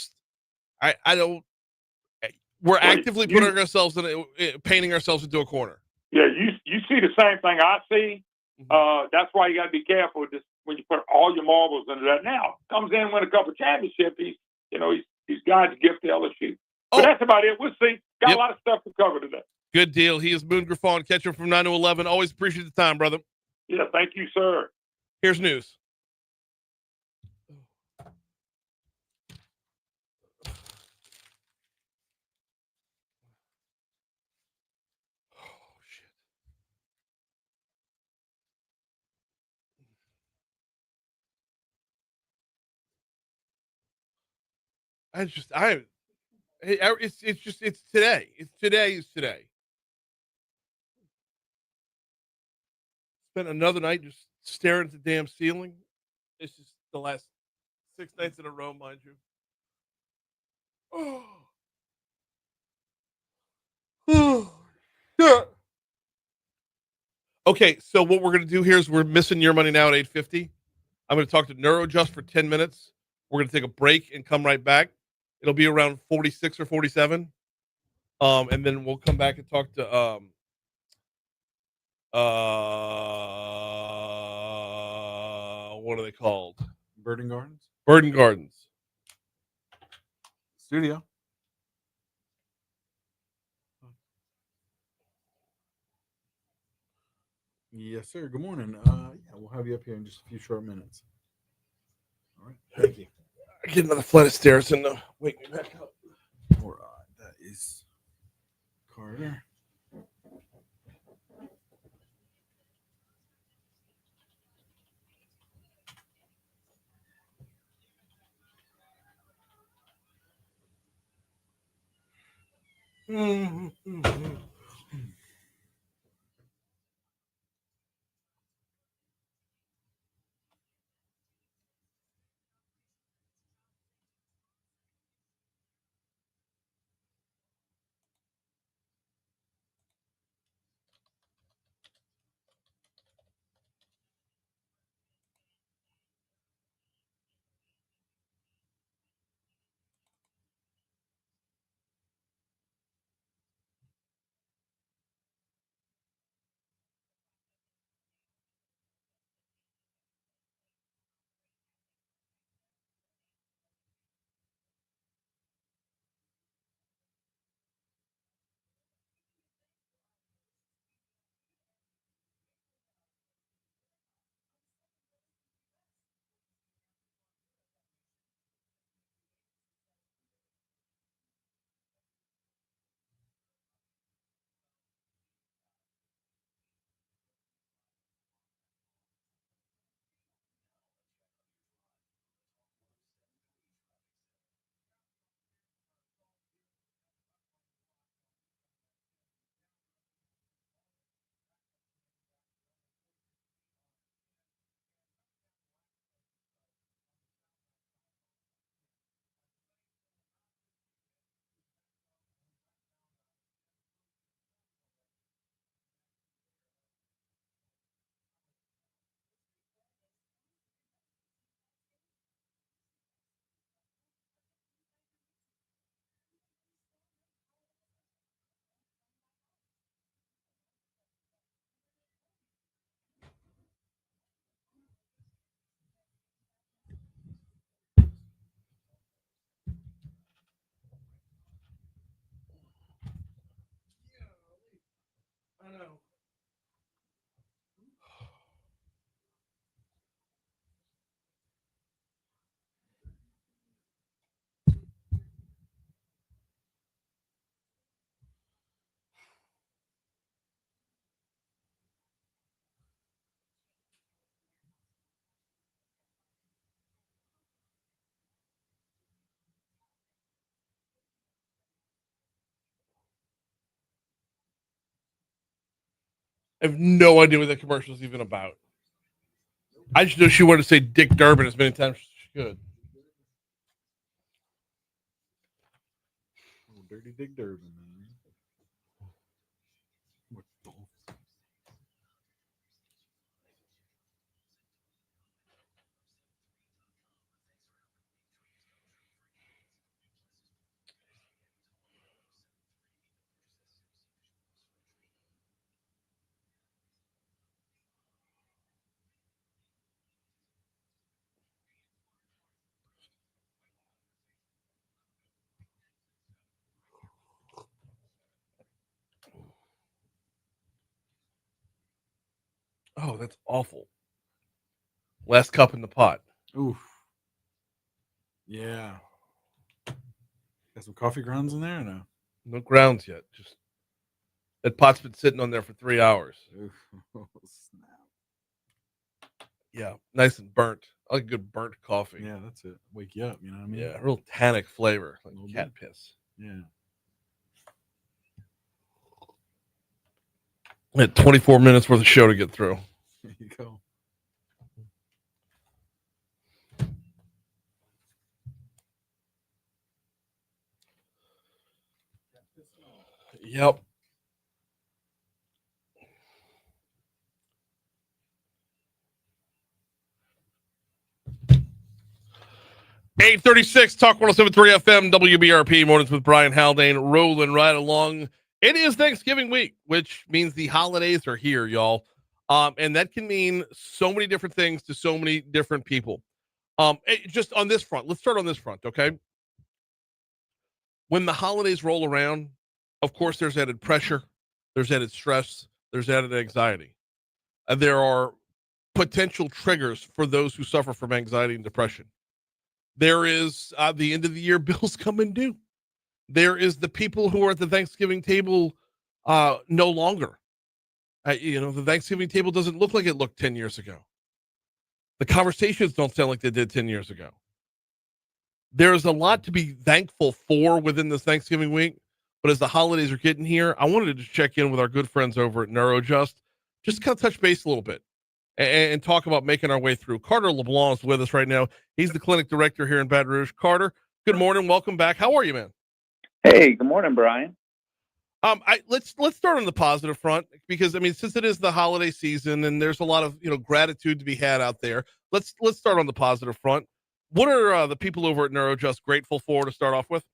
I don't. We're actively putting ourselves painting ourselves into a corner. Yeah, you see the same thing I see. That's why you got to be careful just when you put all your marbles into that. Now comes in, win a couple championships. He's God's gift to LSU. But that's about it. We'll see. Got a lot of stuff to cover today. Good deal. He is Moon Griffon. Catch him from 9 to 11. Always appreciate the time, brother. Yeah, thank you, sir. Here's news. It's today. It's today. Spent another night just staring at the damn ceiling. This is the last 6 nights in a row, mind you. Oh, yeah. Okay, so what we're going to do here is we're missing your money now at 8:50. I'm going to talk to NeuroJust for 10 minutes. We're going to take a break and come right back. It'll be around 46 or 47. And then we'll come back and talk to what are they called? Birding Gardens Burden Gardens. Studio. Yes, sir. Good morning. Yeah, we'll have you up here in just a few short minutes. All right. Thank you. I get another flight of stairs and wake me back up. All right. That is Carter. I know. I have no idea what that commercial is even about. I just know she wanted to say Dick Durbin as many times as she could. Oh, Dirty Dick Durbin, man. What the? Oh, that's awful. Last cup in the pot. Oof. Yeah. Got some coffee grounds in there or no? No grounds yet. Just that pot's been sitting on there for 3 hours. Oof. Snap. Yeah, nice and burnt. I like good burnt coffee. Yeah, that's it. Wake you up, you know what I mean? Yeah, real tannic flavor, like Little cat bit. piss. Yeah. We had 24 minutes worth of show to get through. There you go. Yep. 836 Talk 107.3 FM WBRP mornings with Brian Haldane rolling right along. It is Thanksgiving week, which means the holidays are here, y'all. And that can mean so many different things to so many different people. Just on this front, let's start on this front, okay? When the holidays roll around, of course, there's added pressure, there's added stress, there's added anxiety. And there are potential triggers for those who suffer from anxiety and depression. There is the end of the year bills coming due. There is the people who are at the Thanksgiving table no longer. The Thanksgiving table doesn't look like it looked 10 years ago. The conversations don't sound like they did 10 years ago. There's a lot to be thankful for within this Thanksgiving week, but as the holidays are getting here, I wanted to check in with our good friends over at NeuroJust, just kind of touch base a little bit and talk about making our way through. Carter LeBlanc is with us right now. He's the clinic director here in Baton Rouge. Carter, good morning. Welcome back. How are you, man? Hey, good morning, Brian. Let's start on the positive front because since it is the holiday season and there's a lot of gratitude to be had out there. Let's start on the positive front. What are the people over at NeuroJust grateful for to start off with?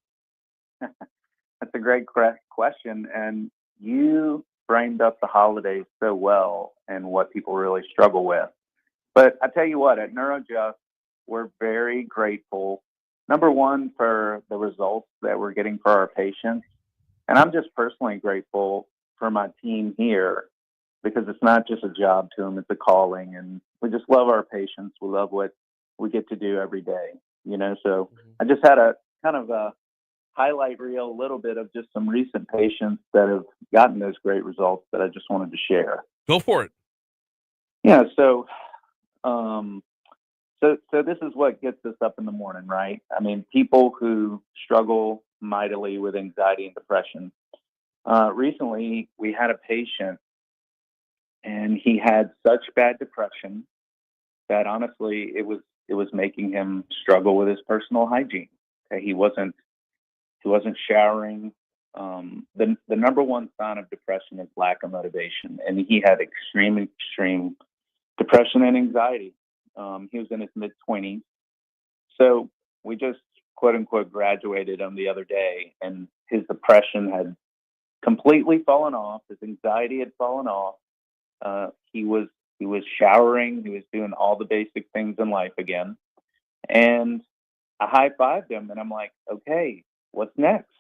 That's a great question, and you framed up the holidays so well and what people really struggle with. But I tell you what, at NeuroJust, we're very grateful. Number one, for the results that we're getting for our patients. And I'm just personally grateful for my team here because it's not just a job to them, it's a calling. And we just love our patients. We love what we get to do every day, So I just had a kind of a highlight reel, a little bit of just some recent patients that have gotten those great results that I just wanted to share. Go for it. Yeah. So this is what gets us up in the morning, right? People who struggle mightily with anxiety and depression. Recently, we had a patient, and he had such bad depression that honestly, it was making him struggle with his personal hygiene. Okay? He wasn't showering. The number one sign of depression is lack of motivation, and he had extreme depression and anxiety. He was in his mid-20s. So we just, quote unquote, graduated him the other day, and his depression had completely fallen off. His anxiety had fallen off. He was showering. He was doing all the basic things in life again. And I high-fived him, and I'm like, okay, what's next?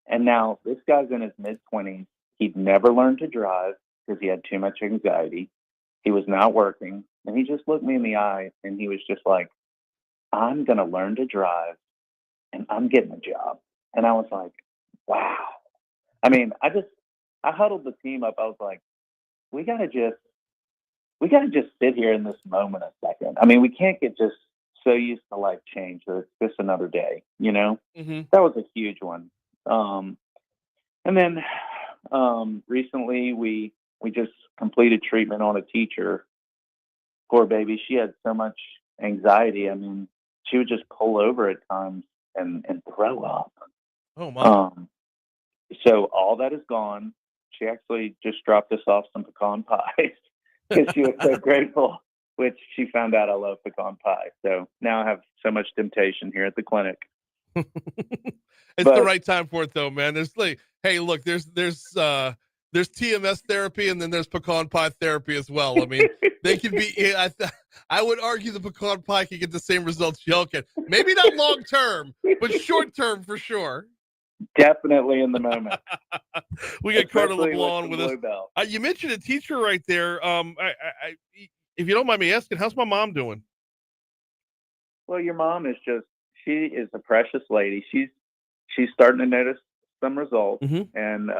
And now this guy's in his mid-20s. He'd never learned to drive because he had too much anxiety. He was not working. And he just looked me in the eye, and he was just like, I'm going to learn to drive, and I'm getting a job. And I was like, wow. I huddled the team up. I was like, we got to just sit here in this moment a second. We can't get just so used to life change that it's just another day, Mm-hmm. That was a huge one. And then recently we just completed treatment on a teacher. Poor baby. She had so much anxiety. She would just pull over at times and throw up. Oh, my. So all that is gone. She actually just dropped us off some pecan pies because she was so grateful, which she found out I love pecan pie. So now I have so much temptation here at the clinic. It's the right time for it, though, man. There's hey, look, there's TMS therapy, and then there's pecan pie therapy as well. They can be. I would argue the pecan pie can get the same results y'all can. Maybe not long term, but short term for sure. Definitely in the moment. We got Carter LeBlanc with us. You mentioned a teacher right there. If you don't mind me asking, how's my mom doing? Well, your mom is she is a precious lady. She's starting to notice some results. Mm-hmm. And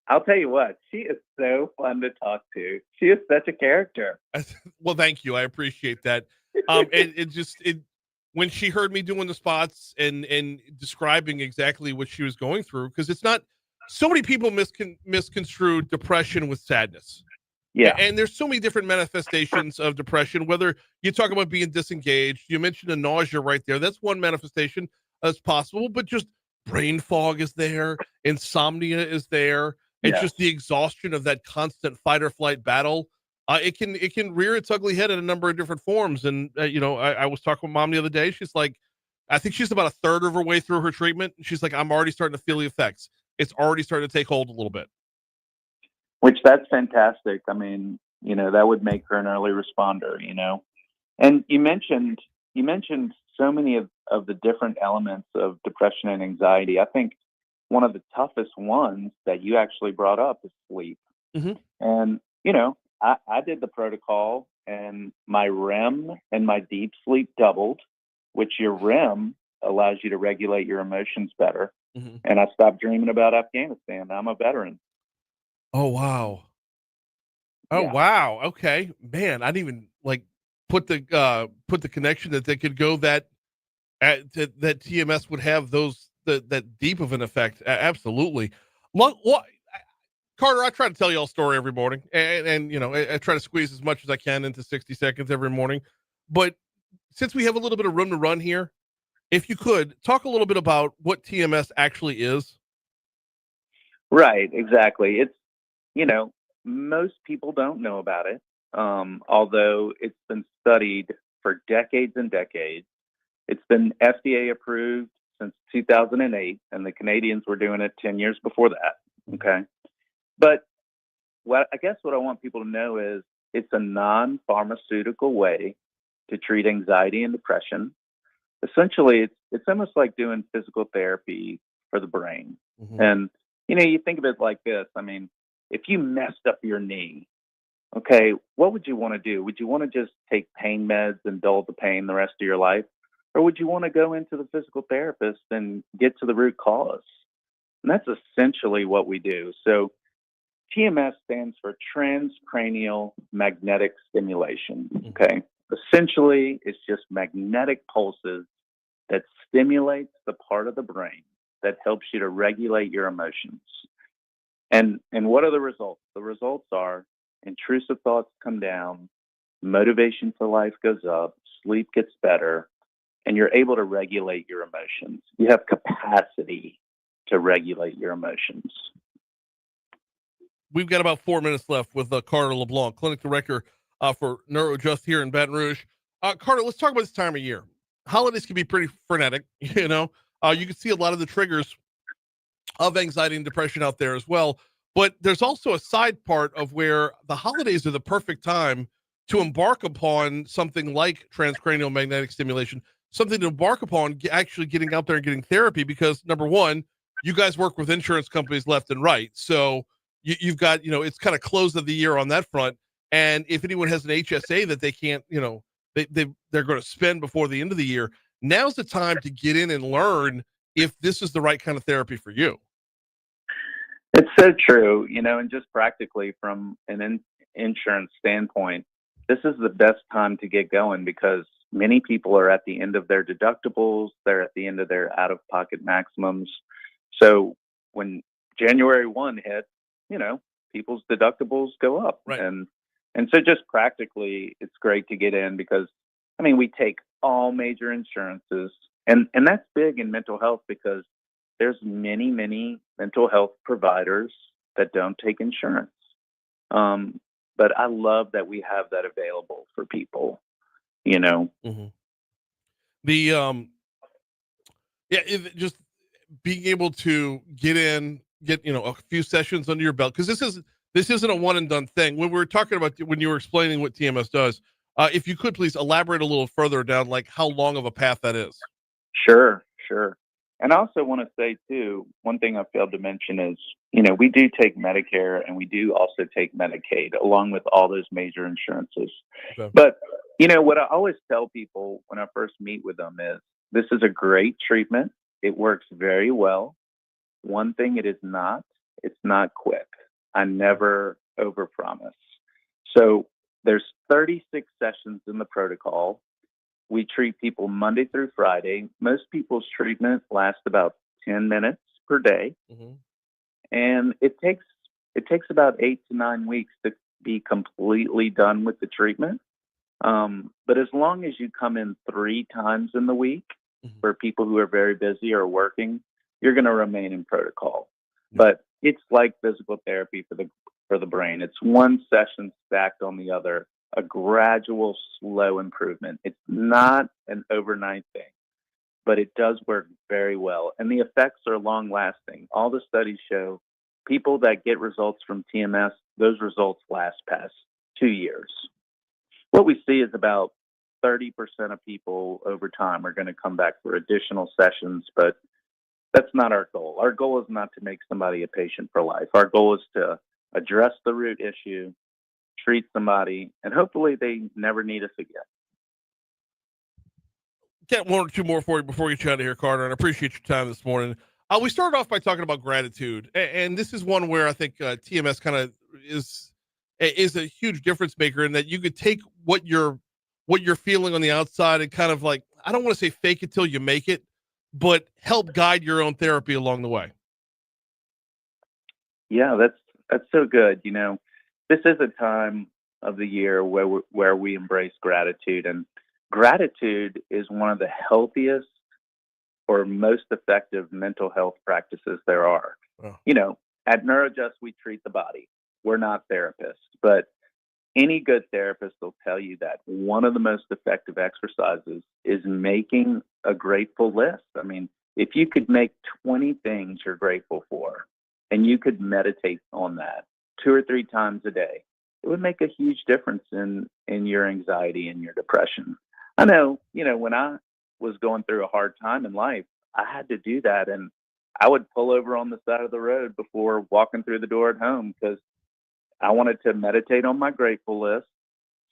I'll tell you what, she is so fun to talk to. She is such a character. Well, thank you. I appreciate that. When she heard me doing the spots and describing exactly what she was going through, because it's not so many people misconstrue depression with sadness. Yeah. And there's so many different manifestations of depression, whether you talk about being disengaged, you mentioned a nausea right there. That's one manifestation that's possible, but just brain fog is there. Insomnia is there. It's just the exhaustion of that constant fight or flight battle. It can rear its ugly head in a number of different forms. And, I was talking with mom the other day. She's like, I think she's about a third of her way through her treatment. She's like, I'm already starting to feel the effects. It's already starting to take hold a little bit. Which that's fantastic. I mean, that would make her an early responder, And you mentioned so many of the different elements of depression and anxiety. I think one of the toughest ones that you actually brought up is sleep. Mm-hmm. And, I did the protocol, and my REM and my deep sleep doubled, which your REM allows you to regulate your emotions better. Mm-hmm. And I stopped dreaming about Afghanistan. I'm a veteran. Oh, wow. Oh, Yeah. wow. Okay, man. I didn't even put the connection that they could go that TMS would have that deep of an effect. Absolutely. Carter, I try to tell y'all a story every morning, and I try to squeeze as much as I can into 60 seconds every morning. But since we have a little bit of room to run here, if you could talk a little bit about what TMS actually is. Right, exactly. It's, most people don't know about it, although it's been studied for decades and decades. It's been FDA approved since 2008, and the Canadians were doing it 10 years before that. Okay. But what I want people to know is it's a non-pharmaceutical way to treat anxiety and depression. Essentially, it's almost like doing physical therapy for the brain. Mm-hmm. And, you think of it like this. I mean, if you messed up your knee, okay, what would you want to do? Would you want to just take pain meds and dull the pain the rest of your life? Or would you want to go into the physical therapist and get to the root cause? And that's essentially what we do. So TMS stands for transcranial magnetic stimulation. Okay. Essentially, it's just magnetic pulses that stimulates the part of the brain that helps you to regulate your emotions. And what are the results? The results are intrusive thoughts come down, motivation for life goes up, sleep gets better, and you're able to regulate your emotions. You have capacity to regulate your emotions. We've got about 4 minutes left with Carter LeBlanc, clinic director for NeuroJust here in Baton Rouge. Carter, let's talk about this time of year. Holidays can be pretty frenetic, you can see a lot of the triggers of anxiety and depression out there as well. But there's also a side part of where the holidays are the perfect time to embark upon something like transcranial magnetic stimulation, something to embark upon actually getting out there and getting therapy, because number one, you guys work with insurance companies left and right. So you've got, it's kind of close of the year on that front. And if anyone has an HSA that they can't, they're going to spend before the end of the year, now's the time to get in and learn if this is the right kind of therapy for you. It's so true, and just practically from an insurance standpoint, this is the best time to get going because many people are at the end of their deductibles. They're at the end of their out-of-pocket maximums. So when January 1 hits, people's deductibles go up. Right. And so just practically, it's great to get in because, we take all major insurances. And that's big in mental health because there's many, many mental health providers that don't take insurance. But I love that we have that available for people, Mm-hmm. The, just being able to get a few sessions under your belt, because this isn't a one and done thing. When we were talking about, when you were explaining what TMS does, if you could please elaborate a little further down, like how long of a path that is. Sure. And I also want to say too, one thing I failed to mention is, we do take Medicare and we do also take Medicaid along with all those major insurances. Okay. But, what I always tell people when I first meet with them is this is a great treatment. It works very well. One thing it's not quick. I never overpromise. So there's 36 sessions in the protocol. We treat people Monday through Friday. Most people's treatment lasts about 10 minutes per day. Mm-hmm. And it takes about 8 to 9 weeks to be completely done with the treatment. But as long as you come in 3 times in the week, mm-hmm. for people who are very busy or working, you're going to remain in protocol. But it's like physical therapy for the brain. It's one session stacked on the other, a gradual, slow improvement. It's not an overnight thing. but it does work very well. And the effects are long lasting. All the studies show people that get results from TMS, those results last past 2 years. What we see is about 30% of people over time are going to come back for additional sessions, but that's not our goal. Our goal is not to make somebody a patient for life. Our goal is to address the root issue, treat somebody, and hopefully they never need us again. Get one or two more for you before we get you out of here, Carter, and I appreciate your time this morning. We started off by talking about gratitude, and this is one where I think TMS kind of is a huge difference maker in that you could take what you're feeling on the outside and kind of like, I don't want to say fake it till you make it, but help guide your own therapy along the way. Yeah, that's so good. You know, this is a time of the year where we embrace gratitude, and gratitude is one of the healthiest or most effective mental health practices there are. Oh. You know, at NeuroJust, we treat the body. We're not therapists, but any good therapist will tell you that one of the most effective exercises is making a grateful list. I mean, if you could make 20 things you're grateful for and you could meditate on that 2 or 3 times a day, it would make a huge difference in your anxiety and your depression. I know, you know, when I was going through a hard time in life, I had to do that. And I would pull over on the side of the road before walking through the door at home because I wanted to meditate on my grateful list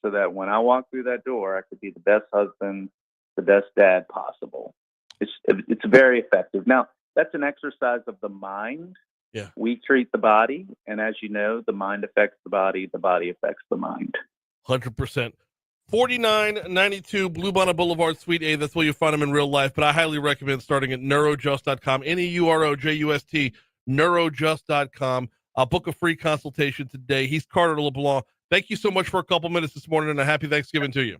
so that when I walked through that door, I could be the best husband, the best dad possible. It's very effective. Now, that's an exercise of the mind. Yeah. We treat the body. And as you know, the mind affects the body affects the mind. 100%. 4992 Bluebonnet Boulevard, Suite A. That's where you find them in real life. But I highly recommend starting at NeuroJust.com. NeuroJust, NeuroJust.com. I'll book a free consultation today. He's Carter LeBlanc. Thank you so much for a couple minutes this morning, and a happy Thanksgiving to you.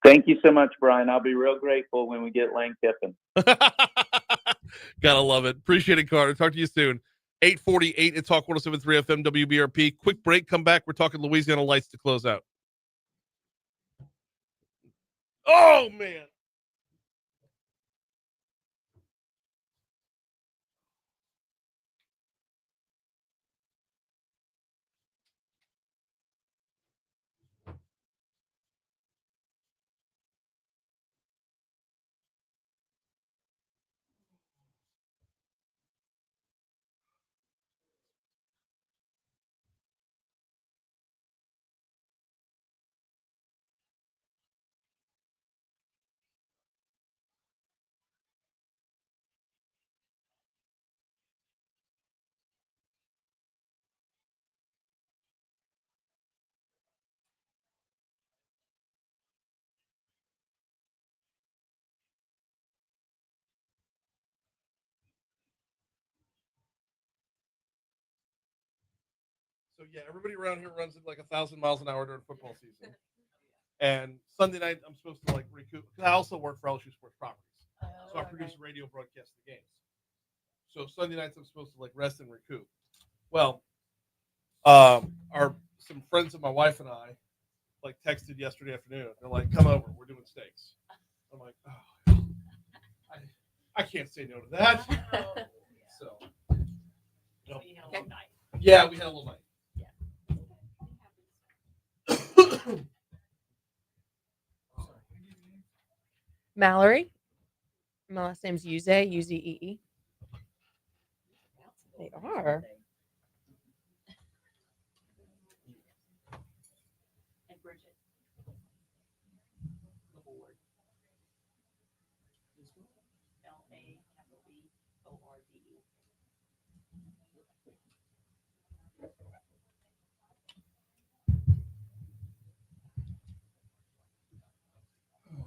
Thank you so much, Brian. I'll be real grateful when we get Lane Kiffin. Gotta love it. Appreciate it, Carter. Talk to you soon. 848 at Talk 107.3 FM WBRP. Quick break. Come back. We're talking Louisiana Lights to close out. Oh, man. So yeah, everybody around here runs at like 1,000 miles an hour during football season. And Sunday night, I'm supposed to like recoup. Because I also work for LSU Sports Properties, so I produce a radio broadcast of the games. So Sunday nights, I'm supposed to like rest and recoup. Well, some friends of my wife and I like texted yesterday afternoon. They're like, "Come over, we're doing steaks." I'm like, "Oh, I can't say no to that." So, you know, yeah, we had a little night. Mallory. My last name's Yuze, Uzee. They are. And Bridget. LABORDE.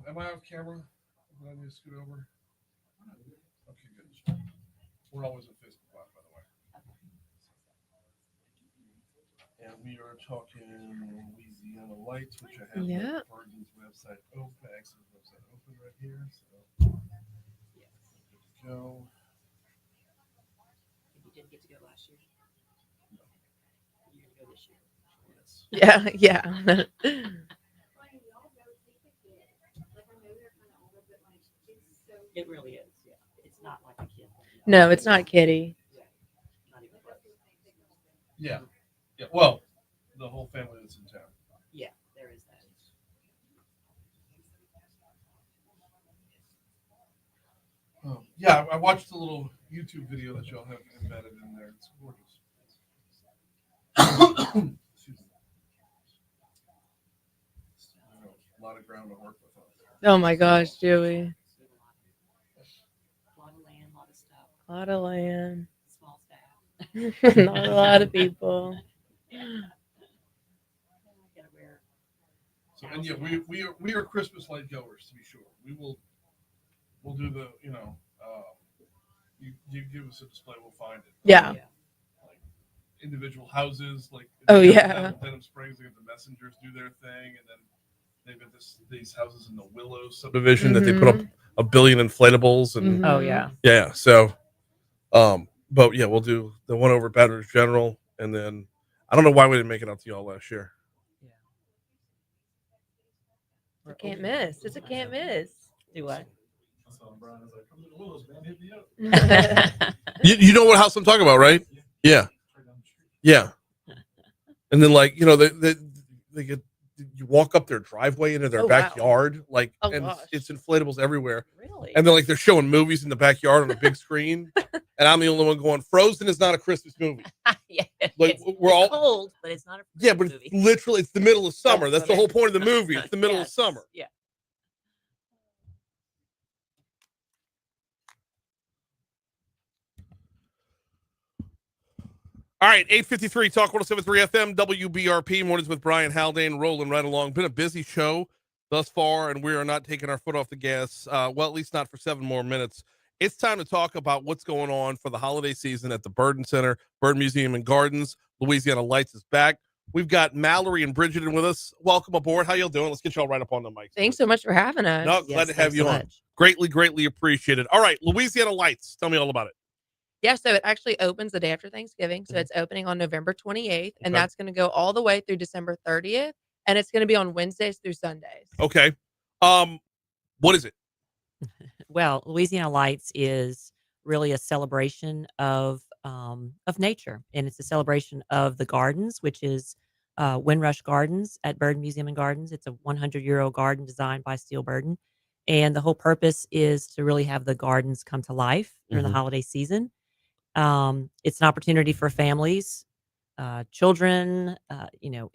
Am I off camera? Do I need to scoot over? Okay, good. We're always on Facebook Live, by the way. And we are talking Louisiana Lights, which I have Yeah. Bergen's website open, X's website open right here. So, good to go. You didn't get to go last year. You're gonna go this year. Yeah, Yes. yeah. It really is. Yeah, it's not like a kid thing. No, it's not Kitty. Not even close. Yeah. Yeah. Well, the whole family that's in town. Yeah, there is that. Yeah, I watched the little YouTube video that y'all have embedded in there. It's gorgeous. Excuse me. A lot of ground to work with out there. Oh my gosh, Joey. A lot of land, a lot of stuff. A lot of land. Small staff. Not a lot of people. Gotta wear. So, and yeah, we are Christmas light goers, to be sure. We'll do the, you give us a display, we'll find it. Yeah. Like individual houses, like Oh, yeah. Denham Springs, they get the messengers do their thing, and then they've got these houses in the Willow subdivision that they put up a billion inflatables and Oh, yeah. yeah. So, but yeah, we'll do the one over Baton Rouge General, and then I don't know why we didn't make it out to y'all last year. I can't miss. It's a can't miss. Do what? You know what house I'm talking about, right? Yeah. Yeah. And then like, they get, you walk up their driveway into their backyard, like, and gosh. it's inflatables everywhere. Really? And then like they're showing movies in the backyard on a big screen, and I'm the only one going, Frozen is not a Christmas movie. Yeah, Like we're all cold, but it's not a yeah, but movie. it's literally it's the middle of summer. That's the whole point of the movie. It's the middle of Yes, summer. Yeah. All right, 8:53 Talk 107.3 FM WBRP mornings with Brian Haldane rolling right along. Been a busy show thus far, and we are not taking our foot off the gas. Well, at least not for 7 more minutes. It's time to talk about what's going on for the holiday season at the Burden Center, Burden Museum and Gardens. Louisiana Lights is back. We've got Mallory and Bridget in with us. Welcome aboard. How y'all doing? Let's get y'all right up on the mic. Thanks so much for having us. No, glad to have you on. Greatly appreciated. All right, Louisiana Lights. Tell me all about it. Yeah, so it actually opens the day after Thanksgiving. So it's opening on November 28th, and Okay. that's going to go all the way through December 30th, and it's going to be on Wednesdays through Sundays. Okay. What is it? Well, Louisiana Lights is really a celebration of nature, and it's a celebration of the gardens, which is Windrush Gardens at Burden Museum and Gardens. It's a 100-year-old garden designed by Steele Burden, and the whole purpose is to really have the gardens come to life during the holiday season. It's an opportunity for families, children,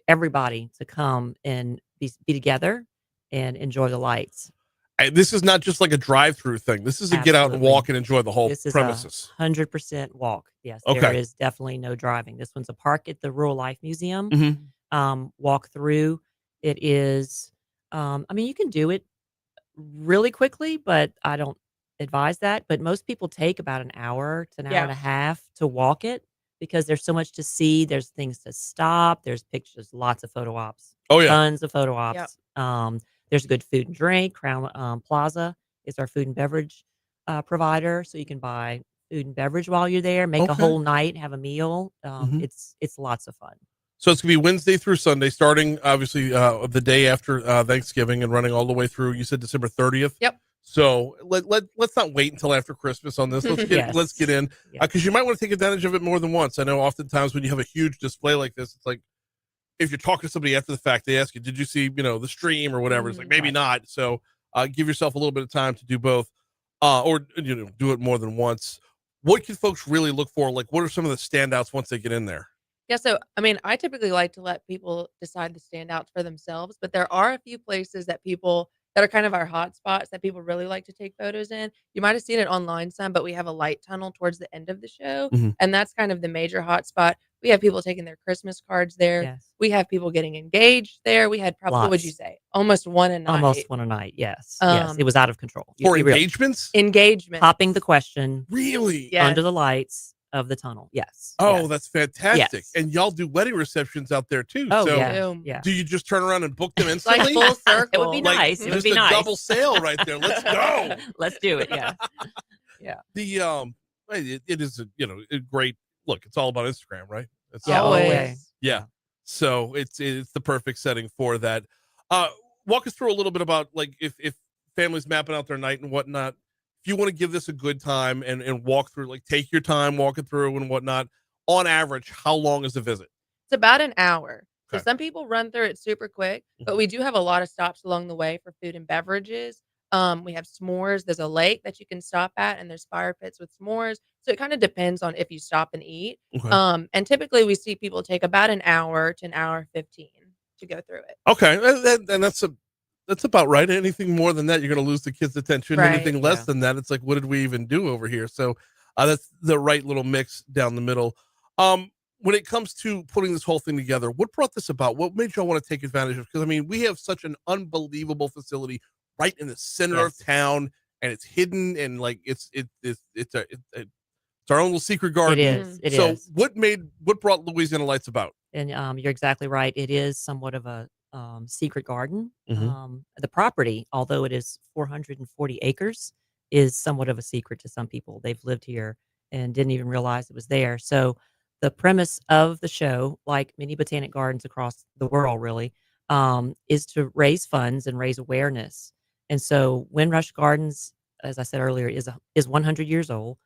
everybody to come and be together and enjoy the lights. This is not just like a drive-through thing. This is a get out and Absolutely. walk and enjoy the whole This is premises. 100% walk. Yes, Okay. there is definitely no driving. This one's a park at the Rural Life Museum. Mhm. Walk through. It is. You can do it really quickly, but I don't advise that. But most people take about an hour to an hour and a half to walk it because there's so much to see. There's things to stop. There's pictures, lots of photo ops. Oh, yeah. Tons of photo ops. There's good food and drink. Crown Plaza is our food and beverage provider, so you can buy food and beverage while you're there. Make a Okay. whole night, have a meal. Mhm. It's lots of fun. So it's gonna be Wednesday through Sunday, starting obviously the day after Thanksgiving and running all the way through. You said December 30th. Yep. So let's not wait until after Christmas on this. Let's get in because you might want to take advantage of it more than once. I know oftentimes when you have a huge display like this, it's like if you're talking to somebody after the fact, they ask you, "Did you see the stream or whatever?" It's like maybe not. So give yourself a little bit of time to do both, or do it more than once. What can folks really look for? Like, what are some of the standouts once they get in there? Yeah, so I typically like to let people decide the standouts for themselves, but there are a few places that are kind of our hot spots that people really like to take photos in. You might have seen it online some, but we have a light tunnel towards the end of the show, Mhm. and that's kind of the major hot spot. We have people taking their Christmas cards there. Yes. We have people getting engaged there. We had probably, what would you Lots. say, almost one a night. Almost one a night. Yes. Yes. It was out of control. For Be real. engagements? Engagement. Popping the question. Really? Yes. Under the lights of the tunnel. Yes. Oh, Yes. that's fantastic. Yes. And y'all do wedding receptions out there too. Oh, so yeah. Yeah. do you just turn around and book them It's like instantly? full circle. It would be Like, nice. It would just be a nice. double sale right there. Let's go. Let's do it. Yeah. Yeah. The it is a great look. It's all about Instagram, right? It's Yeah. Always. yeah. So it's the perfect setting for that. Walk us through a little bit about like if families mapping out their night and whatnot, if you want to give this a good time and walk through, like take your time walking through and whatnot, on average, how long is the visit? It's about an hour. So Okay. some people run through it super quick, but we do have a lot of stops along the way for food and beverages. We have s'mores. There's a lake that you can stop at, and there's fire pits with s'mores. So it kind of depends on if you stop and eat. Okay. And typically we see people take about an hour to an hour 15 to go through it. Okay, and that's about right. Anything more than that, you're going to lose the kids' attention. Right. Anything less than that, it's like, what did we even do over here? So that's the right little mix down the middle. When it comes to putting this whole thing together, what brought this about? What made y'all want to take advantage of? Because I mean, we have such an unbelievable facility right in the center of town, and it's hidden, and like it's our own little secret garden. It is. It so is. what brought Louisiana Lights about? And you're exactly right. It is somewhat of a secret garden. Mhm. The property, although it is 440 acres, is somewhat of a secret to some people. They've lived here and didn't even realize it was there. So the premise of the show, like many botanic gardens across the world, really, is to raise funds and raise awareness. And so Windrush Gardens, as I said earlier, is 100 years old.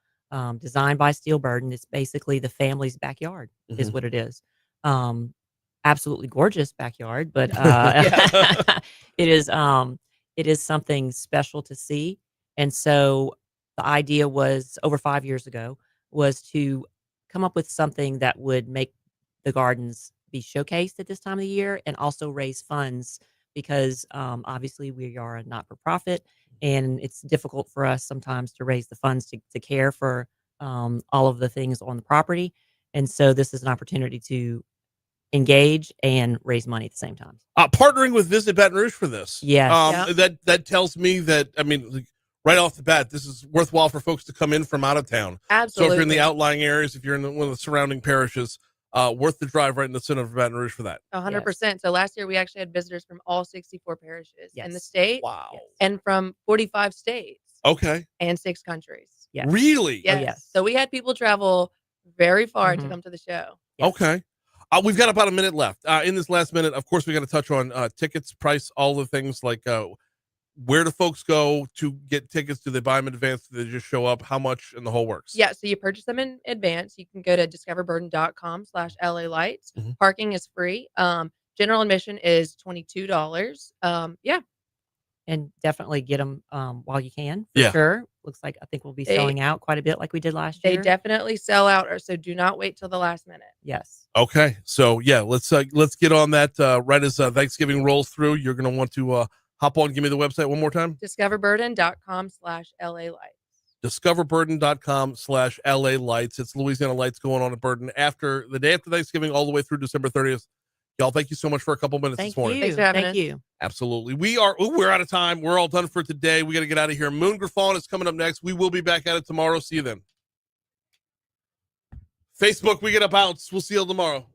Designed by Steele Burden. It's basically the family's backyard, is Mhm. what it is. Absolutely gorgeous backyard, but it is something special to see. And so the idea was over 5 years ago was to come up with something that would make the gardens be showcased at this time of the year and also raise funds because obviously we are a not-for-profit and it's difficult for us sometimes to raise the funds to care for all of the things on the property. And so this is an opportunity to engage and raise money at the same time. Partnering with Visit Baton Rouge for this. Yes. Yeah. That tells me that, I mean, like, right off the bat, this is worthwhile for folks to come in from out of town. So if you're in the Absolutely. outlying areas, if you're in one of the surrounding parishes, worth the drive right in the center of Baton Rouge for that. 100%. So last year we actually had visitors from all 64 parishes in the Yes. state. Wow. And from 45 states Okay. and 6 countries. Yes. Really? Yes. yes. So we had people travel very far to Mhm. come to the show. Okay. We've got about a minute left. In this last minute, of course, we got to touch on tickets, price, all the things like where do folks go to get tickets? Do they buy them in advance? Do they just show up? How much and the whole works? Yeah, so you purchase them in advance. You can go to discoverburden.com/LA Lights. Mhm. Parking is free. General admission is $22. Yeah. And definitely get them while you can, for Yeah. sure. Looks like I think we'll be They- selling out quite a bit like we did last They year. definitely sell out, or so do not wait till the last minute. Yes. Okay. So yeah, let's get on that right as Thanksgiving rolls through. You're going to want to hop on. Give me the website one more time. Discoverburden.com/LA Lights. Discoverburden.com/LA Lights. It's Louisiana Lights going on at Burden after the day after Thanksgiving, all the way through December 30th. Y'all, thank you so much for a couple minutes Thank this morning. you. Thanks for having Thank us. you. Absolutely. We're out of time. We're all done for today. We got to get out of here. Moon Griffon is coming up next. We will be back at it tomorrow. See you then. Facebook, we get a bounce. We'll see you tomorrow.